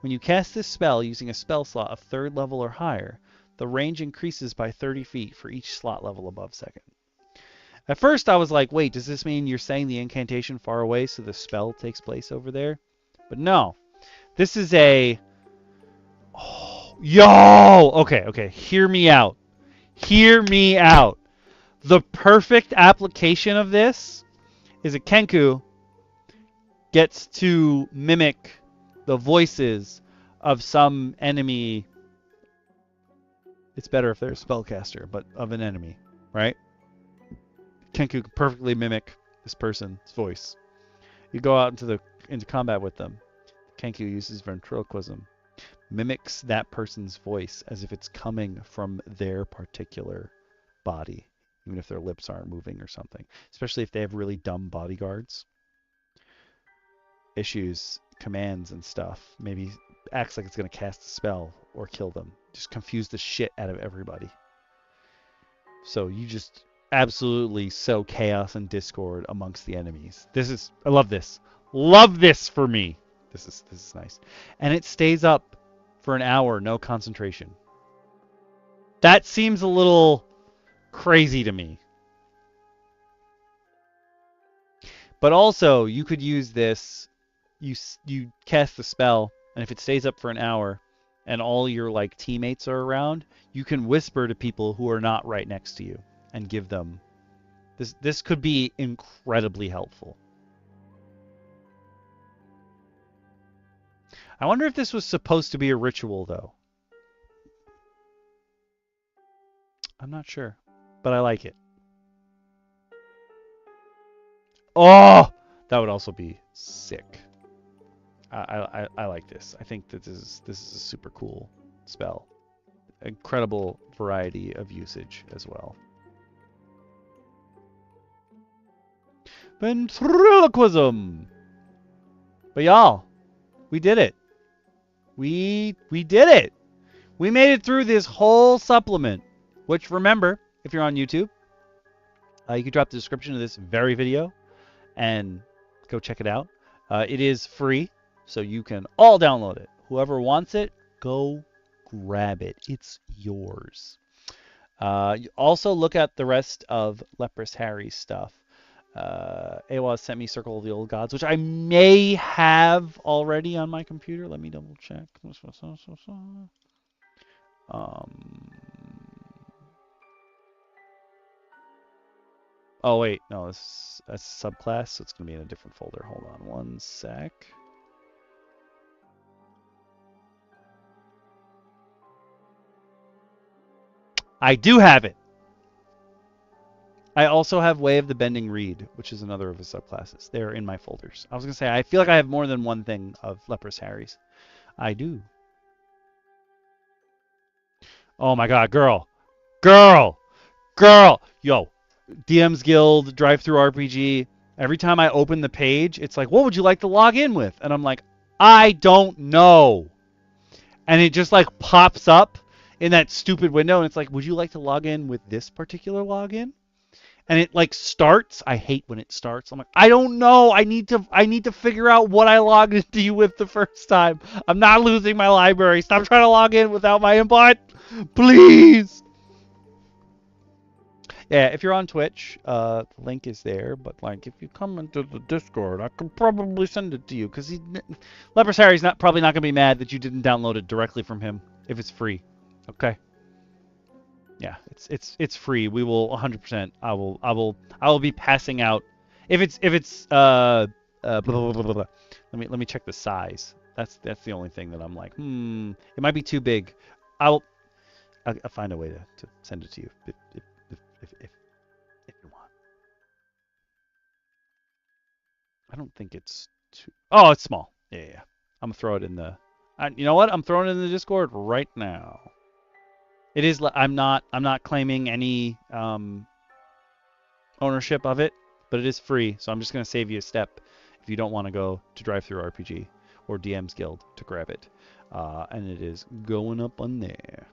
When you cast this spell using a spell slot of 3rd level or higher, the range increases by 30 feet for each slot level above 2nd. At first I was like, wait, does this mean you're saying the incantation far away so the spell takes place over there? But no. This is a... Oh, yo! Okay, hear me out. Hear me out. The perfect application of this is a Kenku gets to mimic the voices of some enemy. It's better if they're a spellcaster, but of an enemy, right? Kenku can perfectly mimic this person's voice. You go out into combat with them. Kenku uses ventriloquism, mimics that person's voice as if it's coming from their particular body, even if their lips aren't moving or something. Especially if they have really dumb bodyguards. Issues commands and stuff. Maybe acts like it's going to cast a spell or kill them. Just confuse the shit out of everybody. So you just absolutely sow chaos and discord amongst the enemies. I love this. Love this for me. This is nice. And it stays up for an hour, no concentration. That seems a little crazy to me. But also, you could use this. You cast the spell, and if it stays up for an hour, and all your like teammates are around, you can whisper to people who are not right next to you and give them. This could be incredibly helpful. I wonder if this was supposed to be a ritual, though. I'm not sure, but I like it. Oh, that would also be sick. I like this. I think that this is a super cool spell. Incredible variety of usage as well. Ventriloquism. But y'all, we did it. We did it. We made it through this whole supplement. Which, remember, if you're on YouTube, you can drop the description of this very video and go check it out. It is free, so you can all download it. Whoever wants it, go grab it. It's yours. You also look at the rest of Leprous Harry's stuff. AaaaAaalLlL sent me Circle of the Old Gods, which I may have already on my computer. Let me double check. Oh wait, no, that's a subclass, so it's gonna be in a different folder. Hold on one sec. I do have it. I also have Way of the Bending Reed, which is another of his subclasses. They're in my folders. I was gonna say I feel like I have more than one thing of Leprous Harry's. I do. Oh my god, girl. Yo, DMsguild, drive-through-RPG. Every time I open the page, it's like, what would you like to log in with? And I'm like, I don't know. And it just like pops up in that stupid window, and it's like, would you like to log in with this particular login? And it like starts. I hate when it starts. I'm like, I don't know. I need to figure out what I logged into you with the first time. I'm not losing my library. Stop trying to log in without my input, please. Yeah, if you're on Twitch, the link is there. But like, if you come into the Discord, I can probably send it to you because Leprous Harry's probably not gonna be mad that you didn't download it directly from him if it's free. Okay. Yeah, it's free. We will 100%. I will be passing out if it's blah, blah, blah, blah, blah. Let me check the size. That's the only thing that I'm like, it might be too big. I'll find a way to send it to you if you want. I don't think it's too. Oh, it's small. Yeah. I'm gonna throw it in the. You know what? I'm throwing it in the Discord right now. It is. I'm not claiming any ownership of it, but it is free, so I'm just going to save you a step if you don't want to go to DriveThruRPG or DMsguild to grab it. And it is going up on there.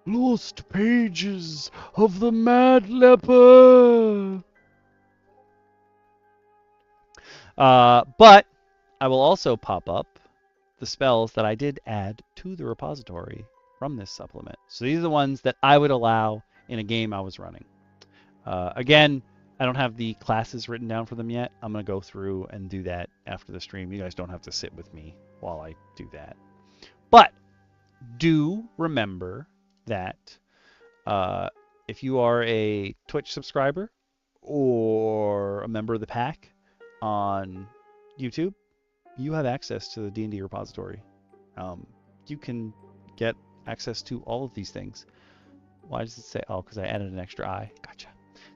Lost pages of the Mad Leper. But I will also pop up the spells that I did add to the repository from this supplement. So these are the ones that I would allow in a game I was running. Again, I don't have the classes written down for them yet. I'm going to go through and do that after the stream. You guys don't have to sit with me while I do that. But do remember that if you are a Twitch subscriber or a member of the pack on YouTube, you have access to the D&D repository. You can get access to all of these things. Why does it say, oh, because I added an extra I. Gotcha.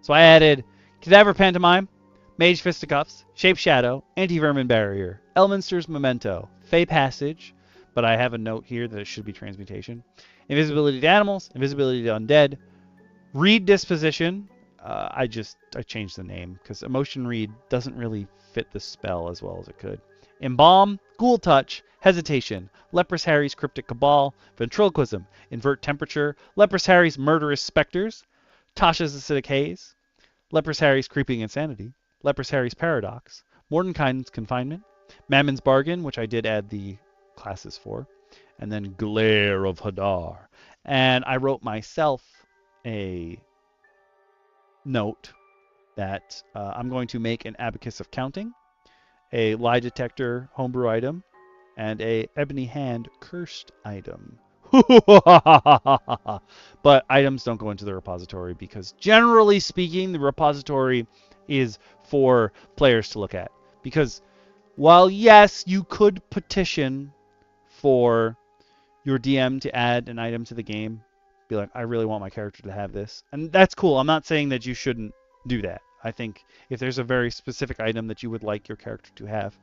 So I added Cadaver Pantomime, Mage Fisticuffs, Shape Shadow, Anti-Vermin Barrier, Elminster's Memento, Fey Passage, but I have a note here that it should be Transmutation, Invisibility to Animals, Invisibility to Undead, Read Disposition. I changed the name because Emotion Read doesn't really fit the spell as well as it could. Embalm, Ghoul Touch, Hesitation, Leprous Harry's Cryptic Cabal, Ventriloquism, Invert Temperature, Leprous Harry's Murderous Specters, Tasha's Acidic Haze, Leprous Harry's Creeping Insanity, Leprous Harry's Paradox, Mordenkainen's Confinement, Mammon's Bargain, which I did add the classes for, and then Glare of Hadar. And I wrote myself a note that I'm going to make an Abacus of Counting, a Lie Detector homebrew item, and a Ebony Hand cursed item. But items don't go into the repository because generally speaking, the repository is for players to look at. Because while yes, you could petition for your DM to add an item to the game, be like, I really want my character to have this. And that's cool. I'm not saying that you shouldn't do that. I think if there's a very specific item that you would like your character to have,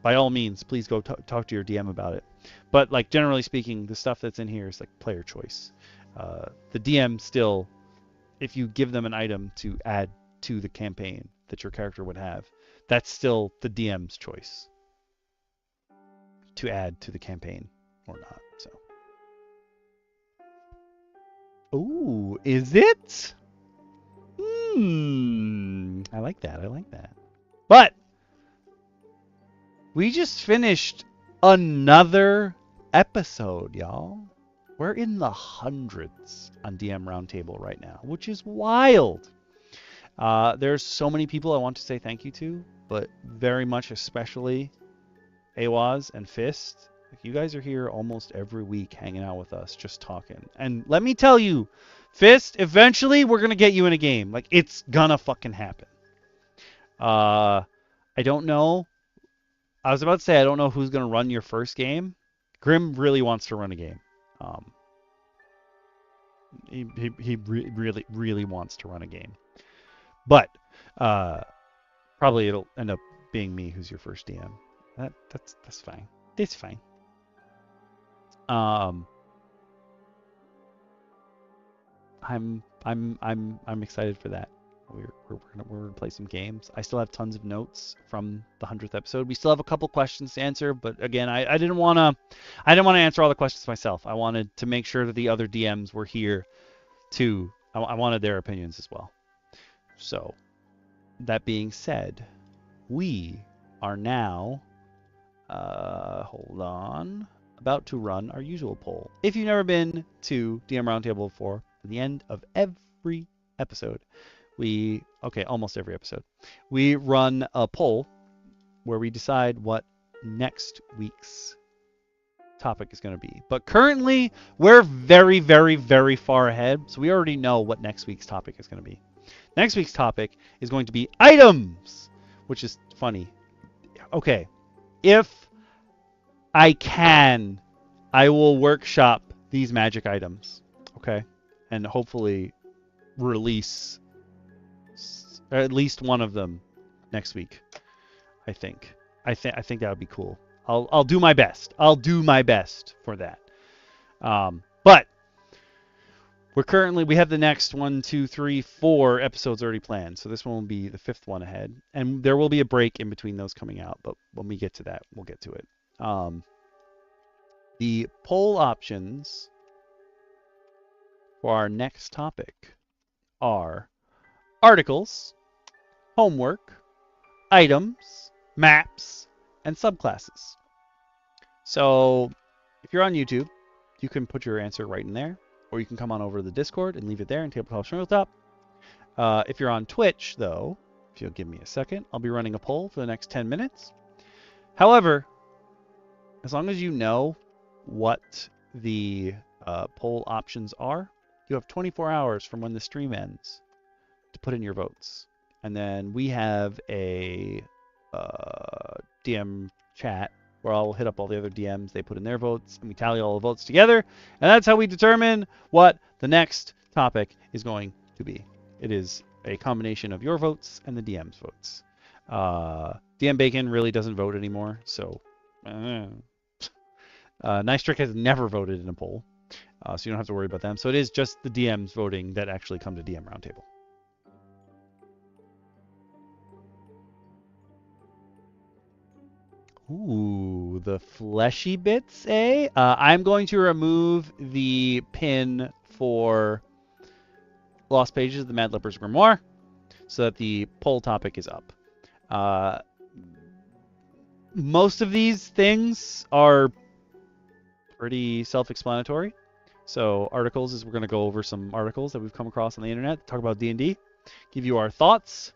by all means, please go talk to your DM about it. But like generally speaking, the stuff that's in here is like player choice. The DM still, if you give them an item to add to the campaign that your character would have, that's still the DM's choice to add to the campaign or not. So, ooh, is it? I like that. I like that. But we just finished another episode, y'all. We're in the hundreds on DM Roundtable right now, which is wild. There's so many people I want to say thank you to, but very much especially AaaaAaalLlL and Fist. You guys are here almost every week hanging out with us, just talking. And let me tell you, Fist, eventually we're going to get you in a game. Like, it's gonna fucking happen. I don't know. I was about to say I don't know who's going to run your first game. Grim really wants to run a game. He really wants to run a game. But probably it'll end up being me who's your first DM. That's fine. It's fine. I'm excited for that. we're gonna play some games. I still have tons of notes from the 100th episode. We still have a couple questions to answer, but again, I didn't want to answer all the questions myself. I wanted to make sure that the other DMs were here too. I wanted their opinions as well. So that being said, we are now hold on, about to run our usual poll. If you've never been to DM Roundtable before, at the end of every episode, almost every episode, we run a poll where we decide what next week's topic is going to be. But currently, we're very, very, very far ahead, so we already know what next week's topic is going to be. Next week's topic is going to be items, which is funny. Okay, if I can, I will workshop these magic items, okay? And hopefully release at least one of them next week, I think. I think that would be cool. I'll do my best. I'll do my best for that. But we have the next 1, 2, 3, 4 episodes already planned. So this one will be the 5th one ahead. And there will be a break in between those coming out. But when we get to that, we'll get to it. The poll options for our next topic are articles, homework, items, maps, and subclasses. So if you're on YouTube, you can put your answer right in there, or you can come on over to the Discord and leave it there in Tabletop Schmootop. If you're on Twitch, though, if you'll give me a second, I'll be running a poll for the next 10 minutes. However, as long as you know what the poll options are, you have 24 hours from when the stream ends to put in your votes. And then we have a DM chat where I'll hit up all the other DMs, they put in their votes, and we tally all the votes together. And that's how we determine what the next topic is going to be. It is a combination of your votes and the DM's votes. DM Bacon really doesn't vote anymore, so Nice Trick has never voted in a poll, so you don't have to worry about them. So it is just the DMs voting that actually come to DM Roundtable. Ooh, the fleshy bits, eh? I'm going to remove the pin for Lost Pages of the Mad Leper's Grimoire so that the poll topic is up. Most of these things are pretty self-explanatory. So articles is we're going to go over some articles that we've come across on the internet, talk about D&D, give you our thoughts.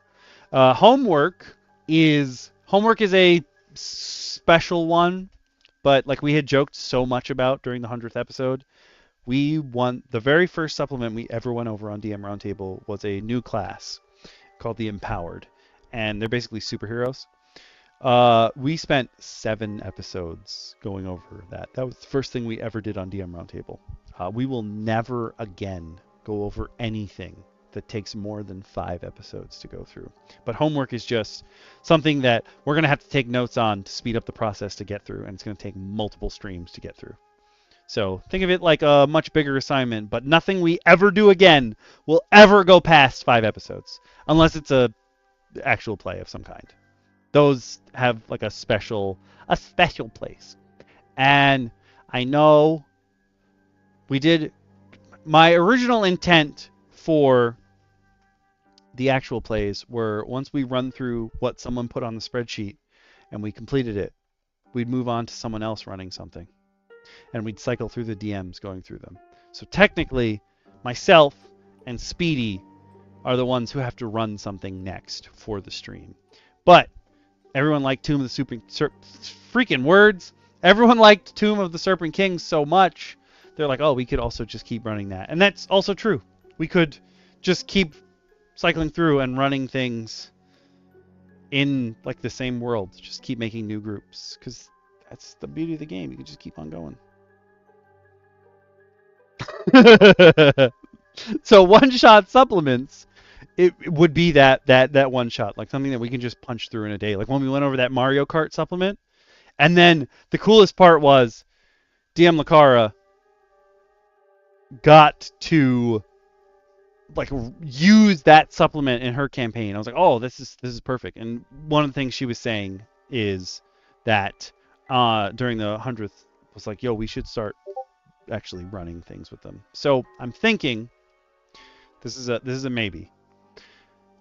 Homework is a special one, but like we had joked so much about during the 100th episode, we want the very first supplement we ever went over on DM Roundtable was a new class called the Empowered, and they're basically superheroes. We spent 7 episodes going over that. That was the first thing we ever did on DM Roundtable. We will never again go over anything that takes more than 5 episodes to go through. But homework is just something that we're going to have to take notes on to speed up the process to get through, and it's going to take multiple streams to get through. So think of it like a much bigger assignment, but nothing we ever do again will ever go past 5 episodes, unless it's a actual play of some kind. Those have like a special place. And I know we did my original intent for the actual plays were once we run through what someone put on the spreadsheet and we completed it, we'd move on to someone else running something. And we'd cycle through the DMs going through them. So technically, myself and Speedy are the ones who have to run something next for the stream. But everyone liked Tomb of the freaking words. Everyone liked Tomb of the Serpent King so much, they're like, oh, we could also just keep running that. And that's also true. We could just keep cycling through and running things in like the same world. Just keep making new groups, because that's the beauty of the game. You can just keep on going. So one-shot supplements, it would be that one shot, like something that we can just punch through in a day. Like when we went over that Mario Kart supplement, and then the coolest part was DM Lucara got to like used that supplement in her campaign. I was like, oh, this is perfect. And one of the things she was saying is that during the 100th was like, yo, we should start actually running things with them. So I'm thinking this is a maybe.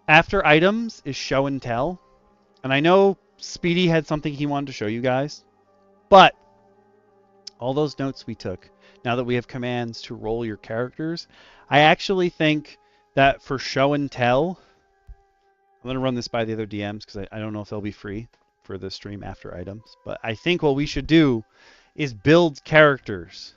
After items is show and tell. And I know Speedy had something he wanted to show you guys, but all those notes we took, now that we have commands to roll your characters, I actually think that for show and tell, I'm going to run this by the other DMs because I don't know if they'll be free for the stream after items, but I think what we should do is build characters,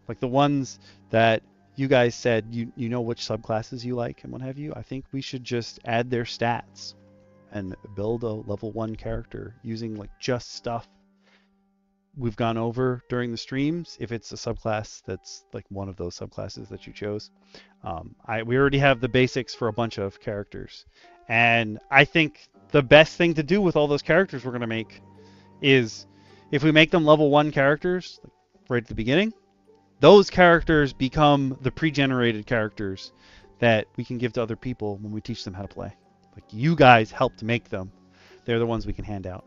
like the ones that you guys said you know which subclasses you like and what have you. I think we should just add their stats and build a level 1 character using like just stuff we've gone over during the streams. If it's a subclass that's like one of those subclasses that you chose, we already have the basics for a bunch of characters, and I think the best thing to do with all those characters we're going to make is if we make them level 1 characters like right at the beginning, those characters become the pre-generated characters that we can give to other people when we teach them how to play. Like, you guys helped make them. They're the ones we can hand out.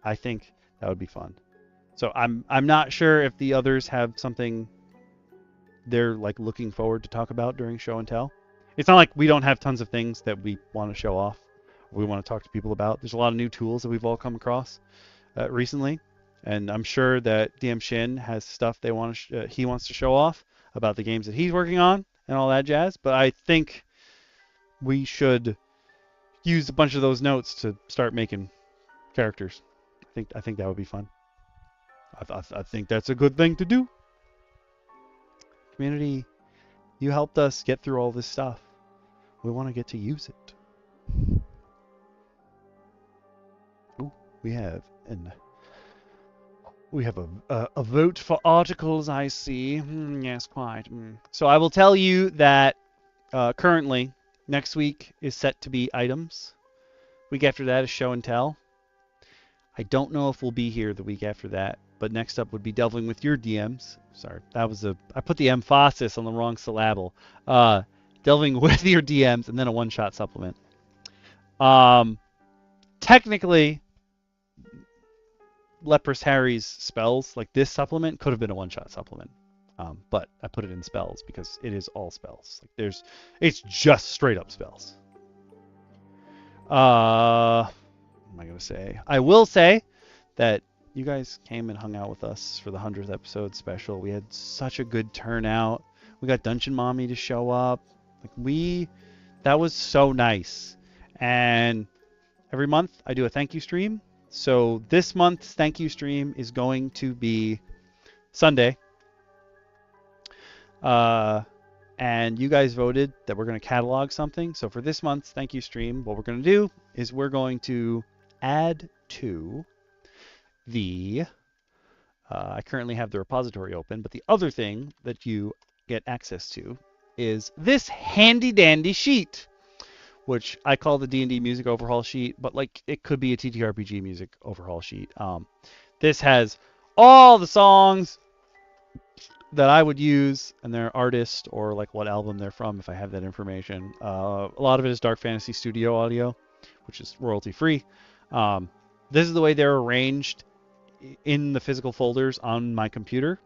I think that would be fun. So I'm not sure if the others have something they're like looking forward to talk about during show and tell. It's not like we don't have tons of things that we want to show off, or we want to talk to people about. There's a lot of new tools that we've all come across recently, and I'm sure that DM Shin has stuff he wants to show off about the games that he's working on and all that jazz. But I think we should use a bunch of those notes to start making characters. I think that would be fun. I think that's a good thing to do. Community, you helped us get through all this stuff. We want to get to use it. Ooh, we have a vote for articles, I see. Yes, quite. So I will tell you that currently next week is set to be items. Week after that is show and tell. I don't know if we'll be here the week after that, but next up would be delving with your DMs. Sorry, I put the emphasis on the wrong syllable. Delving with your DMs, and then a one-shot supplement. Technically, Leprous Harry's spells, like this supplement, could have been a one-shot supplement. But I put it in spells because it is all spells. Like it's just straight up spells. What am I gonna say? I will say that you guys came and hung out with us for the 100th episode special. We had such a good turnout. We got Dungeon Mommy to show up. That was so nice. And every month I do a thank you stream. So this month's thank you stream is going to be Sunday. And you guys voted that we're going to catalog something. So for this month's thank you stream, what we're going to do is we're going to add to the I currently have the repository open, but the other thing that you get access to is this handy dandy sheet, which I call the D&D music overhaul sheet, but like it could be a TTRPG music overhaul sheet. This has all the songs that I would use and their artist or like what album they're from if I have that information. A lot of it is Dark Fantasy Studio audio, which is royalty free. This is the way they're arranged in the physical folders on my computer,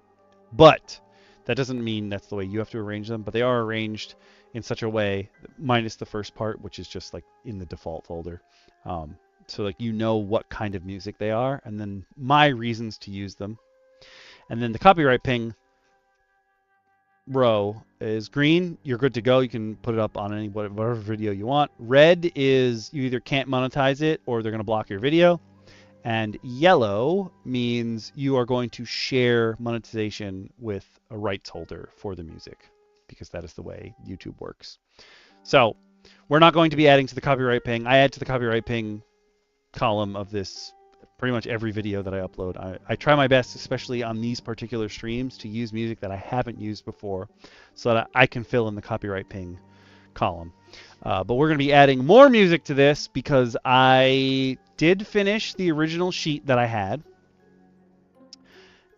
but that doesn't mean that's the way you have to arrange them, but they are arranged in such a way, minus the first part, which is just like in the default folder. So like you know what kind of music they are, and then my reasons to use them. And then the copyright ping row is green. You're good to go. You can put it up on whatever video you want. Red is you either can't monetize it or they're going to block your video. And yellow means you are going to share monetization with a rights holder for the music, because that is the way YouTube works. So we're not going to be adding to the copyright ping. I add to the copyright ping column of this pretty much every video that I upload. I try my best, especially on these particular streams, to use music that I haven't used before so that I can fill in the copyright ping column. But we're going to be adding more music to this because I did finish the original sheet that I had.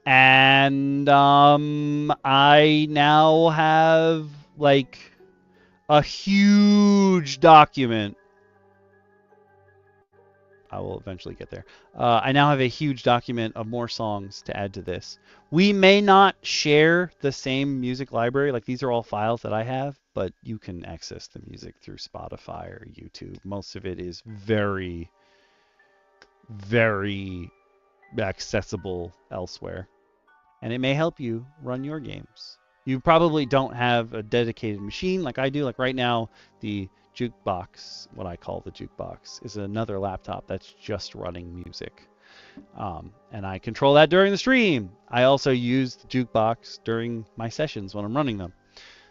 And I now have like a huge document. I will eventually get there. I now have a huge document of more songs to add to this. We may not share the same music library. Like, these are all files that I have, but you can access the music through Spotify or YouTube. Most of it is very, very accessible elsewhere. And it may help you run your games. You probably don't have a dedicated machine like I do. Like right now, the jukebox, what I call the jukebox, is another laptop that's just running music. And I control that during the stream. I also use the jukebox during my sessions when I'm running them.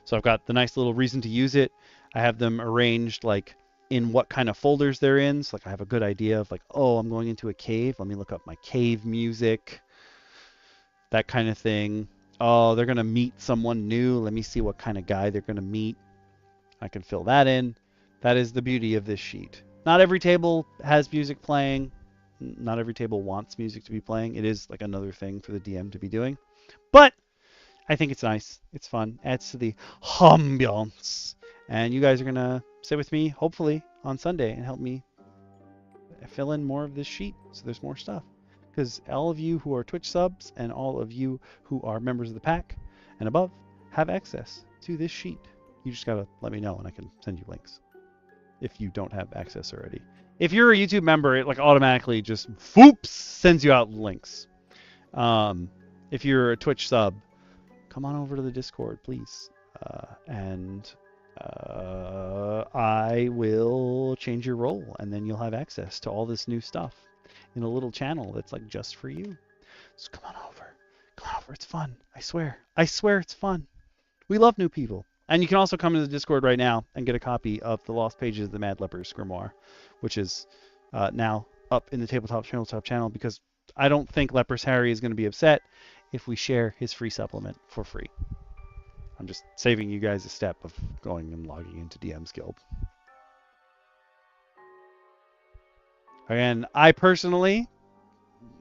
So I've got the nice little reason to use it. I have them arranged like in what kind of folders they're in. So like I have a good idea of like, oh, I'm going into a cave. Let me look up my cave music. That kind of thing. Oh, they're going to meet someone new. Let me see what kind of guy they're going to meet. I can fill that in. That is the beauty of this sheet. Not every table has music playing. Not every table wants music to be playing. It is like another thing for the DM to be doing. But I think it's nice. It's fun. Adds to the ambiance. And you guys are going to sit with me, hopefully, on Sunday and help me fill in more of this sheet so there's more stuff. Because all of you who are Twitch subs and all of you who are members of the pack and above have access to this sheet. You just got to let me know and I can send you links if you don't have access already. If you're a YouTube member, it like automatically just sends you out links. If you're a Twitch sub, come on over to the Discord, please. I will change your role and then you'll have access to all this new stuff in a little channel that's like just for you. So come on over. Come on over. It's fun. I swear. I swear it's fun. We love new people. And you can also come to the Discord right now and get a copy of the Lost Pages of the Mad Leper's Grimoire, which is now up in the Tabletop channel because I don't think Leprous Harry is going to be upset if we share his free supplement for free. I'm just saving you guys a step of going and logging into DMsguild. Again, I personally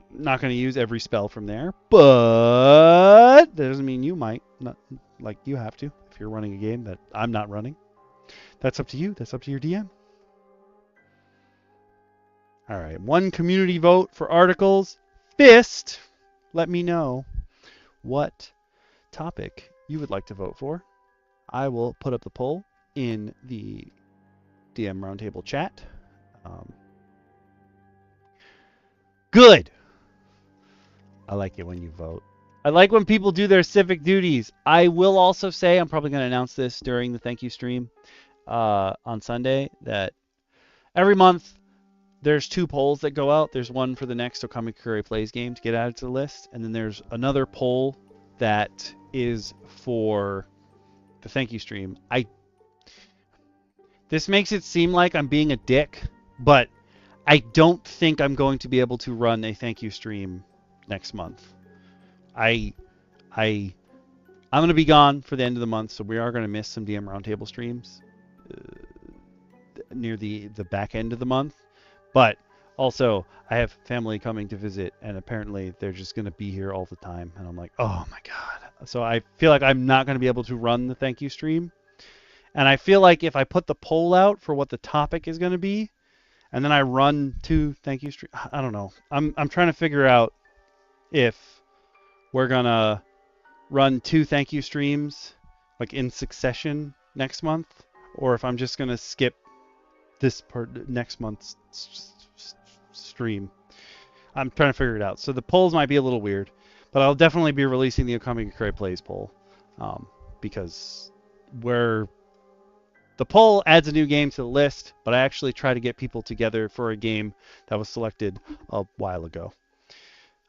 not going to use every spell from there, but that doesn't mean you might. Not like you have to if you're running a game that I'm not running. That's up to you. That's up to your DM. All right, one community vote for articles. Fist, let me know what topic you would like to vote for. I will put up the poll in the DM Roundtable chat. Good. I like it when you vote. I like when people do their civic duties. I will also say, I'm probably going to announce this during the thank you stream on Sunday, that every month there's 2 polls that go out. There's one for the next Okami Curry Plays game to get added to the list, and then there's another poll that is for the thank you stream. This makes it seem like I'm being a dick, but I don't think I'm going to be able to run a thank you stream next month. I'm going to be gone for the end of the month, so we are going to miss some DM Roundtable streams near the back end of the month. But also, I have family coming to visit, and apparently they're just going to be here all the time. And I'm like, oh my god. So I feel like I'm not going to be able to run the thank you stream. And I feel like if I put the poll out for what the topic is going to be, and then I run 2 thank you streams, I don't know. I'm trying to figure out if we're going to run 2 thank you streams like in succession next month, or if I'm just going to skip this part next month's stream. I'm trying to figure it out. So the polls might be a little weird, but I'll definitely be releasing the Okami Curry Plays poll because the poll adds a new game to the list, but I actually try to get people together for a game that was selected a while ago.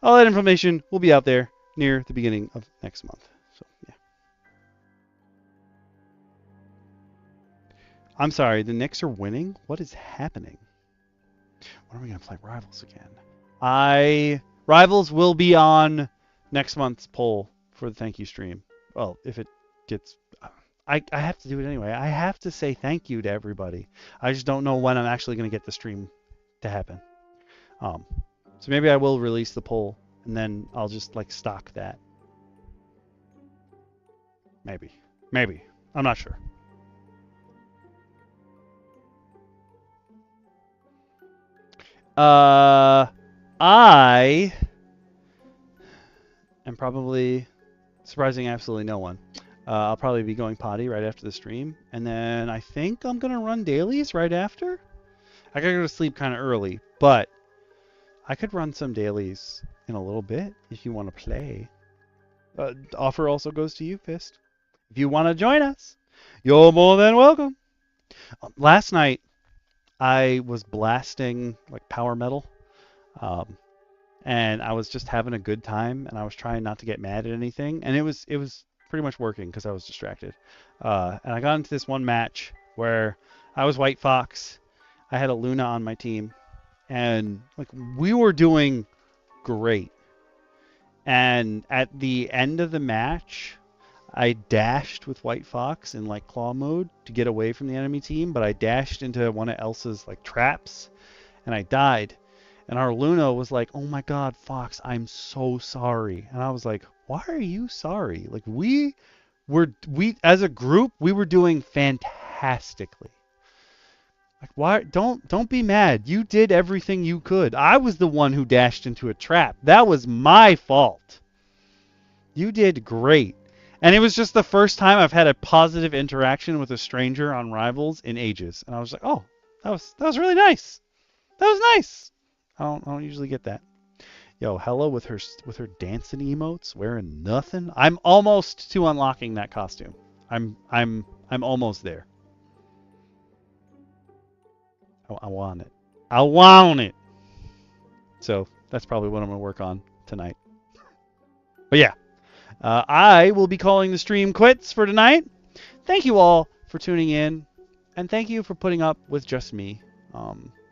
All that information will be out there near the beginning of next month. So, yeah. I'm sorry, the Knicks are winning? What is happening? When are we going to play Rivals again? Rivals will be on next month's poll for the thank you stream. Well, if it gets... I have to do it anyway. I have to say thank you to everybody. I just don't know when I'm actually going to get the stream to happen. So maybe I will release the poll, and then I'll just like stock that. Maybe. I'm not sure. I am probably surprising absolutely no one. I'll probably be going potty right after the stream, and then I think I'm gonna run dailies right after. I gotta go to sleep kind of early, but I could run some dailies in a little bit if you want to play. Offer also goes to you, Fist. If you want to join us, you're more than welcome. Last night I was blasting like power metal, um, and I was just having a good time, and I was trying not to get mad at anything, and it was pretty much working because I was distracted. And I got into this one match where I was White Fox. I had a Luna on my team, and like we were doing great. And at the end of the match, I dashed with White Fox in like claw mode to get away from the enemy team, but I dashed into one of Elsa's like traps and I died. And our Luna was like, "Oh my God, Fox, I'm so sorry." And I was like, "Why are you sorry? Like we as a group, we were doing fantastically. Like why don't be mad. You did everything you could. I was the one who dashed into a trap. That was my fault. You did great." And it was just the first time I've had a positive interaction with a stranger on Rivals in ages. And I was like, "Oh, that was really nice. That was nice." I don't usually get that. Yo, Hella with her dancing emotes, wearing nothing. I'm almost to unlocking that costume. I'm almost there. I want it. I want it. So that's probably what I'm gonna work on tonight. But yeah, I will be calling the stream quits for tonight. Thank you all for tuning in, and thank you for putting up with just me.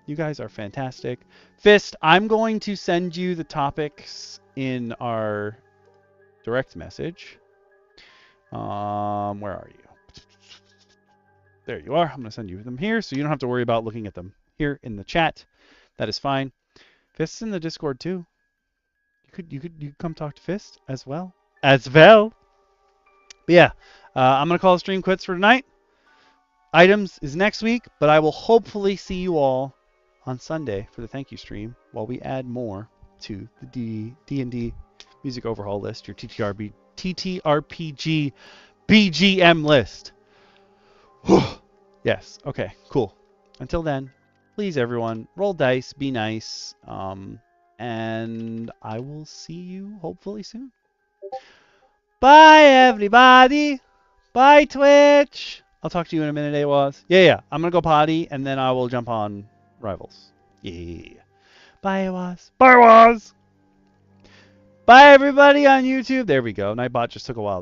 You guys are fantastic. Fist, I'm going to send you the topics in our direct message. Where are you? There you are. I'm going to send you them here, so you don't have to worry about looking at them here in the chat. That is fine. Fist's in the Discord too. You could come talk to Fist as well. But yeah, I'm going to call the stream quits for tonight. Items is next week, but I will hopefully see you all on Sunday for the thank you stream while we add more to the D&D music overhaul list, your TTRPG BGM list. Yes, okay, cool. Until then, please everyone, roll dice, be nice, and I will see you hopefully soon. Bye everybody. Bye Twitch. I'll talk to you in a minute, AaaaAaalLL. Yeah. I'm gonna go potty and then I will jump on Rivals. Yeah. Bye AaaaAaalLL. Bye AaaaAaalLL. Bye everybody on YouTube. There we go. Nightbot just took a while.